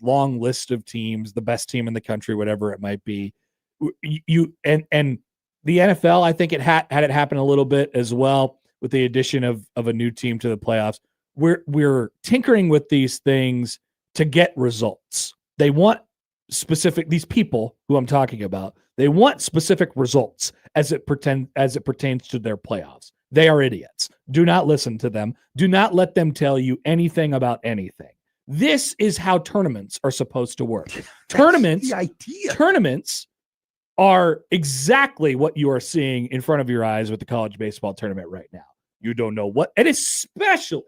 long list of teams, the best team in the country, whatever it might be. And the NFL, I think it had it happen a little bit as well with the addition of a new team to the playoffs. We're tinkering with these things to get results. They want these people who I'm talking about, they want specific results as it pertains to their playoffs. They are idiots. Do not listen to them. Do not let them tell you anything about anything. This is how tournaments are supposed to work. Tournaments are exactly what you are seeing in front of your eyes with the college baseball tournament right now. You don't know what, and especially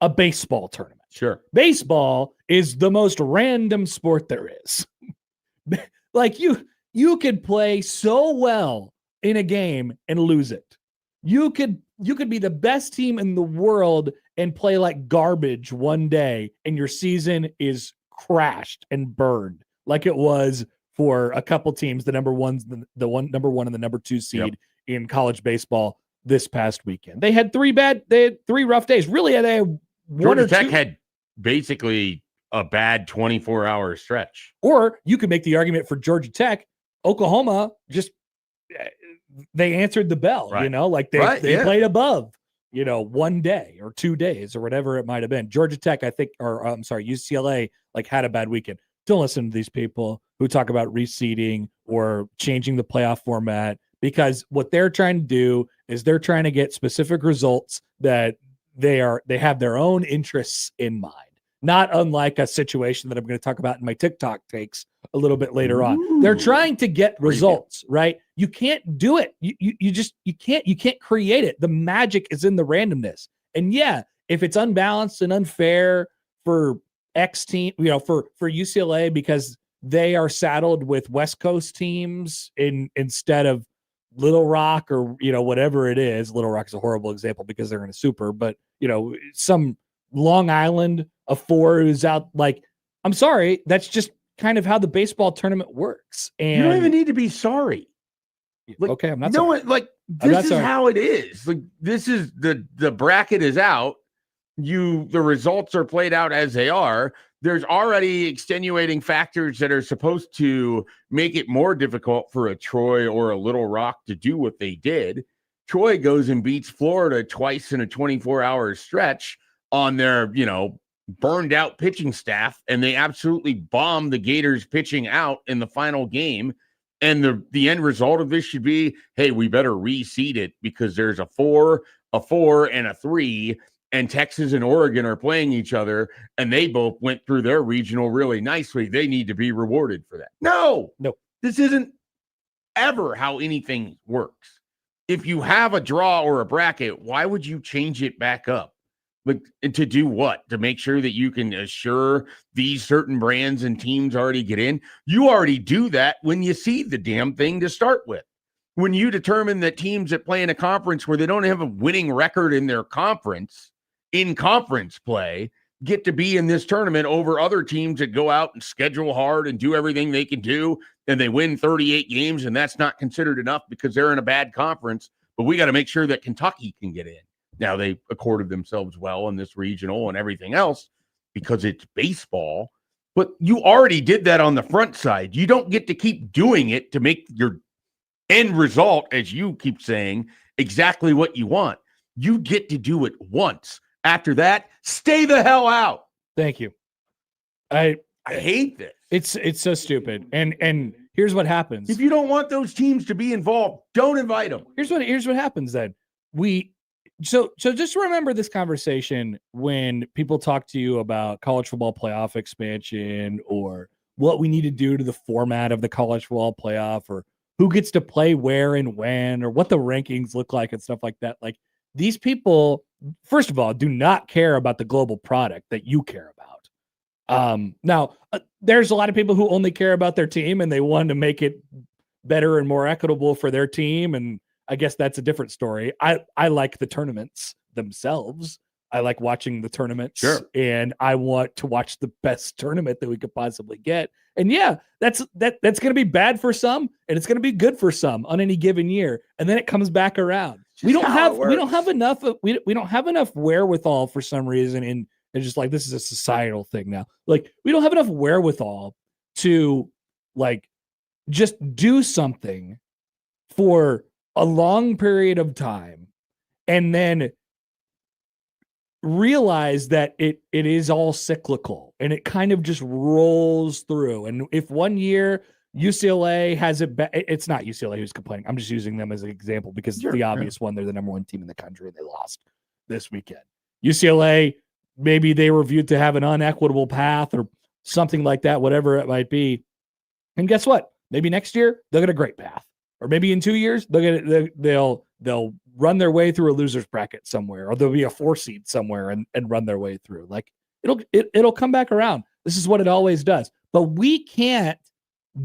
a baseball tournament. Sure. Baseball is the most random sport there is. Like you could play so well in a game and lose it. You could be the best team in the world and play like garbage one day, and your season is crashed and burned like it was for a couple teams, the number one and the number 2 seed in college baseball this past weekend. They had 3 rough days. Really, they had Georgia Tech had basically a bad 24-hour stretch. Or you could make the argument for Georgia Tech. Oklahoma just they answered the bell, right. Like they played above, 1 day or 2 days or whatever it might have been. Georgia Tech, I think, or I'm sorry, UCLA, had a bad weekend. Don't listen to these people who talk about reseeding or changing the playoff format, because what they're trying to do is they're trying to get specific results that they have their own interests in mind. Not unlike a situation that I'm going to talk about in my TikTok takes a little bit later on. They're trying to get results, right? You can't do it. You can't create it. The magic is in the randomness. And yeah, if it's unbalanced and unfair for X team, for UCLA, because they are saddled with West Coast teams instead of Little Rock or, whatever it is. Little Rock is a horrible example because they're in a super, but some Long Island of 4 who's out. I'm sorry, that's just kind of how the baseball tournament works. And you don't even need to be sorry. Okay, I'm not sorry. This is how it is. This is the bracket is out. The results are played out as they are. There's already extenuating factors that are supposed to make it more difficult for a Troy or a Little Rock to do what they did. Troy goes and beats Florida twice in a 24-hour stretch on their, burned out pitching staff, and they absolutely bombed the Gators pitching out in the final game. And the end result of this should be, hey, we better reseed it because there's a 4, and a 3, and Texas and Oregon are playing each other, and they both went through their regional really nicely. They need to be rewarded for that. No, this isn't ever how anything works. If you have a draw or a bracket, why would you change it back up? To do what? To make sure that you can assure these certain brands and teams already get in? You already do that when you see the damn thing to start with. When you determine that teams that play in a conference where they don't have a winning record in their conference, in conference play, get to be in this tournament over other teams that go out and schedule hard and do everything they can do, and they win 38 games, and that's not considered enough because they're in a bad conference, but we got to make sure that Kentucky can get in. Now, they accorded themselves well in this regional and everything else because it's baseball, But you already did that on the front side. You don't get to keep doing it to make your end result, as you keep saying, exactly what you want. You get to do it once. After that, stay the hell out. Thank you. I hate this. It's so stupid. And here's what happens. If you don't want those teams to be involved, don't invite them. Here's what happens then. So just remember this conversation when people talk to you about college football playoff expansion or what we need to do to the format of the college football playoff or who gets to play where and when or what the rankings look like and stuff like that. Like these people, first of all, do not care about the global product that you care about. Now, there's a lot of people who only care about their team and they want to make it better and more equitable for their team. And I guess that's a different story. I like the tournaments themselves. I like watching the tournaments, and I want to watch the best tournament that we could possibly get. And yeah, that's going to be bad for some, and it's going to be good for some on any given year. And then it comes back around. We don't have enough wherewithal for some reason, and it's just like this is a societal thing now. Like we don't have enough wherewithal to like just do something for a long period of time and then realize that it is all cyclical and it kind of just rolls through. And if one year UCLA has it, it's not UCLA who's complaining. I'm just using them as an example because it's the obvious one. They're the number one team in the country and they lost this weekend. UCLA, maybe they were viewed to have an unequitable path or something like that, whatever it might be. And guess what? Maybe next year they'll get a great path. Or maybe in 2 years, they'll run their way through a loser's bracket somewhere, or there'll be a 4 seed somewhere and run their way through. Like it'll come back around. This is what it always does. But we can't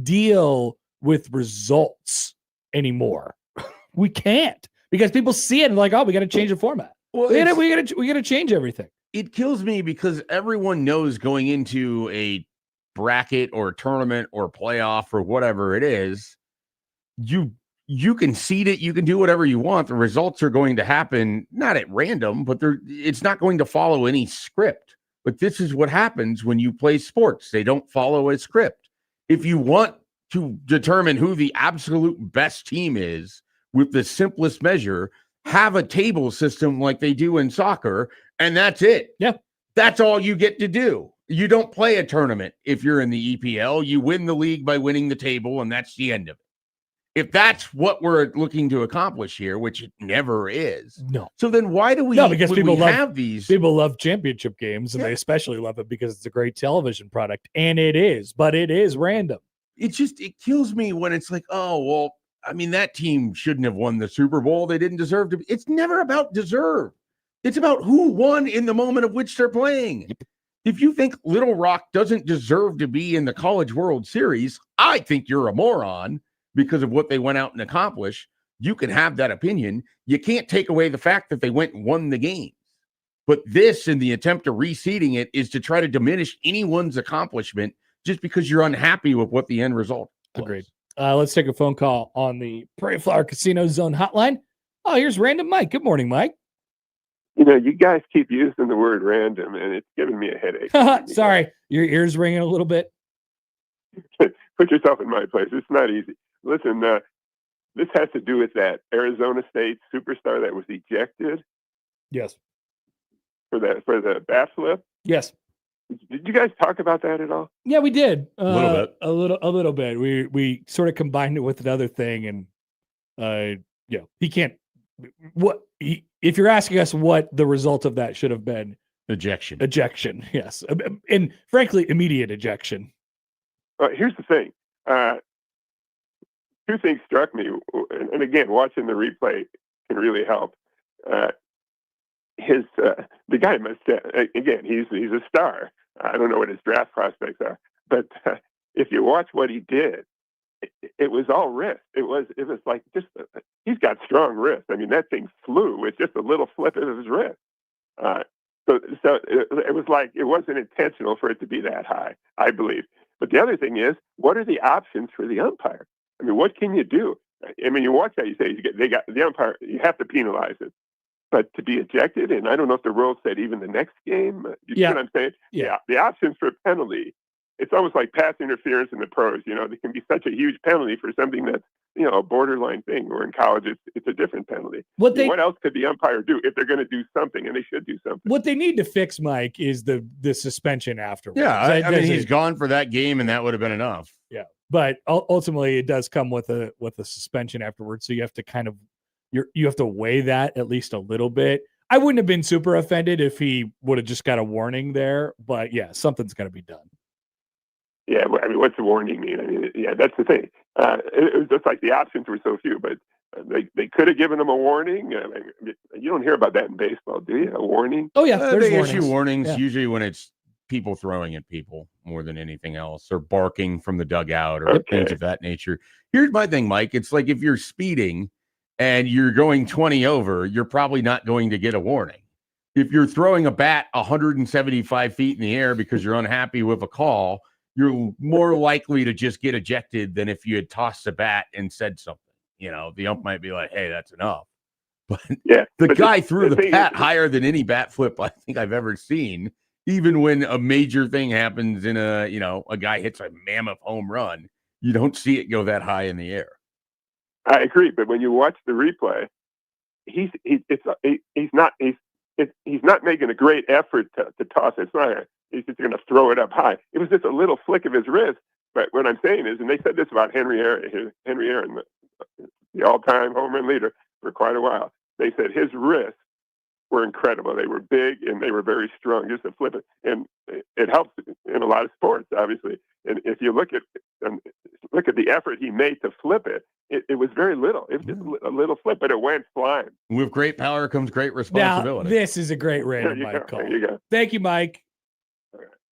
deal with results anymore. We can't because people see it and like, oh, we got to change the format. Well, we got to change everything. It kills me because everyone knows going into a bracket or tournament or playoff or whatever it is. You can seed it, you can do whatever you want. The results are going to happen, not at random, but it's not going to follow any script. But this is what happens when you play sports. They don't follow a script. If you want to determine who the absolute best team is with the simplest measure, have a table system like they do in soccer, and that's it. Yeah. That's all you get to do. You don't play a tournament if you're in the EPL. You win the league by winning the table, and that's the end of it. If that's what we're looking to accomplish here, which it never is. No. So then why do we, because people have these? People love championship games and they especially love it because it's a great television product. And it is, but it is random. It kills me when it's like, oh, well, I mean, that team shouldn't have won the Super Bowl. They didn't deserve to be. It's never about deserve. It's about who won in the moment of which they're playing. Yep. If you think Little Rock doesn't deserve to be in the College World Series, I think you're a moron. Because of what they went out and accomplished, you can have that opinion. You can't take away the fact that they went and won the game. But this, in the attempt of reseeding it, is to try to diminish anyone's accomplishment just because you're unhappy with what the end result was. Agreed. Let's take a phone call on the Prairie Flower Casino Zone hotline. Oh, here's Random Mike. Good morning, Mike. You guys keep using the word random, and it's giving me a headache. Sorry, your ears ringing a little bit. Put yourself in my place. It's not easy. Listen, this has to do with that Arizona State superstar that was ejected. Yes. For the bat flip. Yes. Did you guys talk about that at all? Yeah, we did. A little bit. A little bit. We sort of combined it with another thing, and he can't. If you're asking us what the result of that should have been, ejection. Yes, and frankly, immediate ejection. Here's the thing. 2 things struck me, and again, watching the replay can really help. The guy must again, he's a star. I don't know what his draft prospects are, but if you watch what he did, it was all wrist. It was like just he's got strong wrist. I mean, that thing flew with just a little flip of his wrist. So it was like it wasn't intentional for it to be that high, I believe. But the other thing is, what are the options for the umpire? I mean, what can you do? I mean, you watch that, you say they got the umpire. You have to penalize it, but to be ejected, and I don't know if the rules said even the next game. You see what I'm saying? Yeah. The options for a penalty it's almost like pass interference in the pros. You know, there can be such a huge penalty for something that's, you know, a borderline thing. Or in college, it's a different penalty. What else could the umpire do if they're going to do something, and they should do something? What they need to fix, Mike, is the suspension afterwards. Yeah, I mean, he's gone for that game, and that would have been enough. Yeah, but ultimately, it does come with a suspension afterwards. So you have to kind of you have to weigh that at least a little bit. I wouldn't have been super offended if he would have just got a warning there, but yeah, something's got to be done. Yeah, I mean, what's the warning mean? I mean, yeah, that's the thing. It was just like the options were so few, but they could have given him a warning. You don't hear about that in baseball, do you? A warning? Oh yeah, they issue warnings usually when it's people throwing at people more than anything else, or barking from the dugout, or things of that nature. Here's my thing, Mike. It's like if you're speeding and you're going 20 over, you're probably not going to get a warning. If you're throwing a bat 175 feet in the air because you're unhappy with a call, you're more likely to just get ejected than if you had tossed a bat and said something. You know, the ump might be like, hey, that's enough. But the guy threw the bat higher than any bat flip I think I've ever seen. Even when a major thing happens in a guy hits a mammoth home run, you don't see it go that high in the air. I agree, but when you watch the replay, he's not making a great effort to toss it. It's not he's just going to throw it up high. It was just a little flick of his wrist. But what I'm saying is, and they said this about Henry Aaron, the all-time home run leader for quite a while. They said his wrists were incredible. They were big and they were very strong. Just to flip it, and it helps in a lot of sports, obviously. And if you look at the effort he made to flip it, it was very little. It was just a little flip, but it went flying. With great power comes great responsibility. Now, this is a great random bite call. There you go. Thank you, Mike.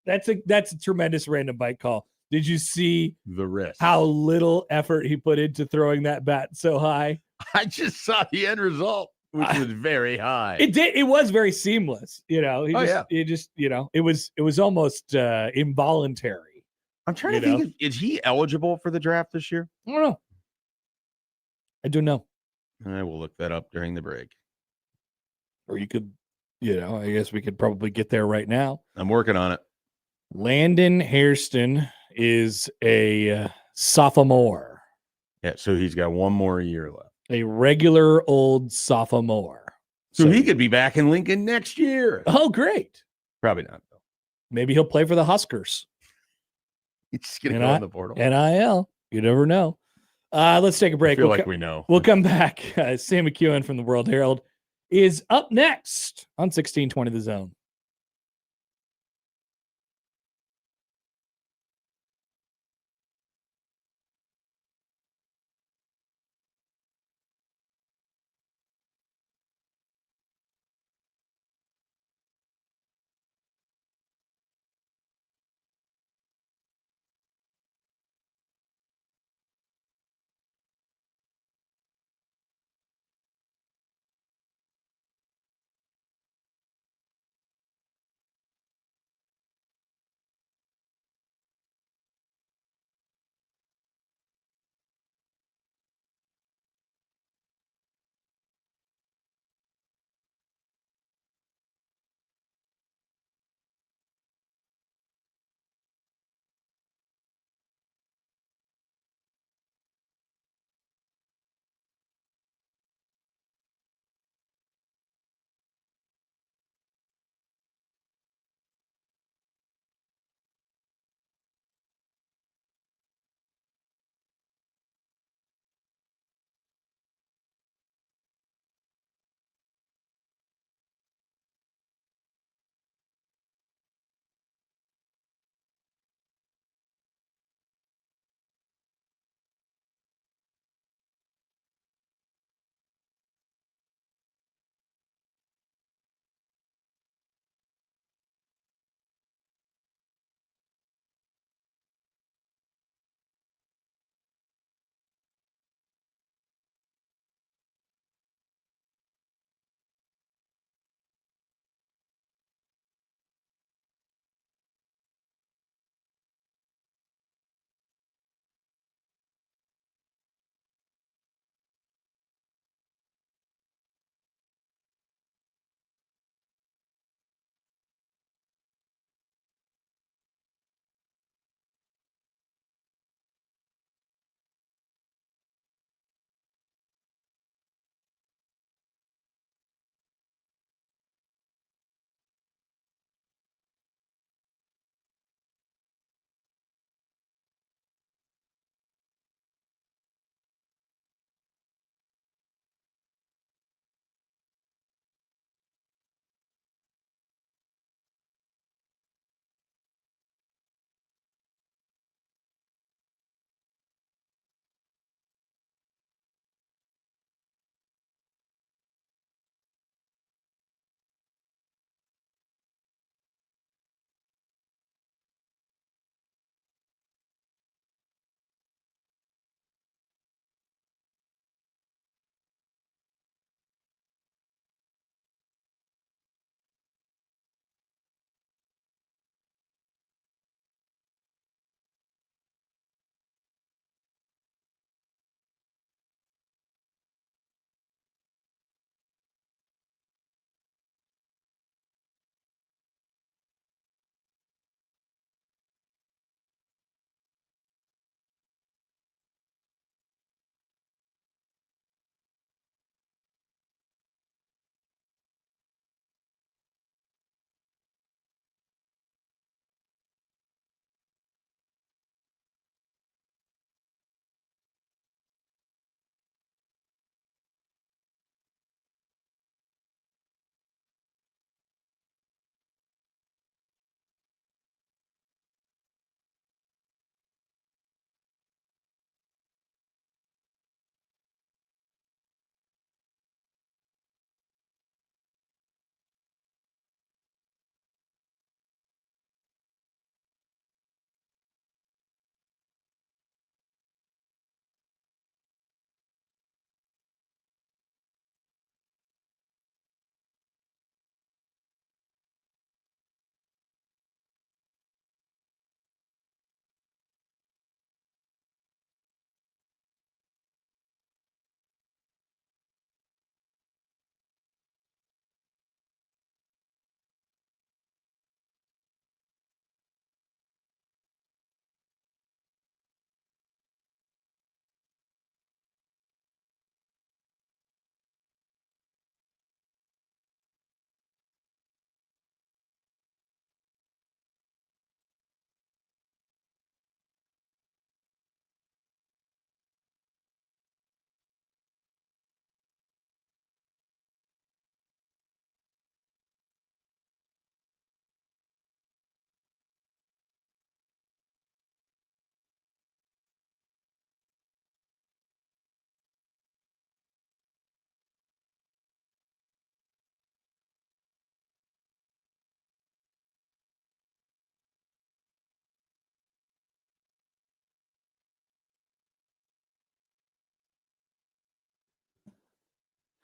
That's a tremendous random bite call. Did you see the wrist? How little effort he put into throwing that bat so high? I just saw the end result, which was very high. It was very seamless. You know, it was almost involuntary. I'm trying to think, is he eligible for the draft this year? I don't know. I do know. I will look that up during the break. Or you could, I guess we could probably get there right now. I'm working on it. Landon Hairston is a sophomore. Yeah, so he's got one more year left. A regular old sophomore. So he could be back in Lincoln next year. Oh, great. Probably not, though. Maybe he'll play for the Huskers. He's just going to go in the portal. NIL. You never know. Let's take a break. I feel like we know. We'll come back. Sam McEwen from the World Herald is up next on 1620 The Zone.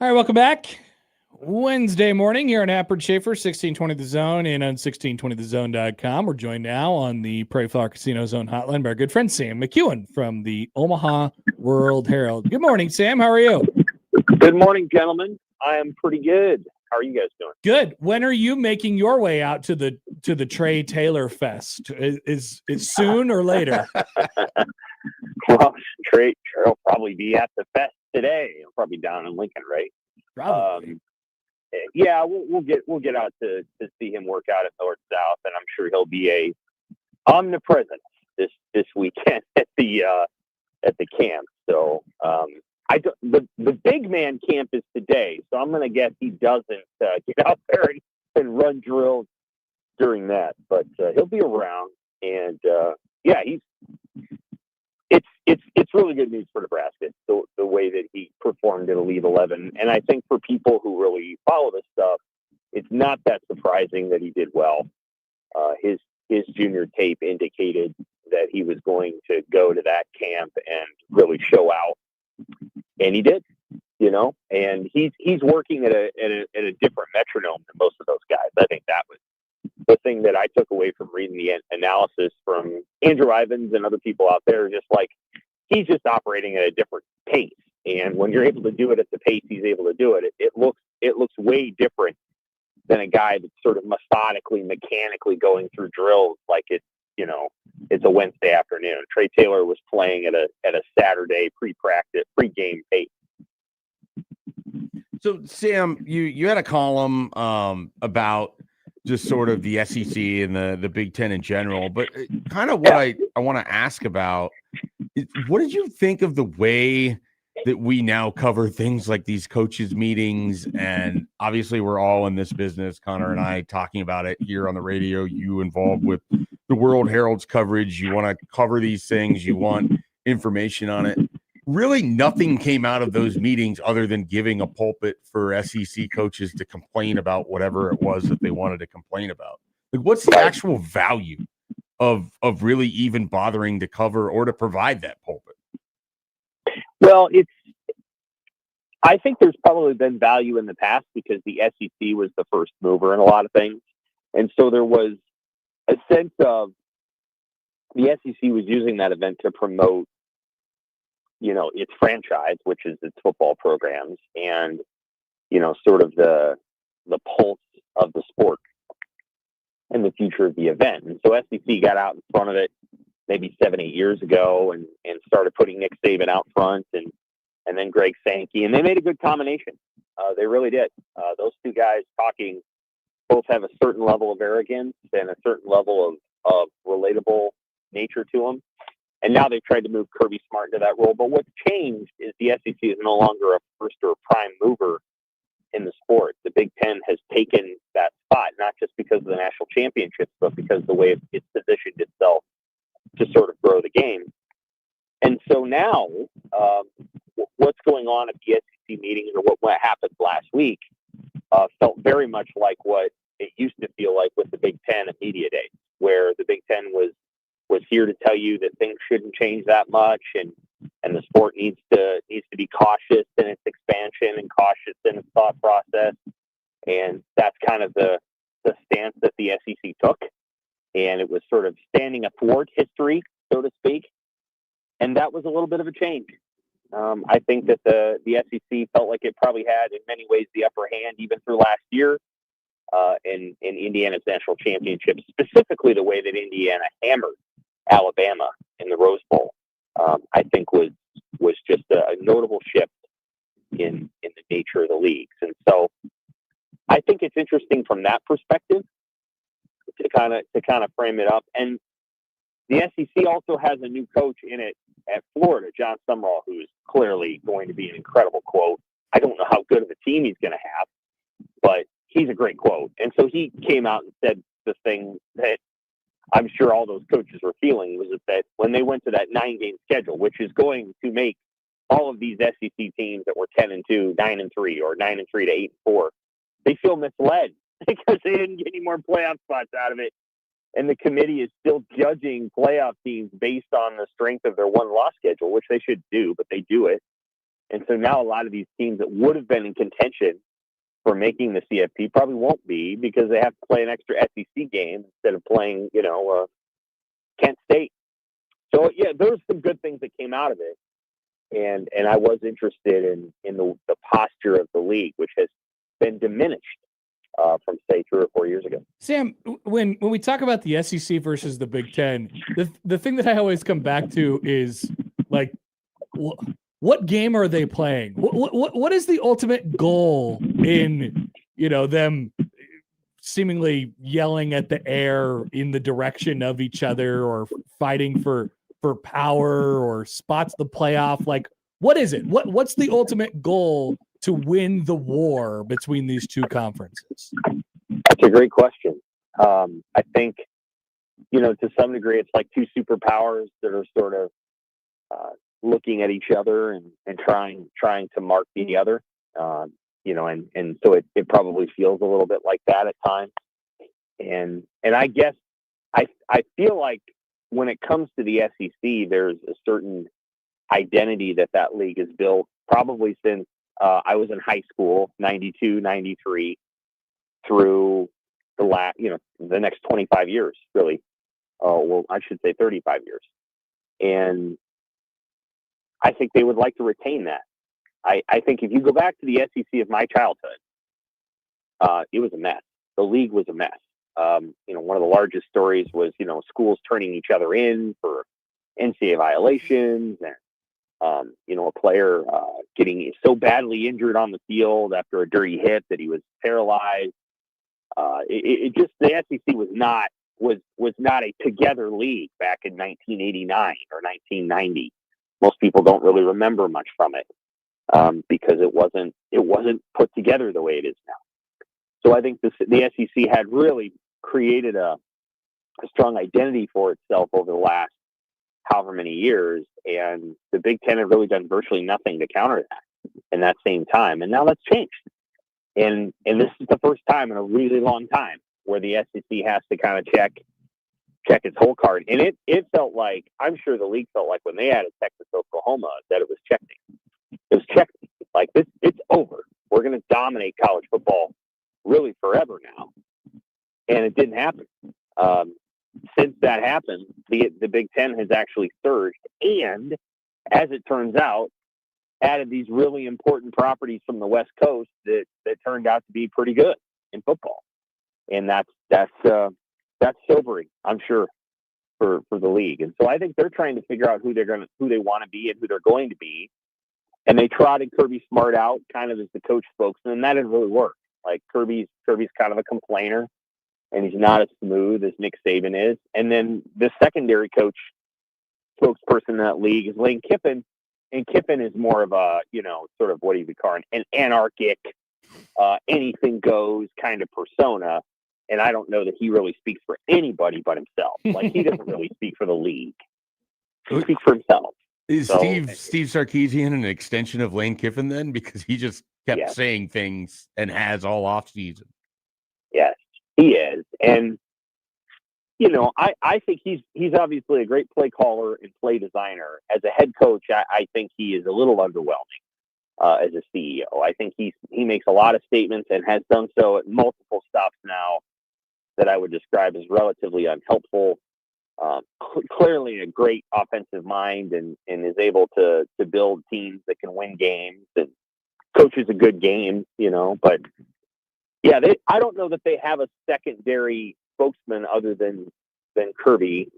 All right, welcome back. Wednesday morning here on Happer Schaefer, 1620 The Zone and on 1620thezone.com. We're joined now on the Prairie Flower Casino Zone hotline by our good friend Sam McEwen from the Omaha World Herald. Good morning, Sam. How are you? Good morning, gentlemen. I am pretty good. How are you guys doing? Good. When are you making your way out to the Trey Taylor Fest? Is it soon or later? Well, Trey will probably be at the fest today. He'll probably be down in Lincoln, right? Probably. Yeah, we'll get out to see him work out at North South, and I'm sure he'll be a omnipresent this weekend at the camp. So the big man camp is today, so I'm gonna guess he doesn't get out there and run drills during that, but he'll be around, and yeah, it's really good news for Nebraska, the way that he performed at Elite 11. And I think for people who really follow this stuff, it's not that surprising that he did well. His junior tape indicated that he was going to go to that camp and really show out. And he did, and he's working at a different metronome than most of those guys. I think that was the thing that I took away from reading the analysis from Andrew Ivins and other people out there. Just like, he's just operating at a different pace. And when you're able to do it at the pace he's able to do it, it looks way different than a guy that's sort of methodically, mechanically going through drills like it's a Wednesday afternoon. Trey Taylor was playing at a Saturday pre-practice, pre-game pace. So, Sam, you had a column about just sort of the SEC and the Big Ten in general, but kind of what I want to ask about is, what did you think of the way that we now cover things like these coaches meetings? And obviously we're all in this business, Connor and I talking about it here on the radio, you involved with the World Herald's coverage. You want to cover these things. You want information on it. Really nothing came out of those meetings other than giving a pulpit for SEC coaches to complain about whatever it was that they wanted to complain about. Like, what's the actual value of really even bothering to cover or to provide that pulpit? Well, I think there's probably been value in the past because the SEC was the first mover in a lot of things. And so there was a sense of the SEC was using that event to promote, its franchise, which is its football programs, and, sort of the pulse of the sport and the future of the event. And so SEC got out in front of it maybe 7-8 years ago and started putting Nick Saban out front and then Greg Sankey, and they made a good combination. They really did. Those two guys talking both have a certain level of arrogance and a certain level of relatable nature to them. And now they've tried to move Kirby Smart into that role. But what's changed is the SEC is no longer a first or prime mover in the sport. The Big Ten has taken that spot, not just because of the national championships, but because of the way it's positioned itself to sort of grow the game. And so now what's going on at the SEC meetings, or what happened last week, felt very much like what it used to feel like with the Big Ten at Media Days, where the Big Ten was here to tell you that things shouldn't change that much, and the sport needs to be cautious in its expansion and cautious in its thought process. And that's kind of the stance that the SEC took. And it was sort of standing athwart history, so to speak. And that was a little bit of a change. I think that the SEC felt like it probably had, in many ways, the upper hand even through last year in Indiana's national championship, specifically the way that Indiana hammered Alabama in the Rose Bowl. I think was just a notable shift in the nature of the leagues. And so I think it's interesting from that perspective to kind of frame it up. And the SEC also has a new coach in it at Florida, John Sumrall, who is clearly going to be an incredible quote. I don't know how good of a team he's going to have, but he's a great quote. And so he came out and said the thing that I'm sure all those coaches were feeling, was that when they went to that 9-game schedule, which is going to make all of these SEC teams that were 10-2, 9-3, or 9-3 to 8-4, they feel misled because they didn't get any more playoff spots out of it. And the committee is still judging playoff teams based on the strength of their one-loss schedule, which they should do, but they do it. And so now a lot of these teams that would have been in contention for making the CFP probably won't be because they have to play an extra SEC game instead of playing, Kent State. So, yeah, there were some good things that came out of it. And I was interested in the posture of the league, which has been diminished from, say, 3 or 4 years ago. Sam, when we talk about the SEC versus the Big Ten, the thing that I always come back to is, like, what game are they playing? What is the ultimate goal in, them seemingly yelling at the air in the direction of each other or fighting for power or spots the playoff? Like, what is it? What's the ultimate goal to win the war between these two conferences? That's a great question. I think, to some degree, it's like two superpowers that are sort of looking at each other and trying to mark the other. And so it probably feels a little bit like that at times. And I guess I feel like when it comes to the SEC, there's a certain identity that league has built probably since I was in high school, 92, 93, through the next 25 years, really. Well, I should say 35 years. And I think they would like to retain that. I think if you go back to the SEC of my childhood, it was a mess. The league was a mess. One of the largest stories was, schools turning each other in for NCAA violations and, a player getting so badly injured on the field after a dirty hit that he was paralyzed. The SEC was not a together league back in 1989 or 1990. Most people don't really remember much from it because it wasn't put together the way it is now. So I think the SEC had really created a strong identity for itself over the last however many years, and the Big Ten have really done virtually nothing to counter that in that same time. And now that's changed. And this is the first time in a really long time where the SEC has to kind of check its whole card. And it felt like, I'm sure the league felt like when they added Texas, Oklahoma, that it was checkmate. It was checkmate. Like, it's over. We're going to dominate college football really forever now. And it didn't happen. Since that happened, the Big Ten has actually surged. And as it turns out, added these really important properties from the West Coast that turned out to be pretty good in football. And that's sobering, I'm sure, for the league. And so I think they're trying to figure out who they want to be and who they're going to be. And they trotted Kirby Smart out kind of as the coach spokesman, and that didn't really work. Like, Kirby's kind of a complainer, and he's not as smooth as Nick Saban is. And then the secondary coach spokesperson in that league is Lane Kiffin. And Kiffin is more of a, sort of what he would call an anarchic, anything goes kind of persona. And I don't know that he really speaks for anybody but himself. Like, he doesn't really speak for the league. He speaks for himself. Is Steve Sarkisian an extension of Lane Kiffin then? Because he just kept saying things and has all off season. Yes, he is. And, I think he's obviously a great play caller and play designer. As a head coach, I think he is a little underwhelming as a CEO. I think he makes a lot of statements and has done so at multiple stops now that I would describe as relatively unhelpful. Clearly a great offensive mind and is able to build teams that can win games and coaches a good game, but yeah, I don't know that they have a secondary spokesman other than Kirby.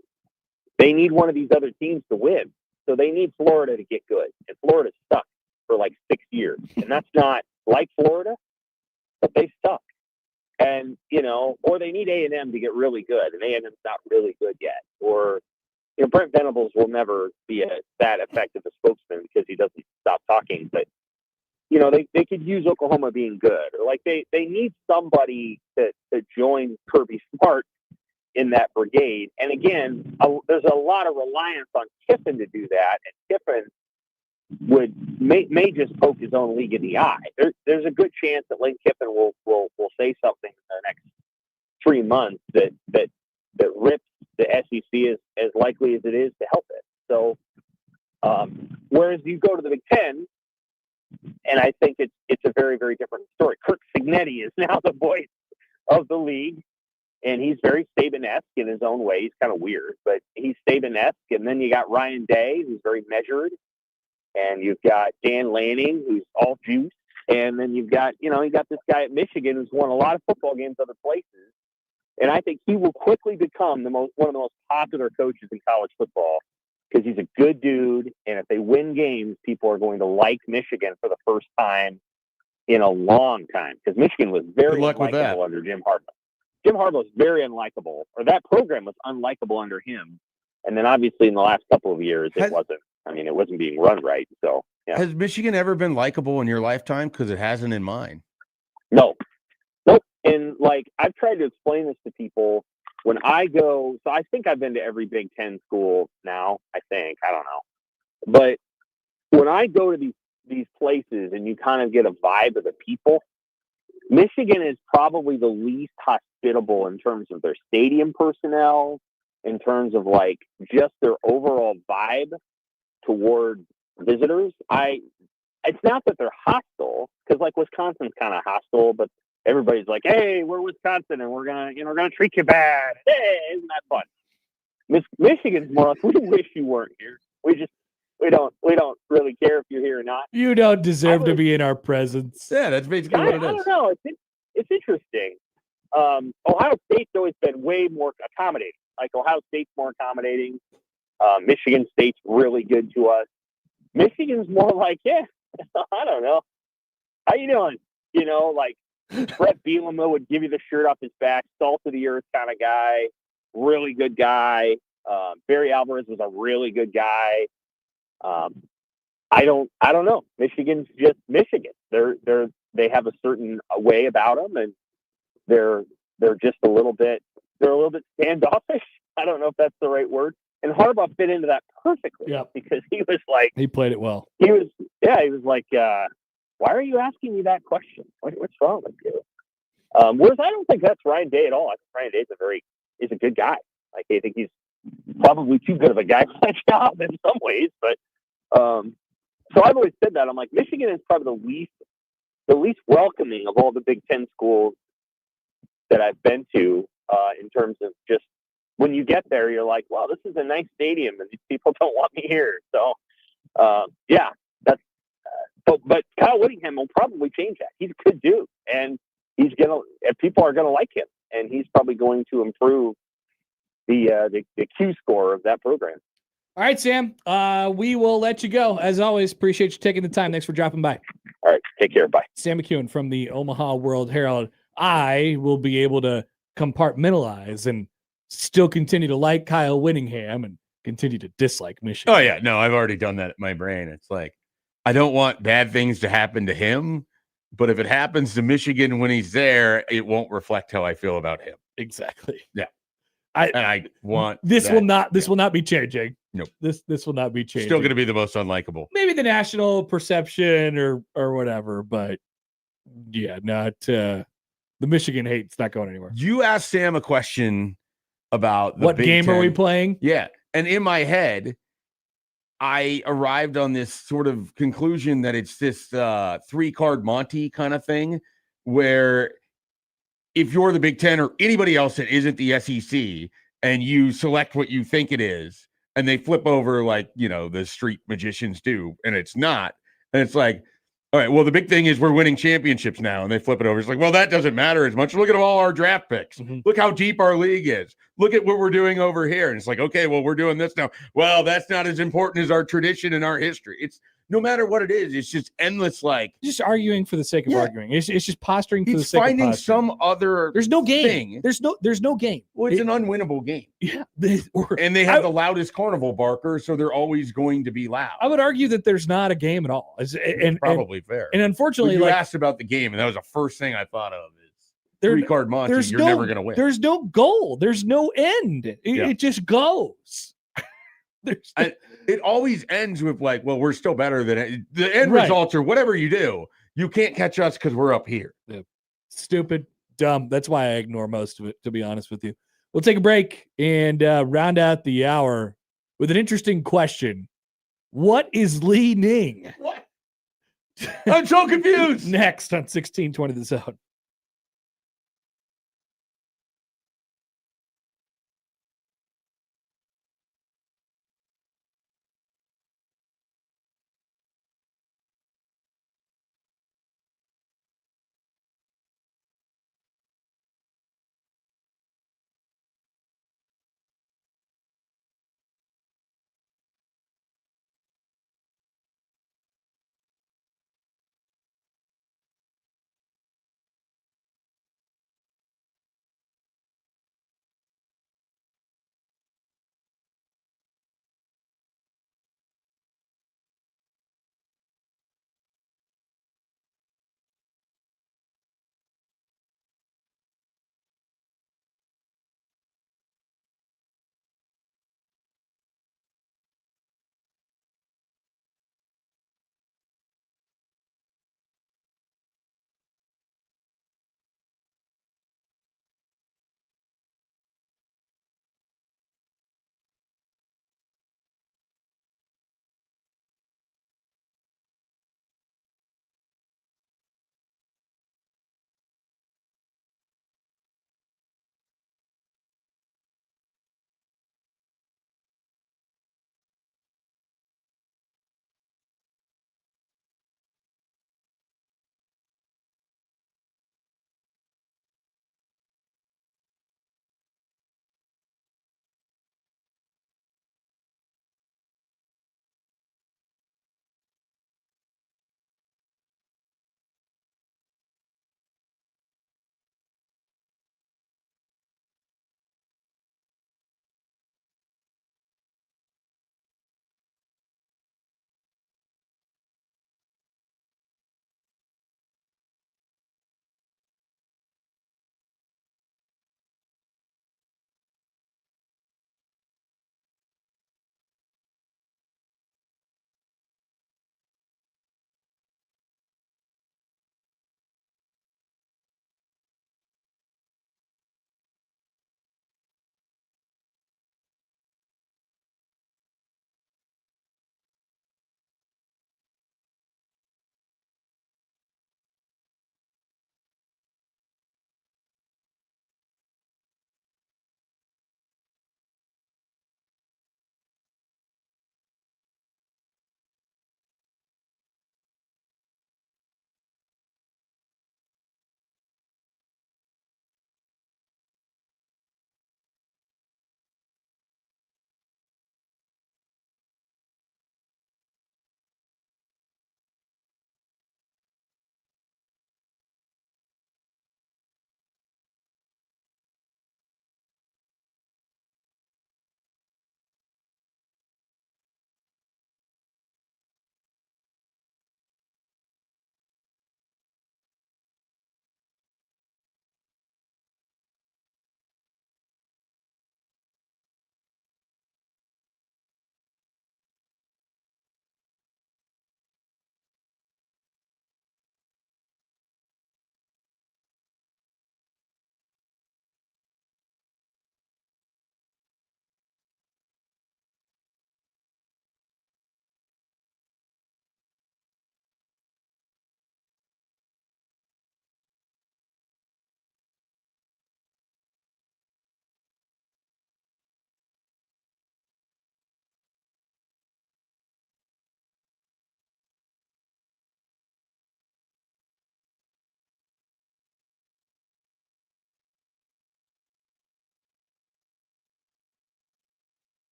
They need one of these other teams to win. So they need Florida to get good. And Florida's stuck for like 6 years. And that's not like Florida, but they suck. And, or they need A&M to get really good. And A&M's not really good yet. Or, Brent Venables will never be that effective a spokesman because he doesn't stop talking. But, they could use Oklahoma being good. Or like they need somebody to join Kirby Smart in that brigade. And again, there's a lot of reliance on Kiffin to do that. And Kiffin may just poke his own league in the eye. There's a good chance that Lane Kiffin will say something in the next 3 months that rips the SEC as likely as it is to help it. So, whereas you go to the Big Ten, And I think it's a very, very different story. Kirk Cignetti is now the voice of the league, and he's very Saban-esque in his own way. He's kind of weird, but he's Saban-esque. And then you got Ryan Day, who's very measured, and you've got Dan Lanning, who's all juice, and then you got this guy at Michigan who's won a lot of football games other places. And I think he will quickly become one of the most popular coaches in college football because he's a good dude. And if they win games, people are going to like Michigan for the first time in a long time because Michigan was very unlikable under Jim Harbaugh. Jim Harbaugh was very unlikable, or that program was unlikable under him. And then obviously in the last couple of years, it wasn't being run right. So, yeah. Has Michigan ever been likable in your lifetime? Because it hasn't in mine. No. Nope. And I've tried to explain this to people when I go. So I think I've been to every Big Ten school now. I don't know. But when I go to these places and you kind of get a vibe of the people, Michigan is probably the least hospitable in terms of their stadium personnel, in terms of just their overall vibe toward visitors. It's not that they're hostile, because Wisconsin's kind of hostile, but everybody's like, "Hey, we're Wisconsin, and we're gonna treat you bad. Hey, isn't that fun?" Michigan's more like, "We wish you weren't here. We don't really care if you're here or not. You don't deserve to be in our presence." Yeah, that's basically what it is. I don't know. It's interesting. Ohio State's always been way more accommodating. Ohio State's more accommodating. Michigan State's really good to us. Michigan's more like, yeah, I don't know. How you doing? Brett Bielema would give you the shirt off his back, salt of the earth kind of guy, really good guy. Barry Alvarez was a really good guy. I don't know. Michigan's just Michigan. They have a certain way about them, and they're just a little bit standoffish. I don't know if that's the right word. And Harbaugh fit into that perfectly because he was he played it well. He was like, why are you asking me that question? What's wrong with you? Whereas I don't think that's Ryan Day at all. I think Ryan Day is a good guy. I think he's probably too good of a guy for that job in some ways, but so I've always said that. I'm like, Michigan is probably the least welcoming of all the Big Ten schools that I've been to, in terms of just when you get there, you're like, wow, this is a nice stadium, and these people don't want me here. So, that's. But Kyle Whittingham will probably change that. He's a good dude, and people are gonna like him, and he's probably going to improve the Q score of that program. All right, Sam. We will let you go. As always, appreciate you taking the time. Thanks for dropping by. All right, take care. Bye. Sam McEwen from the Omaha World Herald. I will be able to compartmentalize and still continue to like Kyle Whittingham and continue to dislike Michigan. Oh, yeah. No, I've already done that in my brain. It's like, I don't want bad things to happen to him, but if it happens to Michigan when he's there, it won't reflect how I feel about him. Exactly. Yeah. I want this will not be changing. Nope. This will not be changing. Still going to be the most unlikable. Maybe the national perception or whatever, but yeah, not the Michigan hate's not going anywhere. You asked Sam a question about what Big game Ten. are we playing? Yeah. And in my head, I arrived on this sort of conclusion that it's this 3-card Monty kind of thing where if you're the Big Ten or anybody else that isn't the SEC and you select what you think it is and they flip over like, the street magicians do, and it's not, and it's like, all right, well, the big thing is we're winning championships now, and they flip it over. It's like, well, that doesn't matter as much. Look at all our draft picks. Mm-hmm. Look how deep our league is. Look at what we're doing over here. And it's like, okay, well, we're doing this now. Well, that's not as important as our tradition and our history. It's no matter what it is, it's just endless, just arguing for the sake of arguing. It's just posturing for the sake of posturing. Finding some other There's no game. thing. There's no game. Well, it's an unwinnable game. Yeah. And they have the loudest carnival barker, so they're always going to be loud. I would argue that there's not a game at all. Probably fair. And unfortunately, you asked about the game, and that was the first thing I thought of is 3-card Monty. You're never going to win. There's no goal. There's no end. It just goes. It always ends with well, we're still better than it. The end results or whatever you do. You can't catch us because we're up here. Yeah. Stupid, dumb. That's why I ignore most of it, to be honest with you. We'll take a break and round out the hour with an interesting question. What is Li Ning I'm so confused. Next on 1620 The Zone.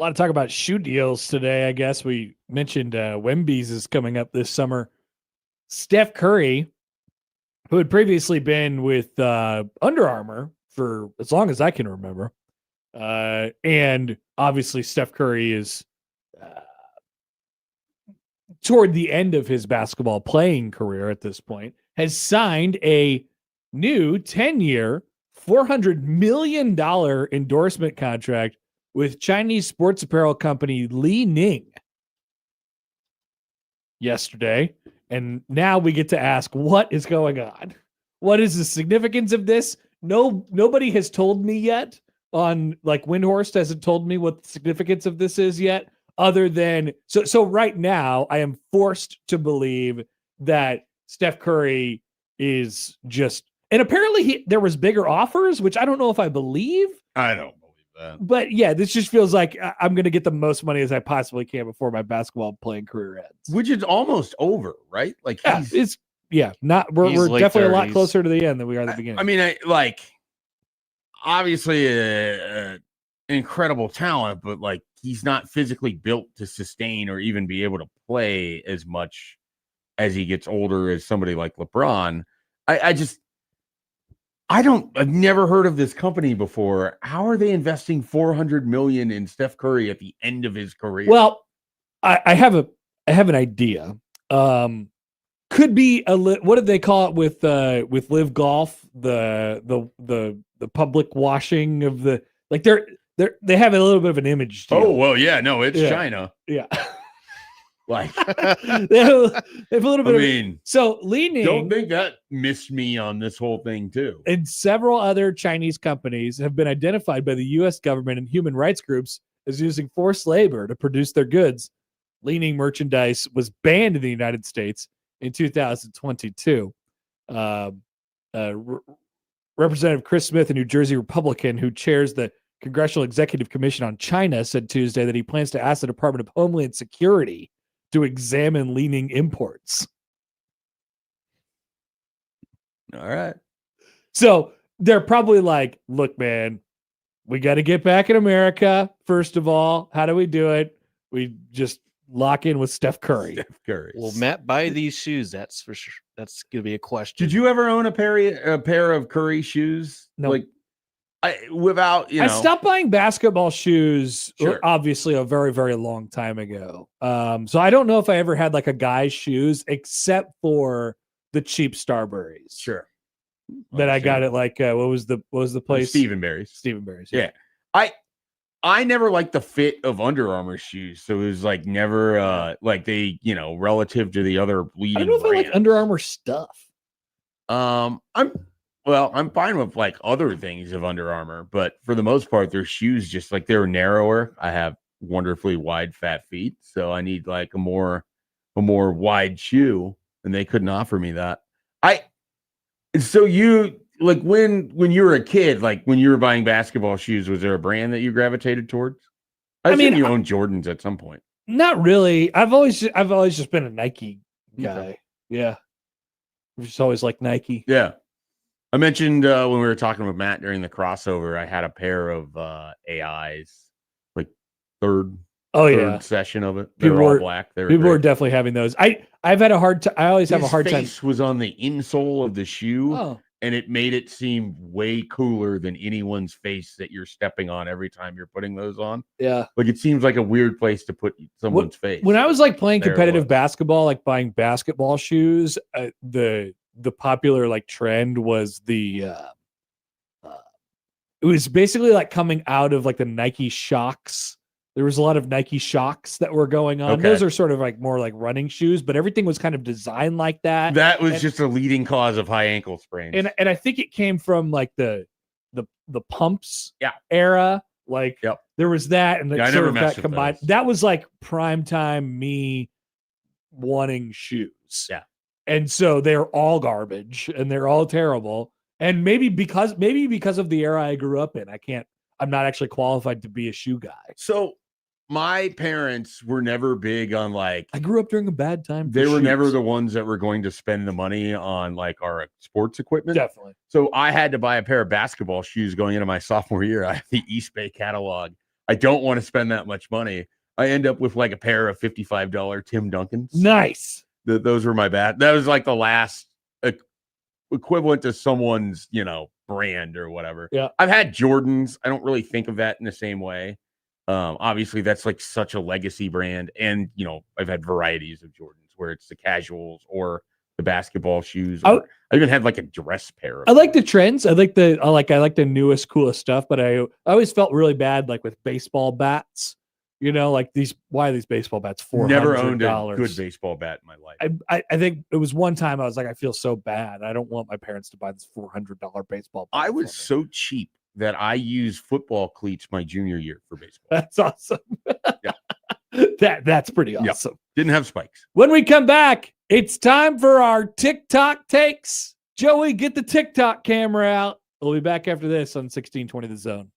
A lot of talk about shoe deals today. I guess we mentioned Wemby's is coming up this summer. Steph Curry, who had previously been with Under Armour for as long as I can remember, and obviously Steph Curry is toward the end of his basketball playing career at this point, has signed a new 10-year, $400 million endorsement contract with Chinese sports apparel company Li Ning yesterday. And now we get to ask, what is going on? What is the significance of this? Nobody has told me yet. Windhorst hasn't told me what the significance of this is yet, other than so right now I am forced to believe that Steph Curry is just, and apparently there was bigger offers, which I don't know if I believe. I don't believe that. But yeah, this just feels like I'm going to get the most money as I possibly can before my basketball playing career ends. Which is almost over, right? Like we're definitely a lot closer to the end than we are at the beginning. I mean, obviously an incredible talent, but like he's not physically built to sustain or even be able to play as much as he gets older as somebody like LeBron. I've never heard of this company before. How are they investing $400 million in Steph Curry at the end of his career? Well, I have an idea. Could be what did they call it with Live Golf? The public washing of the, like they have a little bit of an image deal. Oh well, yeah, no, it's China. Yeah. Like they have a little bit so Li Ning, don't think that missed me on this whole thing too. And several other Chinese companies have been identified by the U.S. government and human rights groups as using forced labor to produce their goods. Li Ning merchandise was banned in the United States in 2022. Representative Chris Smith, a New Jersey Republican who chairs the Congressional Executive Commission on China, said Tuesday that he plans to ask the Department of Homeland Security to examine Li Ning imports. All right. So they're probably like, look, man, we got to get back in America. First of all, how do we do it? We just lock in with Steph Curry. Will Matt buy these shoes? That's for sure. That's going to be a question. Did you ever own a pair of Curry shoes? No. Like, I stopped buying basketball shoes obviously a very, very long time ago. So I don't know if I ever had like a guy's shoes except for the cheap Starburys. Sure. That I got at like what was the place? Stephenberry's. Yeah. I never liked the fit of Under Armour shoes, so it was like never like they, relative to the other leading. I don't know if I like Under Armour stuff. I'm fine with like other things of Under Armour, but for the most part, their shoes just like they're narrower. I have wonderfully wide, fat feet, so I need like a more wide shoe, and they couldn't offer me that. So you like when you were a kid, like when you were buying basketball shoes, was there a brand that you gravitated towards? I mean, you owned Jordans at some point. Not really. I've always just been a Nike guy. Okay. Yeah, I've just always liked Nike. Yeah. I mentioned when we were talking with Matt during the crossover, I had a pair of AIs, like third session of it. They're all black. People were definitely having those. I've had a hard time. I always have a hard time. His face was on the insole of the shoe. Oh. And it made it seem way cooler than anyone's face that you're stepping on every time you're putting those on. Yeah. Like it seems like a weird place to put someone's face. When I was like playing competitive basketball, like buying basketball shoes, the popular like trend was it was basically like coming out of like the Nike Shocks. There was a lot of Nike Shocks that were going on. Okay. Those are sort of like more like running shoes, but everything was kind of designed like that. That was just a leading cause of high ankle sprains. And I think it came from like the pumps era. Like there was that, and I sort never of messed that with combined. those. That was like prime time me wanting shoes. Yeah. And so they're all garbage and they're all terrible. And maybe because of the era I grew up in, I'm not actually qualified to be a shoe guy. So my parents were never big on like. I grew up during a bad time. They were never the ones that were going to spend the money on like our sports equipment. Definitely. So I had to buy a pair of basketball shoes going into my sophomore year. I have the East Bay catalog. I don't want to spend that much money. I end up with like a pair of $55 Tim Duncans. Nice. Those were my bad. That was like the last equivalent to someone's, brand or whatever. Yeah. I've had Jordans. I don't really think of that in the same way. Obviously, that's like such a legacy brand. And, I've had varieties of Jordans where it's the casuals or the basketball shoes. I even had like a dress pair. I like the trends. I like the newest, coolest stuff, but I always felt really bad like with baseball bats. Like why are these baseball bats $400? Never owned a good baseball bat in my life. I think it was one time I was like, I feel so bad. I don't want my parents to buy this $400 baseball bat. I was so cheap that I used football cleats my junior year for baseball. That's awesome. Yeah. That's pretty awesome. Yeah. Didn't have spikes. When we come back, it's time for our TikTok takes. Joey, get the TikTok camera out. We'll be back after this on 1620 The Zone.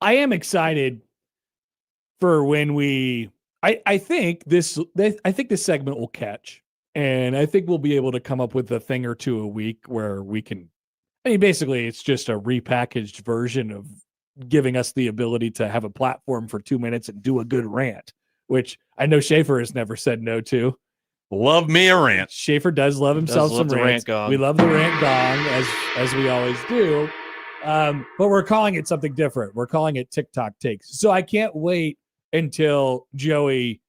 I am excited for when I think this segment will catch, and I think we'll be able to come up with a thing or two a week where we can. I mean, basically, it's just a repackaged version of giving us the ability to have a platform for 2 minutes and do a good rant, which I know Schaefer has never said no to. Love me a rant. Schaefer does love himself some rants. We love the rant gong as we always do. But we're calling it something different. We're calling it TikTok takes. So I can't wait until Joey,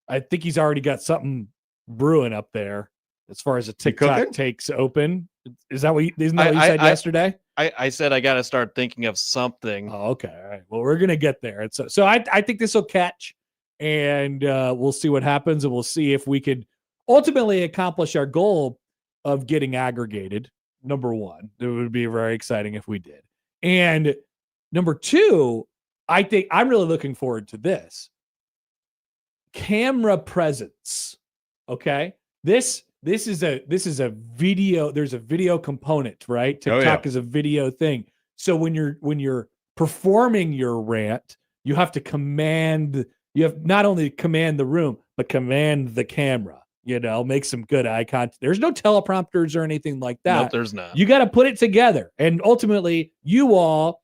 I think he's already got something brewing up there as far as a TikTok takes open. Isn't that what you said yesterday? I said I got to start thinking of something. Oh, okay. All right. Well, we're going to get there. So I think this will catch, and we'll see what happens, and we'll see if we could ultimately accomplish our goal of getting aggregated. Number one, it would be very exciting if we did. And number two, I think I'm really looking forward to this camera presence. Okay. This is a video. There's a video component, right? TikTok is a video thing. So when you're performing your rant, you have to not only command the room, but command the camera. Make some good eye contact. There's no teleprompters or anything like that. Nope, there's not. You got to put it together, and ultimately, you all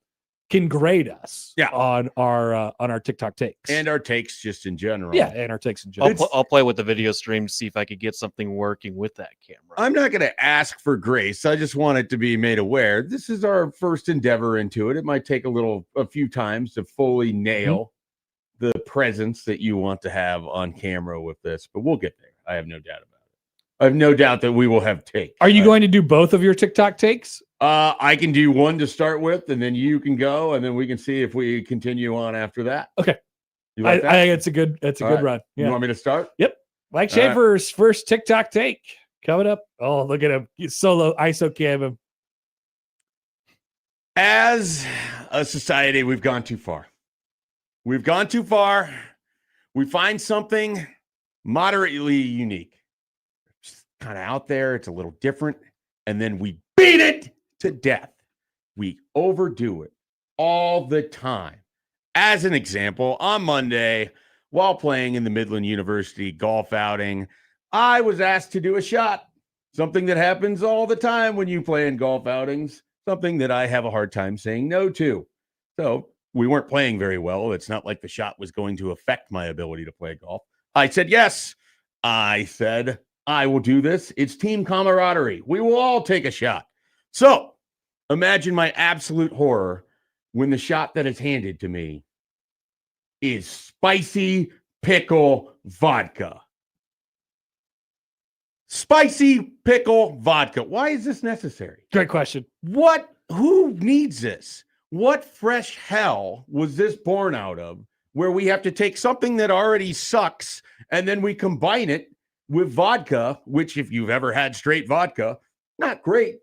can grade us on our TikTok takes and our takes just in general. Yeah, and our takes in general. I'll play with the video stream, see if I could get something working with that camera. I'm not going to ask for grace. I just want it to be made aware. This is our first endeavor into it. It might take a few times to fully nail the presence that you want to have on camera with this, but we'll get there. I have no doubt about it. I have no doubt that we will have takes. Are you going to do both of your TikTok takes? I can do one to start with, and then you can go, and then we can see if we continue on after that. Okay. You like that? I think it's a good run. Yeah. You want me to start? Yep. Mike Schaefer's first TikTok take coming up. Oh, look at him. He's solo ISO cam him. As a society, we've gone too far. We've gone too far. We find something moderately unique. Just kind of out there. It's a little different. And then we beat it to death. We overdo it all the time. As an example, on Monday, while playing in the Midland University golf outing, I was asked to do a shot. Something that happens all the time when you play in golf outings. Something that I have a hard time saying no to. So we weren't playing very well. It's not like the shot was going to affect my ability to play golf. I said, yes. I said, I will do this. It's team camaraderie. We will all take a shot. So imagine my absolute horror when the shot that is handed to me is spicy pickle vodka. Spicy pickle vodka. Why is this necessary? Great question. Who needs this? What fresh hell was this born out of where we have to take something that already sucks and then we combine it with vodka, which if you've ever had straight vodka, not great.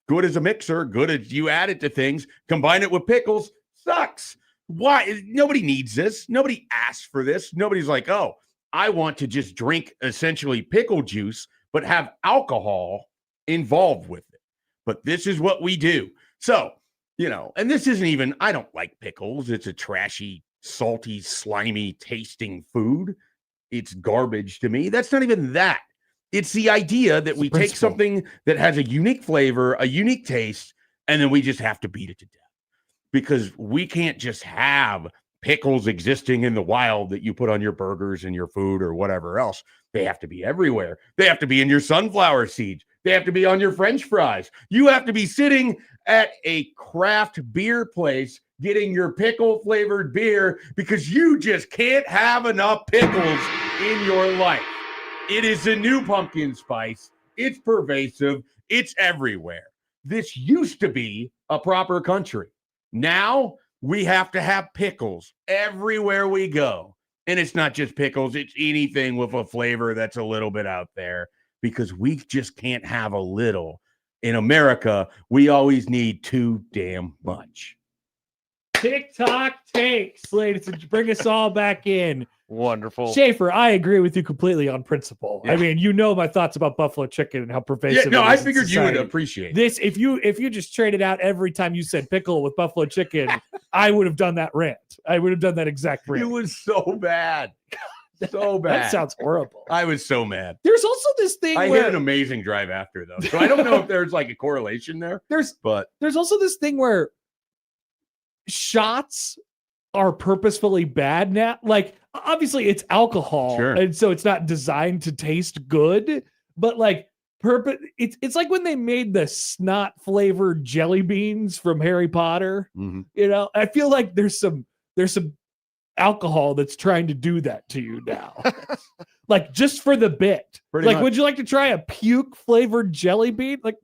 Good as a mixer, good as you add it to things. Combine it with pickles, sucks. Why? Nobody needs this. Nobody asked for this. Nobody's like, oh, I want to just drink essentially pickle juice, but have alcohol involved with it. But this is what we do. So, and this isn't even, I don't like pickles. It's a trashy, salty, slimy tasting food. It's garbage to me. That's not even that. It's the idea that we take something that has a unique flavor, a unique taste, and then we just have to beat it to death. Because we can't just have pickles existing in the wild that you put on your burgers and your food or whatever else. They have to be everywhere. They have to be in your sunflower seeds. They have to be on your French fries. You have to be sitting at a craft beer place getting your pickle flavored beer because you just can't have enough pickles in your life. It is a new pumpkin spice. It's pervasive. It's everywhere. This used to be a proper country. Now we have to have pickles everywhere we go. And it's not just pickles. It's anything with a flavor that's a little bit out there because we just can't have a little. In America, we always need too damn much. TikTok takes, ladies, and bring us all back in. Wonderful. Schaefer, I agree with you completely on principle. Yeah. I mean, you know my thoughts about buffalo chicken and how pervasive. Yeah, no, it I is in figured you would society. appreciate this. If you just traded out every time you said pickle with buffalo chicken, I would have done that rant. I would have done that exact rant. It was so bad. So bad. That sounds horrible. I was so mad. There's also this thing I where had an amazing drive after, though. So I don't know if there's like a correlation there. there's also this thing where shots are purposefully bad now. Like, obviously it's alcohol, Sure. and so it's not designed to taste good, but like it's like when they made the snot flavored jelly beans from Harry Potter. Mhm. You know, I feel like there's some alcohol that's trying to do that to you now. Like, just for the bit. Pretty Like, much. would you like to try a puke flavored jelly bean? Like,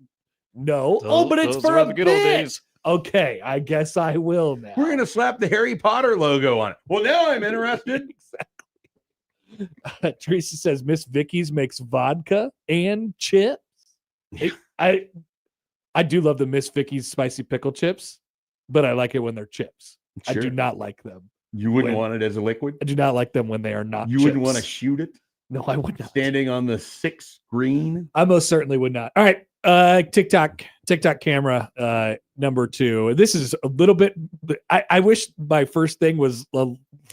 no. But it's those for were a the good old bit. days. Okay, I guess I will now. We're going to slap the Harry Potter logo on it. Well, now I'm interested. Teresa says Miss Vicky's makes vodka and chips. I do love the Miss Vicky's spicy pickle chips, but I like it when they're chips. I Sure. do not like them. You wouldn't want it as a liquid? I do not like them when they are not. You wouldn't chips. want to shoot it? No, I would not. Standing on the 6th green? I most certainly would not. All right. TikTok camera number 2. This is a little bit. I wish my first thing was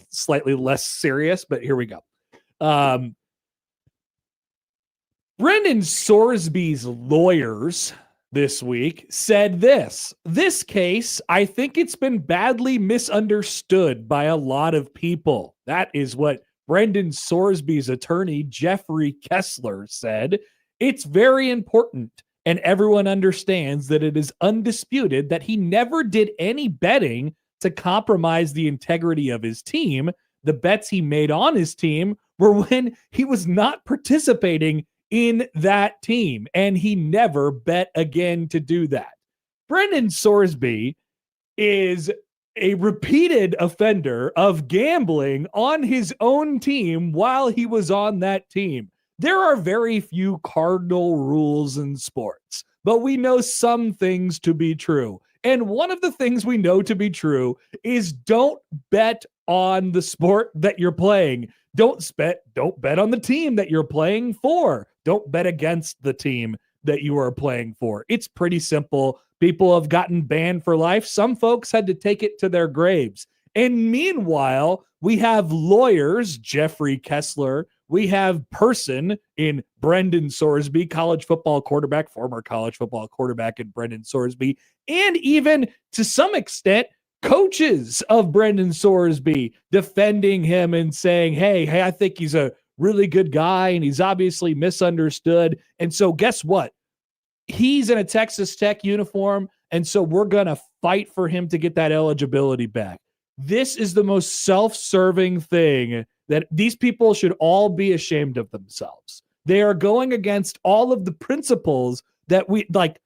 slightly less serious, but here we go. Brendan Sorsby's lawyers this week said this case, I think it's been badly misunderstood by a lot of people. That is what Brendan Sorsby's attorney, Jeffrey Kessler, said. It's very important, and everyone understands that it is undisputed that he never did any betting to compromise the integrity of his team. The bets he made on his team were when he was not participating in that team, and he never bet again to do that. Brendan Sorsby is a repeated offender of gambling on his own team while he was on that team. There are very few cardinal rules in sports, but we know some things to be true. And one of the things we know to be true is don't bet on the sport that you're playing. Don't bet on the team that you're playing for. Don't bet against the team that you are playing for. It's pretty simple. People have gotten banned for life. Some folks had to take it to their graves. And meanwhile, we have lawyers, Jeffrey Kessler. We have person in Brendan Sorsby, college football quarterback, former college football quarterback in Brendan Sorsby, and even to some extent, coaches of Brendan Sorsby defending him and saying, hey, I think he's a really good guy and he's obviously misunderstood. And so guess what? He's in a Texas Tech uniform, and so we're going to fight for him to get that eligibility back. This is the most self-serving thing that these people should all be ashamed of themselves. They are going against all of the principles that we like,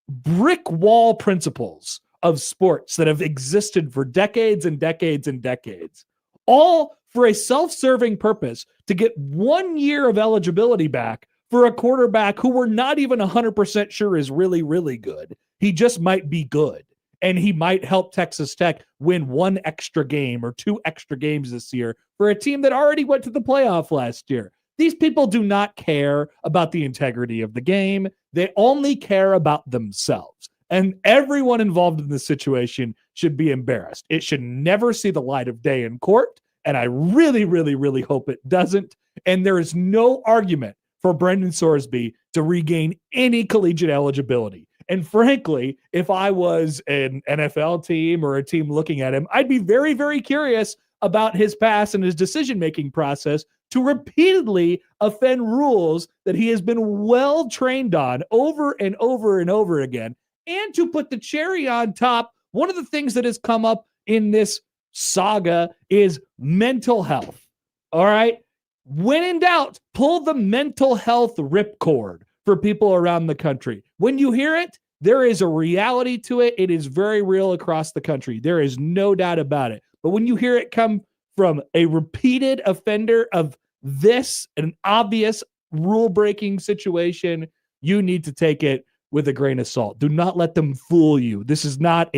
brick wall principles of sports that have existed for decades and decades and decades, all for a self-serving purpose to get 1 year of eligibility back for a quarterback who we're not even 100% sure is really, really good. He just might be good, and he might help Texas Tech win 1 extra game or 2 extra games this year for a team that already went to the playoff last year. These people do not care about the integrity of the game. They only care about themselves. And everyone involved in this situation should be embarrassed. It should never see the light of day in court. And I really, really, really hope it doesn't. And there is no argument for Brendan Sorsby to regain any collegiate eligibility. And frankly, if I was an NFL team or a team looking at him, I'd be very, very curious about his past and his decision-making process to repeatedly offend rules that he has been well trained on over and over and over again. And to put the cherry on top, one of the things that has come up in this saga is mental health. All right. When in doubt, pull the mental health ripcord for people around the country. When you hear it, there is a reality to it. It is very real across the country. There is no doubt about it. But when you hear it come from a repeated offender of this, an obvious rule-breaking situation, you need to take it with a grain of salt. Do not let them fool you. This is not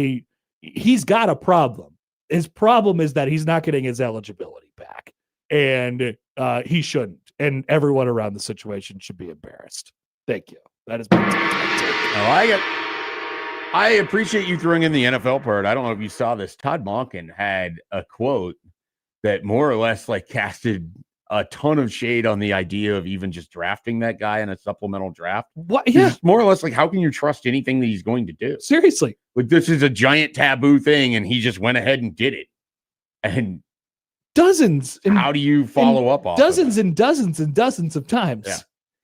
he's got a problem. His problem is that he's not getting his eligibility back. and he shouldn't. And everyone around the situation should be embarrassed. Thank you. That is my take. I like it. I appreciate you throwing in the NFL part. I don't know if you saw this. Todd Monken had a quote that more or less like casted a ton of shade on the idea of even just drafting that guy in a supplemental draft. What? Yeah. It's more or less like, how can you trust anything that he's going to do? Seriously. Like, this is a giant taboo thing, and he just went ahead and did it. And dozens. How do you follow up on dozens and dozens and dozens of times? Yeah.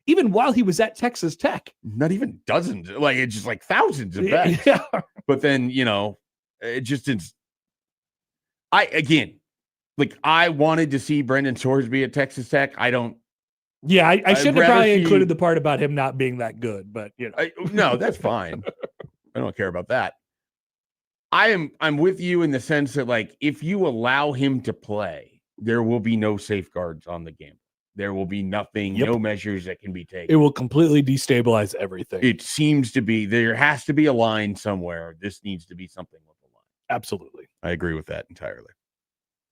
Even while he was at Texas Tech. Not even dozens. Like, it's just like thousands of bets. Yeah. But then, it just is. I wanted to see Brendan Sorsby at Texas Tech. I don't. Yeah, I shouldn't have probably see- included the part about him not being that good, but No, that's fine. I don't care about that. I'm with you in the sense that, like, if you allow him to play, there will be no safeguards on the game. There will be nothing, no measures that can be taken. it will completely destabilize everything. It seems to be, there has to be a line somewhere. This needs to be something with a line. Absolutely. I agree with that entirely.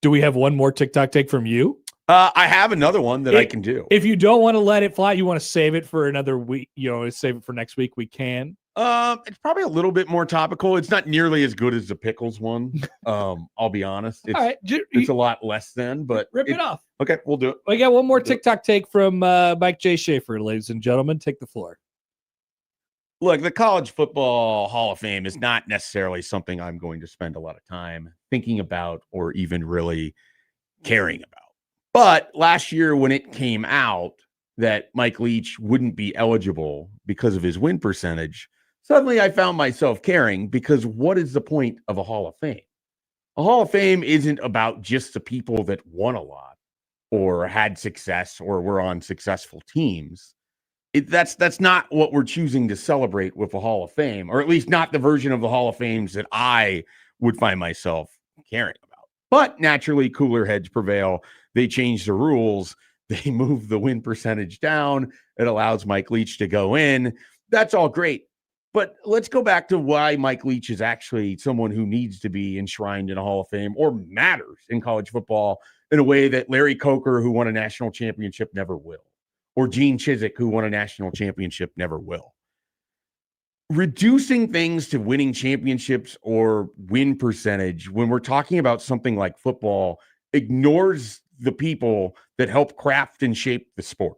Do we have one more TikTok take from you? I have another one that I can do. If you don't want to let it fly, you want to save it for another week, save it for next week, we can. It's probably a little bit more topical. It's not nearly as good as the pickles one. I'll be honest. It's, All right. it's a lot less than, but Rip it off. Okay, we'll do it. We got one more TikTok take from Mike J. Schaefer, ladies and gentlemen. Take the floor. Look, the College Football Hall of Fame is not necessarily something I'm going to spend a lot of time thinking about or even really caring about. But last year when it came out that Mike Leach wouldn't be eligible because of his win percentage, suddenly I found myself caring, because what is the point of a Hall of Fame? A Hall of Fame isn't about just the people that won a lot or had success or were on successful teams. That's not what we're choosing to celebrate with the Hall of Fame, or at least not the version of the Hall of Fames that I would find myself caring about. But naturally, cooler heads prevail. They change the rules. They move the win percentage down. It allows Mike Leach to go in. That's all great. But let's go back to why Mike Leach is actually someone who needs to be enshrined in a Hall of Fame or matters in college football in a way that Larry Coker, who won a national championship, never will. Or Gene Chizik, who won a national championship, never will. Reducing things to winning championships or win percentage when we're talking about something like football ignores the people that help craft and shape the sport.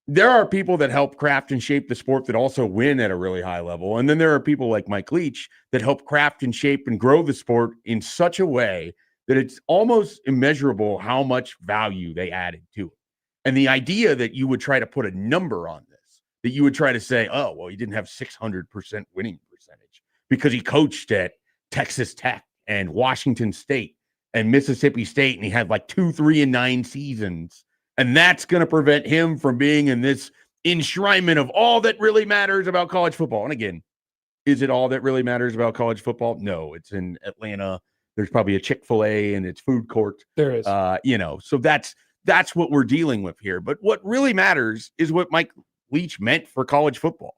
There are people that help craft and shape the sport that also win at a really high level. And then there are people like Mike Leach that help craft and shape and grow the sport in such a way that it's almost immeasurable how much value they added to it. And the idea that you would try to put a number on this, that you would try to say, oh, well, he didn't have 600% winning percentage because he coached at Texas Tech and Washington State and Mississippi State, and he had like 2, 3, and 9 seasons. And that's going to prevent him from being in this enshrinement of all that really matters about college football. And again, is it all that really matters about college football? No, it's in Atlanta. There's probably a Chick-fil-A in its food court. There is. So that's what we're dealing with here. But what really matters is what Mike Leach meant for college football.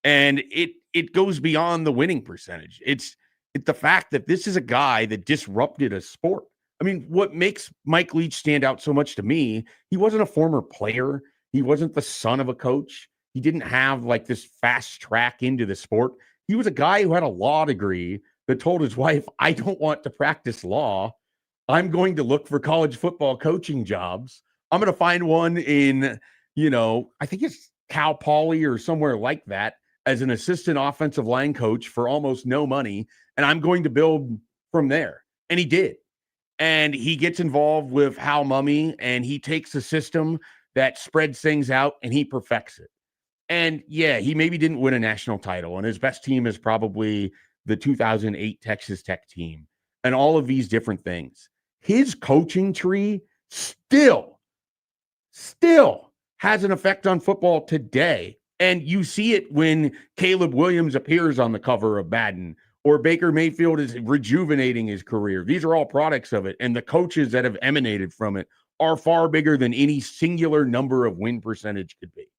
And it goes beyond the winning percentage. It's the fact that this is a guy that disrupted a sport. I mean, what makes Mike Leach stand out so much to me, he wasn't a former player. He wasn't the son of a coach. He didn't have like this fast track into the sport. He was a guy who had a law degree that told his wife, I don't want to practice law. I'm going to look for college football coaching jobs. I'm going to find one in, I think it's Cal Poly or somewhere like that as an assistant offensive line coach for almost no money. And I'm going to build from there. And he did. And he gets involved with Hal Mummy, and he takes a system that spreads things out and he perfects it. And yeah, he maybe didn't win a national title, and his best team is probably the 2008 Texas Tech team and all of these different things. His coaching tree still has an effect on football today. And you see it when Caleb Williams appears on the cover of Madden, or Baker Mayfield is rejuvenating his career. These are all products of it. And the coaches that have emanated from it are far bigger than any singular number of win percentage could be.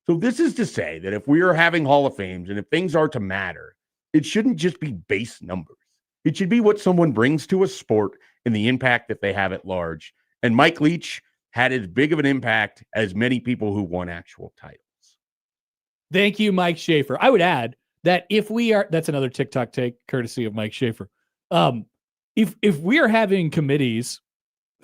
So this is to say that if we are having Hall of Fames and if things are to matter, it shouldn't just be base numbers. It should be what someone brings to a sport and the impact that they have at large. And Mike Leach had as big of an impact as many people who won actual titles. Thank you, Mike Schaefer. I would add that if we are, that's another TikTok take courtesy of Mike Schaefer. If we are having committees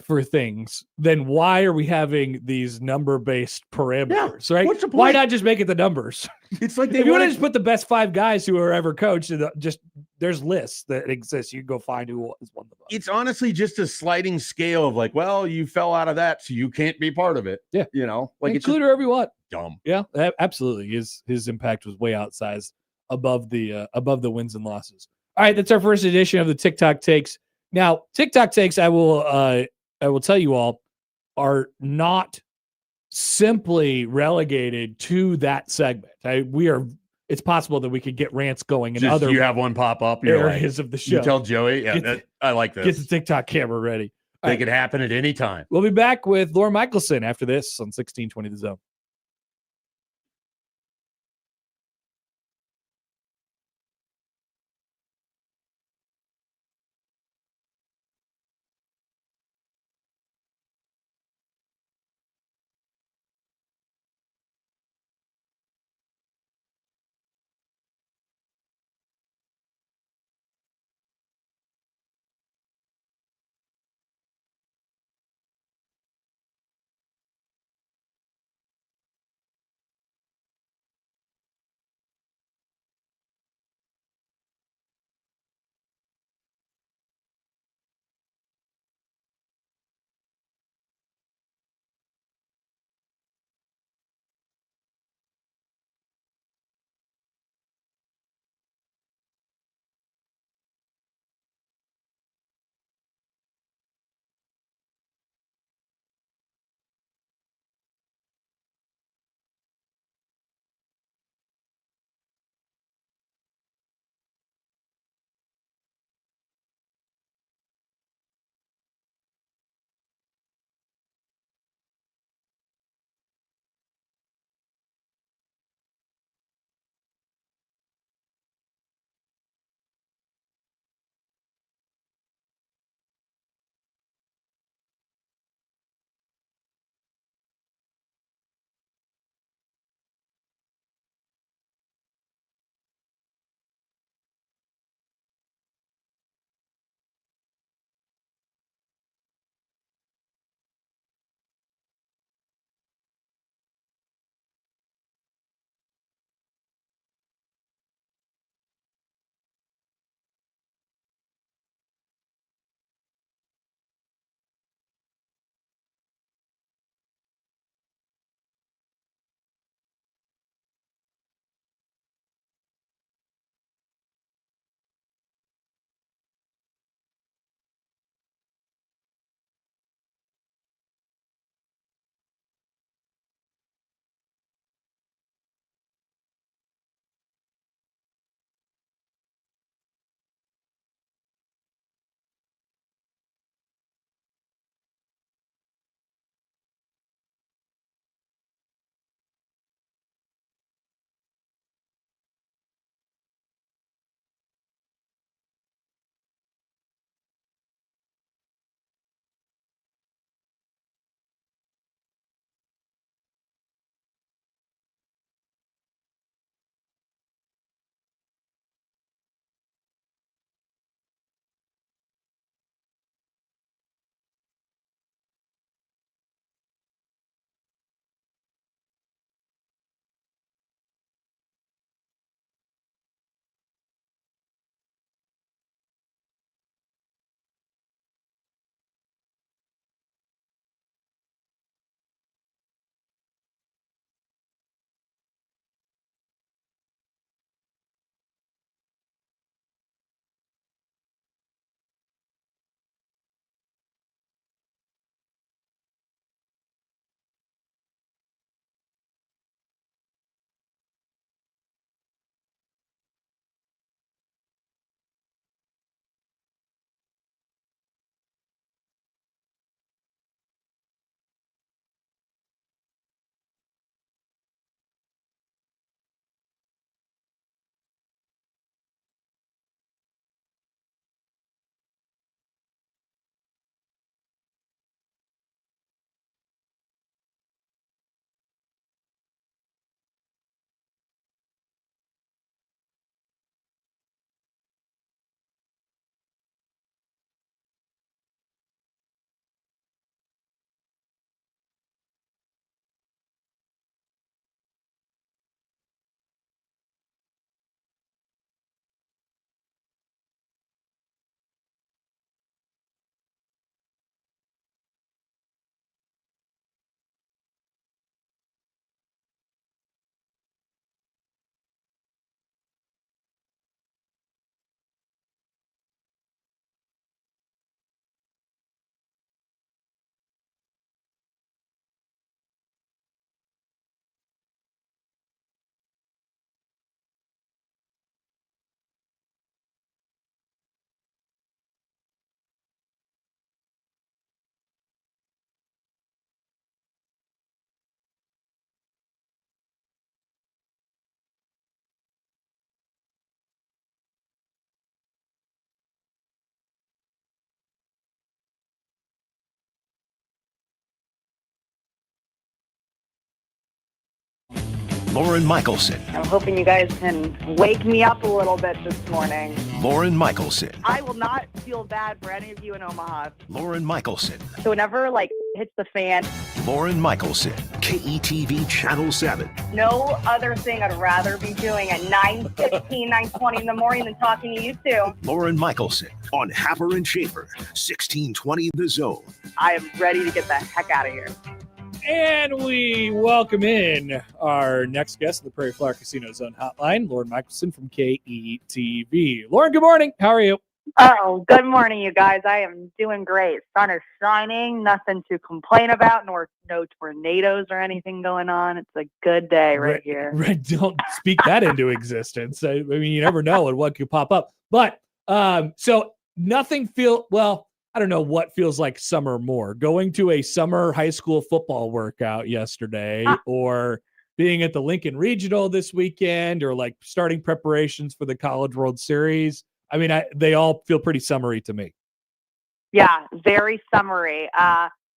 for things, then why are we having these number-based parameters, right? What's the point? Why not just make it the numbers? It's like they if you want want to just put the best 5 guys who are ever coached, and just there's lists that exist. You can go find who is one of them. It's honestly just a sliding scale of like, well, you fell out of that, so you can't be part of it. Yeah. You know, like it's include just whoever you want. dumb. Yeah, absolutely. His impact was way outsized above the wins and losses. All right, that's our first edition of the TikTok takes. Now, TikTok takes, I will tell you all, are not simply relegated to that segment. It's possible that we could get rants going in other you have one pop up, you're areas like, of the show. You tell Joey, I like this. Get the TikTok camera ready. They could happen at any time. We'll be back with Lauren Michelson after this on 1620 The Zone. Lauren Michelson. I'm hoping you guys can wake me up a little bit this morning. Lauren Michelson. I will not feel bad for any of you in Omaha. Lauren Michelson. So whenever, hits the fan. Lauren Michelson. KETV Channel 7. No other thing I'd rather be doing at 9:15, 9:20 in the morning than talking to you two. Lauren Michelson on Happer and Schaefer, 1620 The Zone. I am ready to get the heck out of here. And we welcome in our next guest of the Prairie Flower Casino Zone Hotline, Lauren Michelson from KETV. Lauren, good morning. How are you? Oh, good morning, you guys. I am doing great. Sun is shining. Nothing to complain about. No tornadoes or anything going on. It's a good day right here. Don't speak that into existence. I mean, you never know what could pop up. But so nothing I don't know what feels like summer more. Going to a summer high school football workout yesterday, or being at the Lincoln Regional this weekend, or starting preparations for the College World Series. I mean, they all feel pretty summery to me. Yeah, very summery.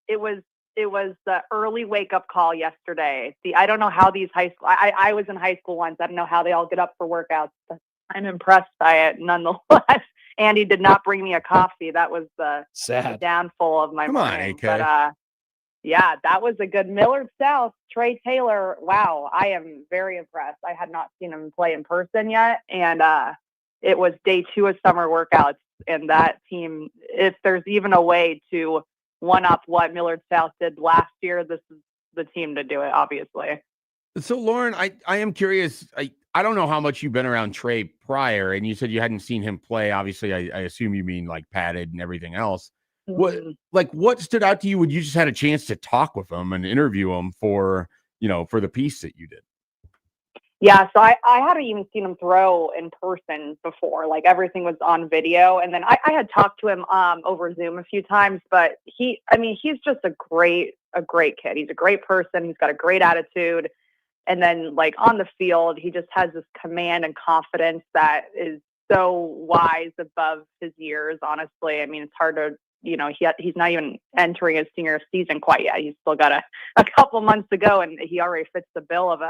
It was the early wake up call yesterday. I don't know how these high school. I was in high school once. I don't know how they all get up for workouts, but I'm impressed by it nonetheless. Andy did not bring me a coffee. That was the downfall of my morning. Come on, AK. But yeah, that was a good Millard South. Trey Taylor. Wow, I am very impressed. I had not seen him play in person yet, and it was day 2 of summer workouts, and that team, if there's even a way to one-up what Millard South did last year, this is the team to do it, obviously. So, Lauren, I am curious. I don't know how much you've been around Trey prior, and you said you hadn't seen him play. Obviously, I assume you mean padded and everything else. What stood out to you when you just had a chance to talk with him and interview him for the piece that you did? Yeah, so I hadn't even seen him throw in person before. Everything was on video. And then I had talked to him over Zoom a few times, but he's just a great kid. He's a great person. He's got a great attitude. And then on the field, he just has this command and confidence that is so wise above his years, honestly. I mean, it's hard to, he's not even entering his senior season quite yet. He's still got a couple months to go, and he already fits the bill of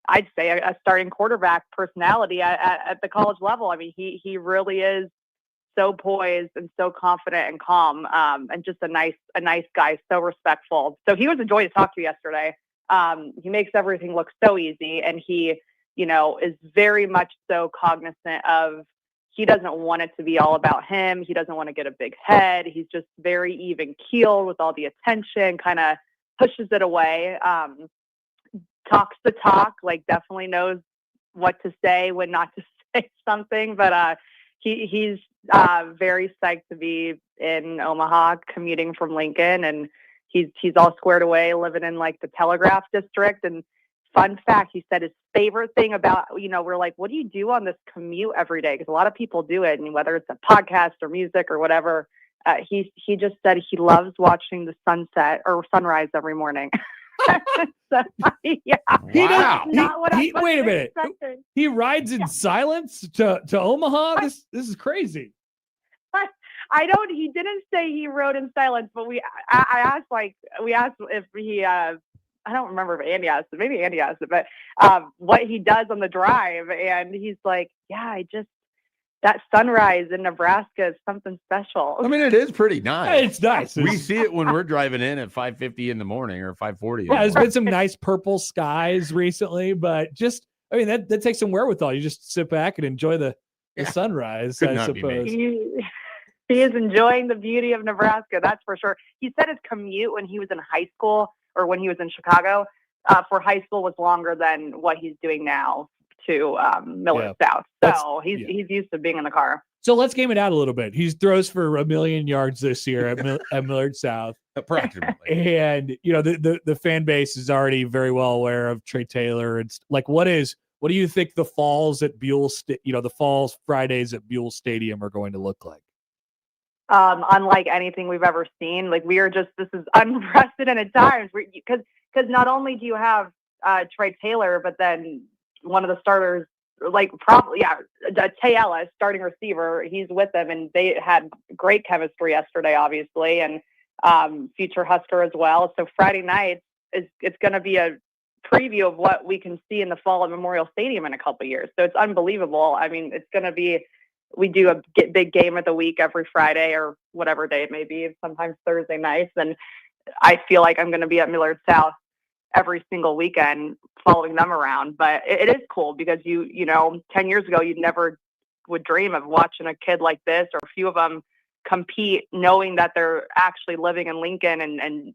I'd say a starting quarterback personality at the college level. I mean, he really is so poised and so confident and calm, and just a nice guy, so respectful. So he was a joy to talk to yesterday. He makes everything look so easy, and he, is very much so cognizant of, he doesn't want it to be all about him. He doesn't want to get a big head. He's just very even keeled with all the attention, kind of pushes it away. Talks the talk, definitely knows what to say, when not to say something, but he's very psyched to be in Omaha, commuting from Lincoln, and he's all squared away, living in the Telegraph district. And fun fact, he said his favorite thing about, we're like, what do you do on this commute every day? Because a lot of people do it, and whether it's a podcast or music or whatever, he just said he loves watching the sunset or sunrise every morning. So, yeah. Wow. Wait a minute. He rides in silence to Omaha? This is crazy. He didn't say he rode in silence, but we asked if he, I don't remember if Andy asked it, maybe Andy asked it, but what he does on the drive. And he's like, yeah, that sunrise in Nebraska is something special. I mean, it is pretty nice. It's nice. We see it when we're driving in at 5:50 in the morning or 5:40. Yeah, there's been some nice purple skies recently, but that takes some wherewithal. You just sit back and enjoy the sunrise, I suppose. He is enjoying the beauty of Nebraska, that's for sure. He said his commute when he was in high school, or when he was in Chicago, for high school was longer than what he's doing now to Millard South. So he's used to being in the car. So let's game it out a little bit. He throws for 1 million yards this year at Millard South. Approximately. And, the fan base is already very well aware of Trey Taylor. It's what do you think the falls at Buell, the falls Fridays at Buell Stadium are going to look like? Unlike anything we've ever seen. This is unprecedented times, because not only do you have Trey Taylor, but then one of the starters, Tay Ellis, starting receiver, he's with them, and they had great chemistry yesterday, obviously, and future Husker as well. So Friday night it's going to be a preview of what we can see in the fall at Memorial Stadium in a couple of years. So it's unbelievable. I mean, it's going to be, we do a big game of the week every Friday or whatever day it may be, sometimes Thursday nights. And I feel like I'm going to be at Millard South every single weekend following them around. But it is cool because you know, 10 years ago, you never would dream of watching a kid like this or a few of them compete, knowing that they're actually living in Lincoln and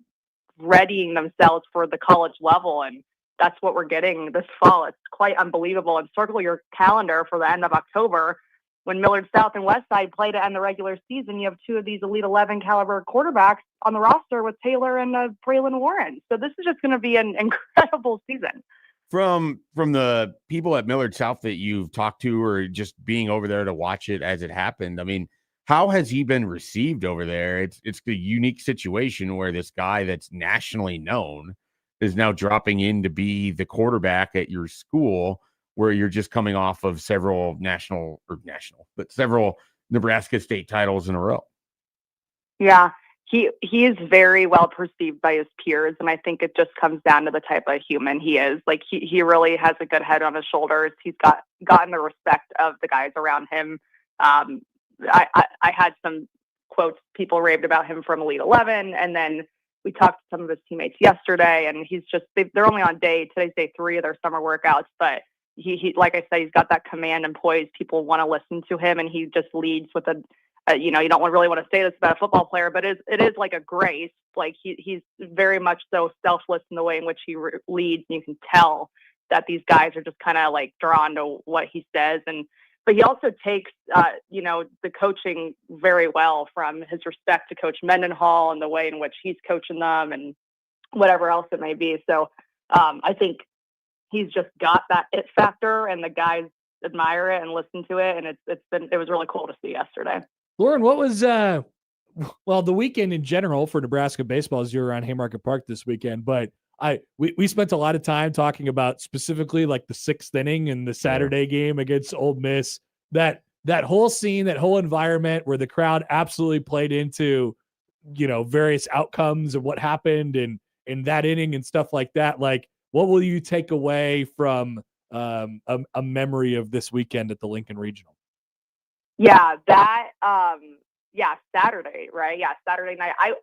readying themselves for the college level. And that's what we're getting this fall. It's quite unbelievable. And circle your calendar for the end of October when Millard South and Westside play to end the regular season. You have two of these Elite 11 caliber quarterbacks on the roster with Taylor and Braylon Warren. So this is just going to be an incredible season. From the people at Millard South that you've talked to or just being over there to watch it as it happened, I mean, how has he been received over there? It's a unique situation where this guy that's nationally known is now dropping in to be the quarterback at your school where you're just coming off of several several Nebraska state titles in a row. Yeah, he is very well perceived by his peers, and I think it just comes down to the type of human he is. Like he really has a good head on his shoulders. He's gotten the respect of the guys around him. I had some quotes people raved about him from Elite 11, and then we talked to some of his teammates yesterday, and he's just they're only on today's day 3 of their summer workouts, but he like I said, he's got that command and poise. People want to listen to him, and he just leads with you know, you don't really want to say this about a football player, but it is like a grace. Like he's very much so selfless in the way in which he leads, and you can tell that these guys are just kind of like drawn to what he says. But he also takes, you know, the coaching very well, from his respect to Coach Mendenhall and the way in which he's coaching them and whatever else it may be. So I think he's just got that it factor, and the guys admire it and listen to it. And it was really cool to see yesterday. Lauren, what was the weekend in general for Nebraska baseball as you were around Haymarket Park this weekend, but we spent a lot of time talking about specifically like the 6th inning and the Saturday game against Ole Miss, that whole scene, that whole environment where the crowd absolutely played into, you know, various outcomes of what happened in that inning and stuff like that. Like, what will you take away from a memory of this weekend at the Lincoln Regional? Yeah, Saturday, right? Yeah, Saturday night. I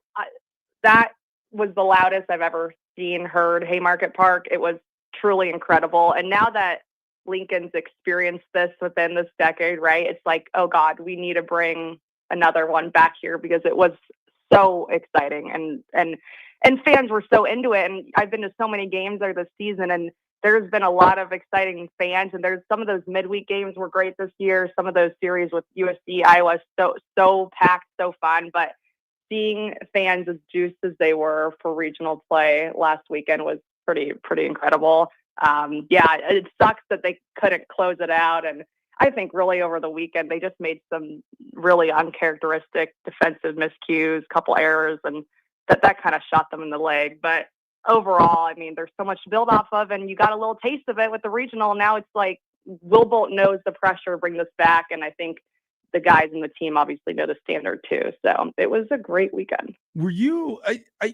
that was the loudest I've ever seen, heard Haymarket Park. It was truly incredible. And now that Lincoln's experienced this within this decade, right? It's like, oh God, we need to bring another one back here because it was so exciting and fans were so into it. And I've been to so many games there this season, and there's been a lot of exciting fans, and there's some of those midweek games were great this year. Some of those series with USC, Iowa, so packed, so fun. But seeing fans as juiced as they were for regional play last weekend was pretty incredible. Yeah, it sucks that they couldn't close it out, and I think really over the weekend they just made some really uncharacteristic defensive miscues, couple errors, and that kind of shot them in the leg. But overall, I mean, there's so much to build off of, and you got a little taste of it with the regional. Now it's like Will Bolt knows the pressure to bring this back, and I think the guys in the team obviously know the standard too. So it was a great weekend. Were you,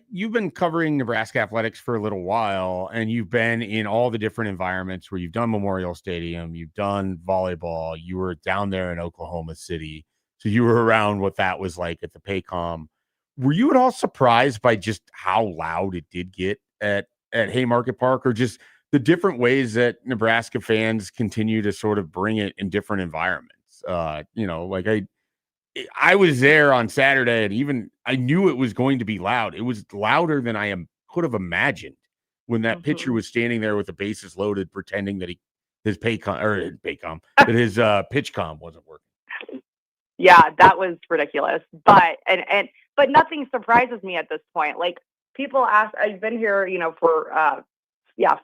you've been covering Nebraska athletics for a little while, and you've been in all the different environments where you've done Memorial Stadium, you've done volleyball, you were down there in Oklahoma City. So you were around what that was like at the Paycom. Were you at all surprised by just how loud it did get at Haymarket Park, or just the different ways that Nebraska fans continue to sort of bring it in different environments? You know, like I was there on Saturday, and even I knew it was going to be loud. It was louder than I could have imagined when that pitcher was standing there with the bases loaded, pretending that his pitch comm wasn't working. Yeah, that was ridiculous. But nothing surprises me at this point. Like, people ask, I've been here, you know, for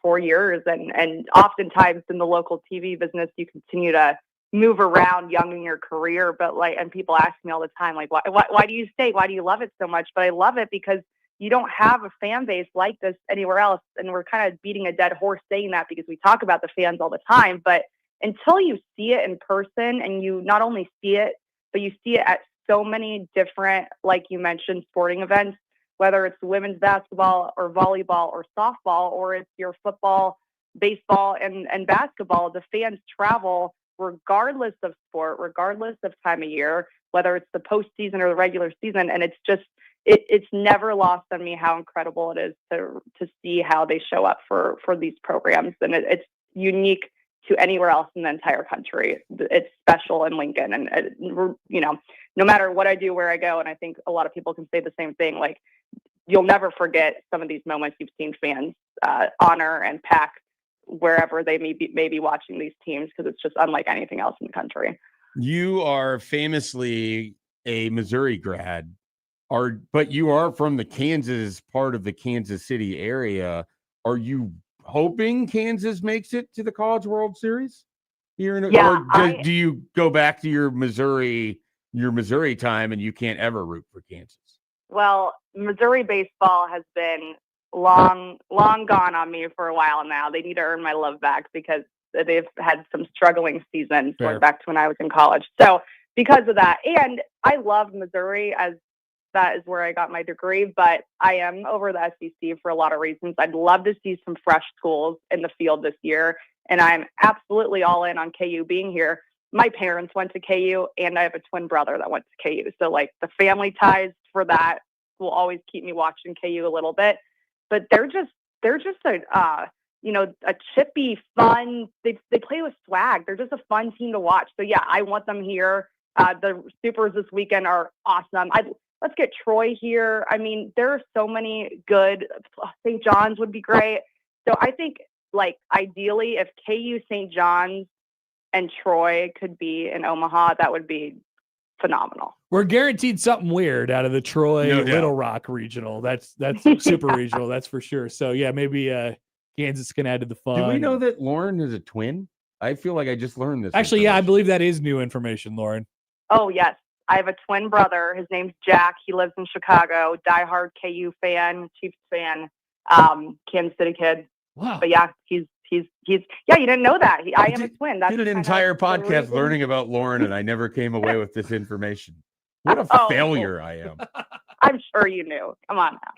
4 years, and oftentimes in the local TV business, you continue to move around young in your career, but and people ask me all the time, like, why do you stay? Why do you love it so much? But I love it because you don't have a fan base like this anywhere else. And we're kind of beating a dead horse saying that because we talk about the fans all the time, but until you see it in person, and you not only see it, but you see it at so many different, like you mentioned, sporting events, whether it's women's basketball or volleyball or softball, or it's your football, baseball, and basketball. The fans travel regardless of sport, regardless of time of year, whether it's the postseason or the regular season. And it's just, it's never lost on me how incredible it is to see how they show up for these programs. And it's unique to anywhere else in the entire country. It's special in Lincoln. And, no matter what I do, where I go, and I think a lot of people can say the same thing, like, you'll never forget some of these moments you've seen fans honor and pack wherever they may be watching these teams, because it's just unlike anything else in the country. You are famously a Missouri grad, but you are from the Kansas part of the Kansas City area. Are you hoping Kansas makes it to the College World Series here? Do you go back to your Missouri time and you can't ever root for Kansas? Well, Missouri baseball has been long gone on me for a while now. They need to earn my love back because they've had some struggling seasons going back to when I was in college. So because of that, and I love Missouri, as that is where I got my degree, but I am over the SEC for a lot of reasons. I'd love to see some fresh schools in the field this year, and I'm absolutely all in on KU being here. My parents went to KU, and I have a twin brother that went to KU. So like the family ties for that will always keep me watching KU a little bit. But they're just a chippy, fun. They play with swag. They're just a fun team to watch. So yeah, I want them here. The Supers this weekend are awesome. Let's get Troy here. I mean, there are so many good. St. John's would be great. So I think, like, ideally, if KU, St. John's, and Troy could be in Omaha, that would be phenomenal. We're guaranteed something weird out of the Troy Little Rock regional. That's super regional, that's for sure. So yeah, maybe Kansas can add to the fun. Do we know that Lauren is a twin? I feel like I just learned this. Actually, yeah, I believe that is new information, Lauren. Oh yes, I have a twin brother. His name's Jack. He lives in Chicago. Diehard KU fan, Chiefs fan, Kansas City kid. Wow. But yeah, he's yeah. You didn't know that. I am a twin. That's did an entire podcast learning about Lauren, and I never came away with this information. What a failure I am. I'm sure you knew. Come on now.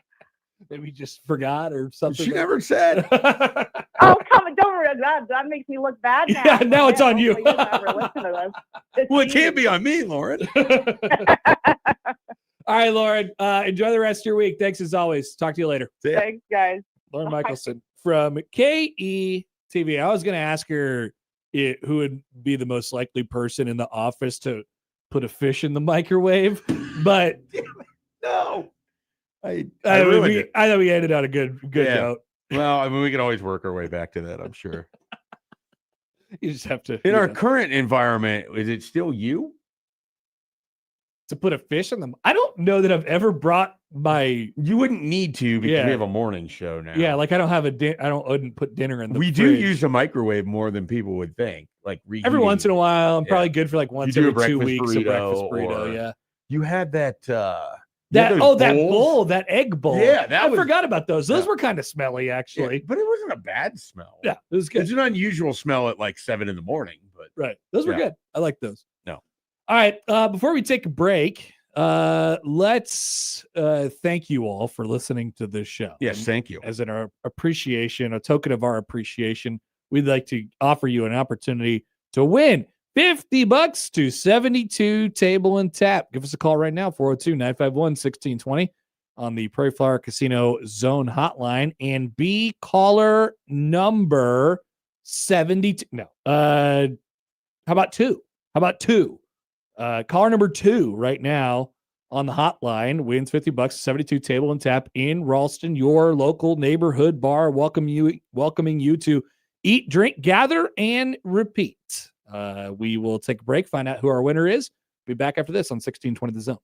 Maybe just forgot or something. She never said. Oh, come on. Don't worry. That makes me look bad now. Yeah, now it's on you. Never listen to this. Well, it can't be on me, Lauren. All right, Lauren. Enjoy the rest of your week. Thanks as always. Talk to you later. Thanks, guys. Lauren Michelson from KETV. I was going to ask her who would be the most likely person in the office to put a fish in the microwave, but no. I thought we ended on a good note. Well, I mean, we can always work our way back to that, I'm sure. You just have to. In our current environment, is it still you? To put a fish in them? I don't know that I've ever brought my. You wouldn't need to because we have a morning show now. Yeah, like I don't have I wouldn't put dinner in the We do use a microwave more than people would think. Like every once in a while, I'm probably good for like once every 2 weeks. Burrito, a breakfast burrito, yeah. You had that. That bowl, that egg bowl. Yeah, I forgot about those. Those were kind of smelly, actually. Yeah, but it wasn't a bad smell. Yeah, it was good. It's an unusual smell at like 7 a.m, but right, those were good. I like those. No. All right. Before we take a break, let's thank you all for listening to this show. Yes, thank you. As in our appreciation, a token of our appreciation, we'd like to offer you an opportunity to win $50 to 72 Table and Tap. Give us a call right now, 402-951-1620 on the Prairie Flower Casino Zone hotline, and be caller number 72. No. How about two? Caller number 2 right now on the hotline wins $50, 72 Table and Tap in Ralston, your local neighborhood bar, welcoming you to eat, drink, gather, and repeat. We will take a break, find out who our winner is. Be back after this on 1620 The Zone.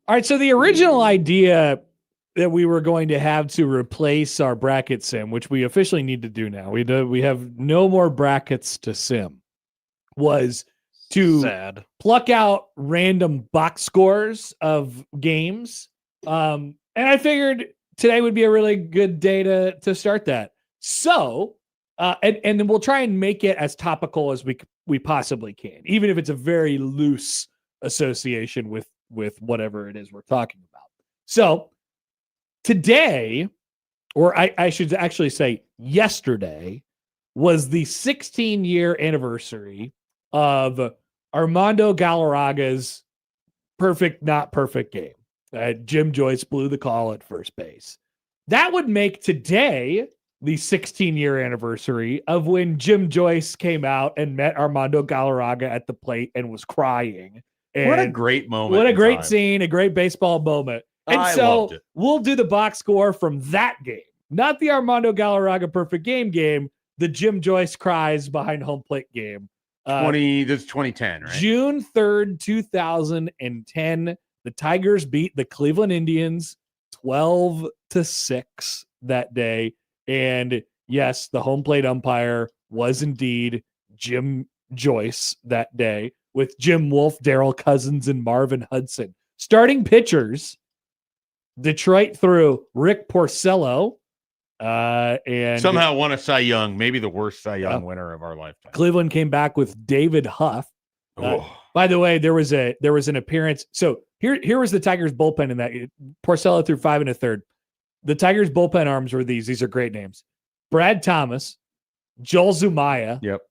All right, so the original idea that we were going to have to replace our bracket sim, which we officially need to do now. We have no more brackets to sim. Was to pluck out random box scores of games. And I figured today would be a really good day to start that. So, and then we'll try and make it as topical as we possibly can, even if it's a very loose association with whatever it is we're talking about. So today, or I should actually say yesterday, was the 16-year anniversary of Armando Galarraga's perfect, not perfect game. Jim Joyce blew the call at first base. That would make today the 16-year anniversary of when Jim Joyce came out and met Armando Galarraga at the plate and was crying. And what a great moment. What a great scene, a great baseball moment. And I so loved it. We'll do the box score from that game, not the Armando Galarraga perfect game, the Jim Joyce cries behind home plate game. This is 2010, right? June 3rd, 2010. The Tigers beat the Cleveland Indians 12-6 that day. And yes, the home plate umpire was indeed Jim Joyce that day, with Jim Wolf, Darryl Cousins, and Marvin Hudson. Starting pitchers, Detroit threw Rick Porcello, and somehow won a Cy Young, maybe the worst Cy Young winner of our lifetime. Cleveland came back with David Huff. By the way, there was an appearance. So here was the Tigers bullpen in that. Porcello threw 5 1/3. The Tigers bullpen arms were these. These are great names: Brad Thomas, Joel Zumaya. Yep.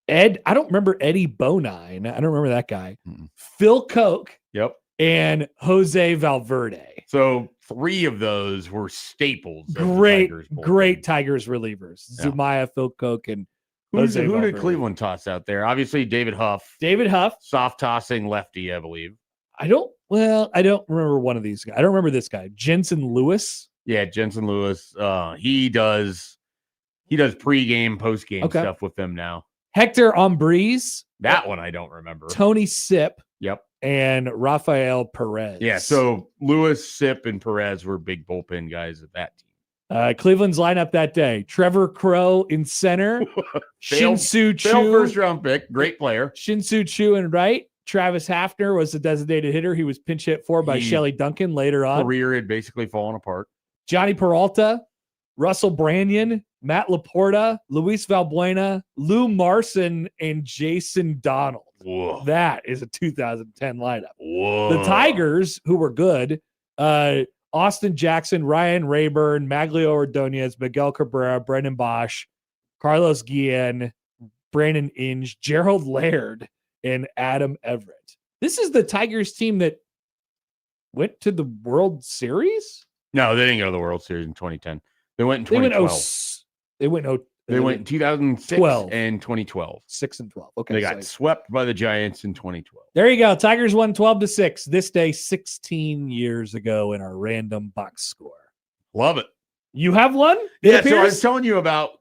I don't remember Eddie Bonine. I don't remember that guy. Phil Koch. Yep. And Jose Valverde. So 3 of those were staples. Great Tigers relievers. Yeah. Zumaya, Phil Koch, and who Jose did Valverde. Cleveland toss out there? Obviously, David Huff. Soft tossing lefty, I believe. I don't remember one of these guys. I don't remember this guy. Jensen Lewis. Yeah, Jensen Lewis. He does pregame, postgame stuff with them now. Hector Ambriz. That one I don't remember. Tony Sipp. Yep. And Rafael Perez. Yeah, so Lewis, Sipp, and Perez were big bullpen guys at that team. Cleveland's lineup that day: Trevor Crow in center, Shin-Soo Choo, first round pick, great player. Shin-Soo Choo in right. Travis Hafner was the designated hitter. He was pinch hit for by Shelley Duncan later on. Career had basically fallen apart. Johnny Peralta, Russell Branyan, Matt Laporta, Luis Valbuena, Lou Marson, and Jason Donald. Whoa. That is a 2010 lineup. Whoa. The Tigers, who were good, Austin Jackson, Ryan Rayburn, Maglio Ordonez, Miguel Cabrera, Brendan Bosch, Carlos Guillen, Brandon Inge, Gerald Laird, and Adam Everett. This is the Tigers team that went to the World Series? No, they didn't go to the World Series in 2010. They went in 2012. They went in 2006 and 2012. 6 and 12. Okay. They got swept by the Giants in 2012. There you go. Tigers won 12-6 this day 16 years ago in our random box score. Love it. You have one? Yeah, so I was telling you about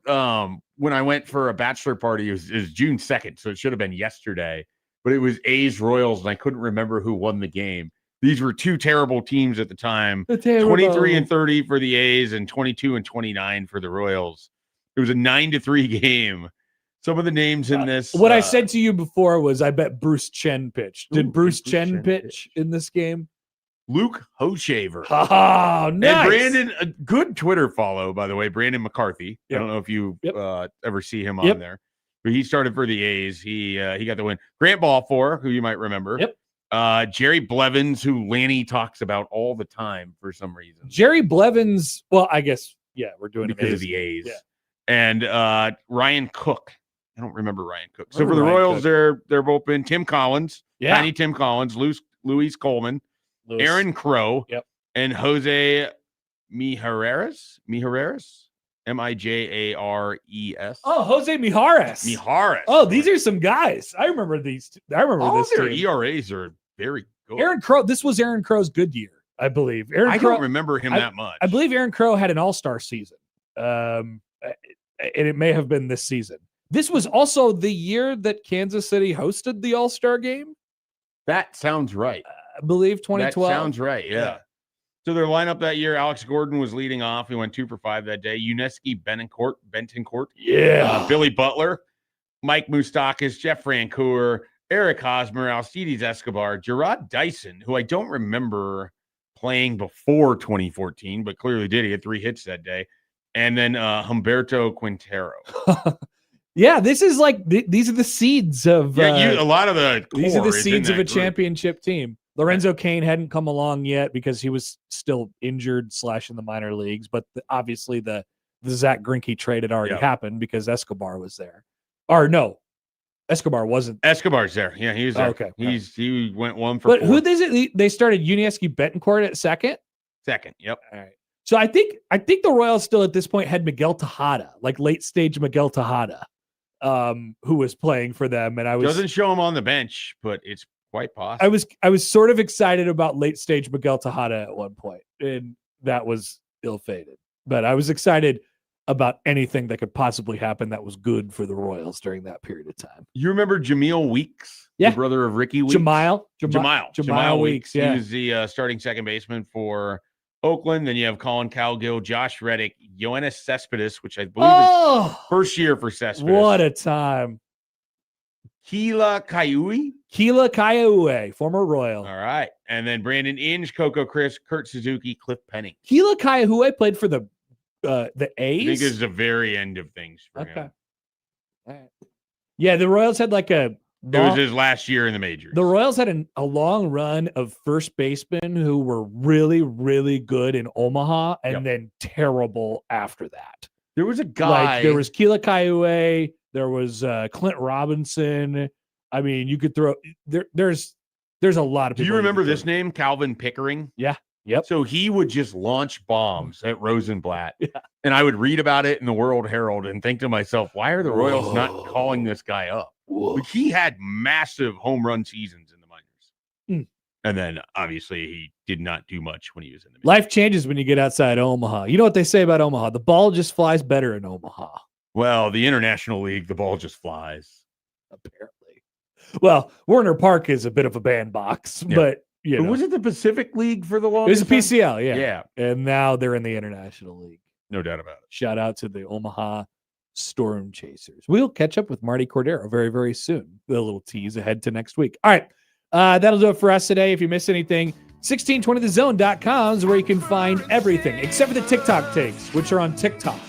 when I went for a bachelor party. It was June 2nd, so it should have been yesterday. But it was A's Royals, and I couldn't remember who won the game. These were 2 terrible teams at the time. 23 and 30 for the A's and 22 and 29 for the Royals. It was a 9-3 game. Some of the names in this. What I said to you before was I bet Bruce Chen pitched. Did Bruce Chen pitch in this game? Luke Hochevar. Oh, nice. And Brandon, a good Twitter follow, by the way, Brandon McCarthy. Yep. I don't know if you ever see him on there. But he started for the A's. He got the win. Grant Balfour, who you might remember. Yep. Jerry Blevins, who Lanny talks about all the time for some reason. Jerry Blevins, well, I guess, we're doing because of the A's. Yeah. And Ryan Cook. I don't remember Ryan Cook. So for the Royals, they're bullpen. Tim Collins, Tiny Tim Collins, Luis Coleman, Aaron Crow, and Jose Mijares. Mijares. Oh, Jose Mijares. Oh, these are some guys. I remember these. I remember all this. Their team. ERAs are very good. Aaron Crow. This was Aaron Crow's good year, I believe. I don't remember him that much. I believe Aaron Crow had an all-star season. And it may have been this season. This was also the year that Kansas City hosted the All-Star game. That sounds right. I believe That 2012. sounds right. Yeah. So their lineup that year, Alex Gordon was leading off. He went 2 for 5 that day. Uneski Bentoncourt. Yeah. Billy Butler, Mike Moustakis, Jeff Francoeur, Eric Hosmer, Alcides Escobar, Gerard Dyson, who I don't remember playing before 2014, but clearly did. He had 3 hits that day. And then Humberto Quintero. Yeah, this is like these are the seeds of a lot of the these are the core is in seeds of that a group. championship team. Lorenzo Cain hadn't come along yet because he was still injured / in the minor leagues, but obviously the Zach Greinke trade had already happened because Escobar was there. Or no, Escobar wasn't. Escobar's there. Yeah, he was there. Okay. He went 1 for But 4. who is it? They started Unieski Betancourt at second. Second. Yep. All right. So I think the Royals still at this point had Miguel Tejada, like late stage Miguel Tejada, who was playing for them, and I was doesn't show him on the bench, but it's quite possible. I was sort of excited about late stage Miguel Tejada at one point, and that was ill-fated. But I was excited about anything that could possibly happen that was good for the Royals during that period of time. You remember Jameel Weeks, Yeah. the brother of Ricky Weeks? Jamal Weeks. Yeah. He was the starting second baseman for Oakland. Then you have Colin Cowgill, Josh Reddick, Yoenis Cespedes, which I believe is first year for Cespedes. What a time. Keila Kaiue, former Royal. All right. And then Brandon Inge, Coco Chris, Kurt Suzuki, Cliff Penning. Keila Kaiue played for the A's. I think it's the very end of things for him. All right. Yeah, the Royals had like It was his last year in the majors. The Royals had a long run of first basemen who were really, really good in Omaha and then terrible after that. There was a guy. Like there was Keila Kaiue. There was Clint Robinson. I mean, you could throw there's a lot of people. Do you remember this name, Calvin Pickering? Yeah. Yep. So he would just launch bombs at Rosenblatt. Yeah. And I would read about it in the World Herald and think to myself, why are the Royals not calling this guy up? But he had massive home run seasons in the minors. And then obviously he did not do much when he was in the majors. Life changes when you get outside Omaha. You know what they say about Omaha? The ball just flies better in Omaha. Well, the International League, the ball just flies. Apparently. Well, Werner Park is a bit of a bandbox, but you know. Was it the Pacific League for the It longest was a PCL, yeah. Yeah. And now they're in the International League. No doubt about it. Shout out to the Omaha Storm Chasers. We'll catch up with Marty Cordero very, very soon. A little tease ahead to next week. All right. That'll do it for us today. If you miss anything, 1620thezone.com is where you can find everything except for the TikTok takes, which are on TikTok.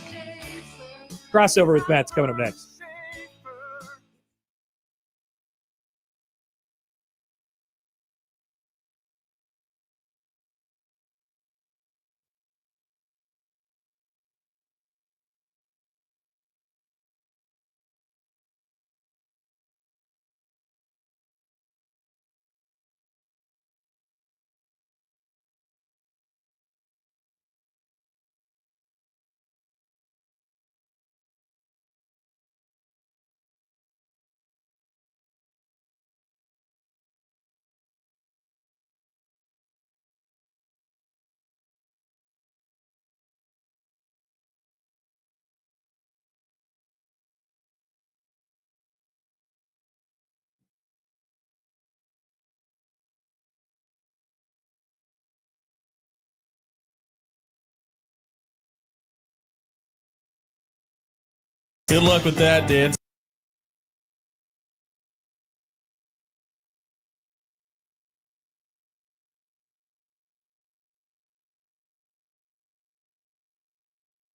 Crossover with Matt's coming up next. Good luck with that, Dan.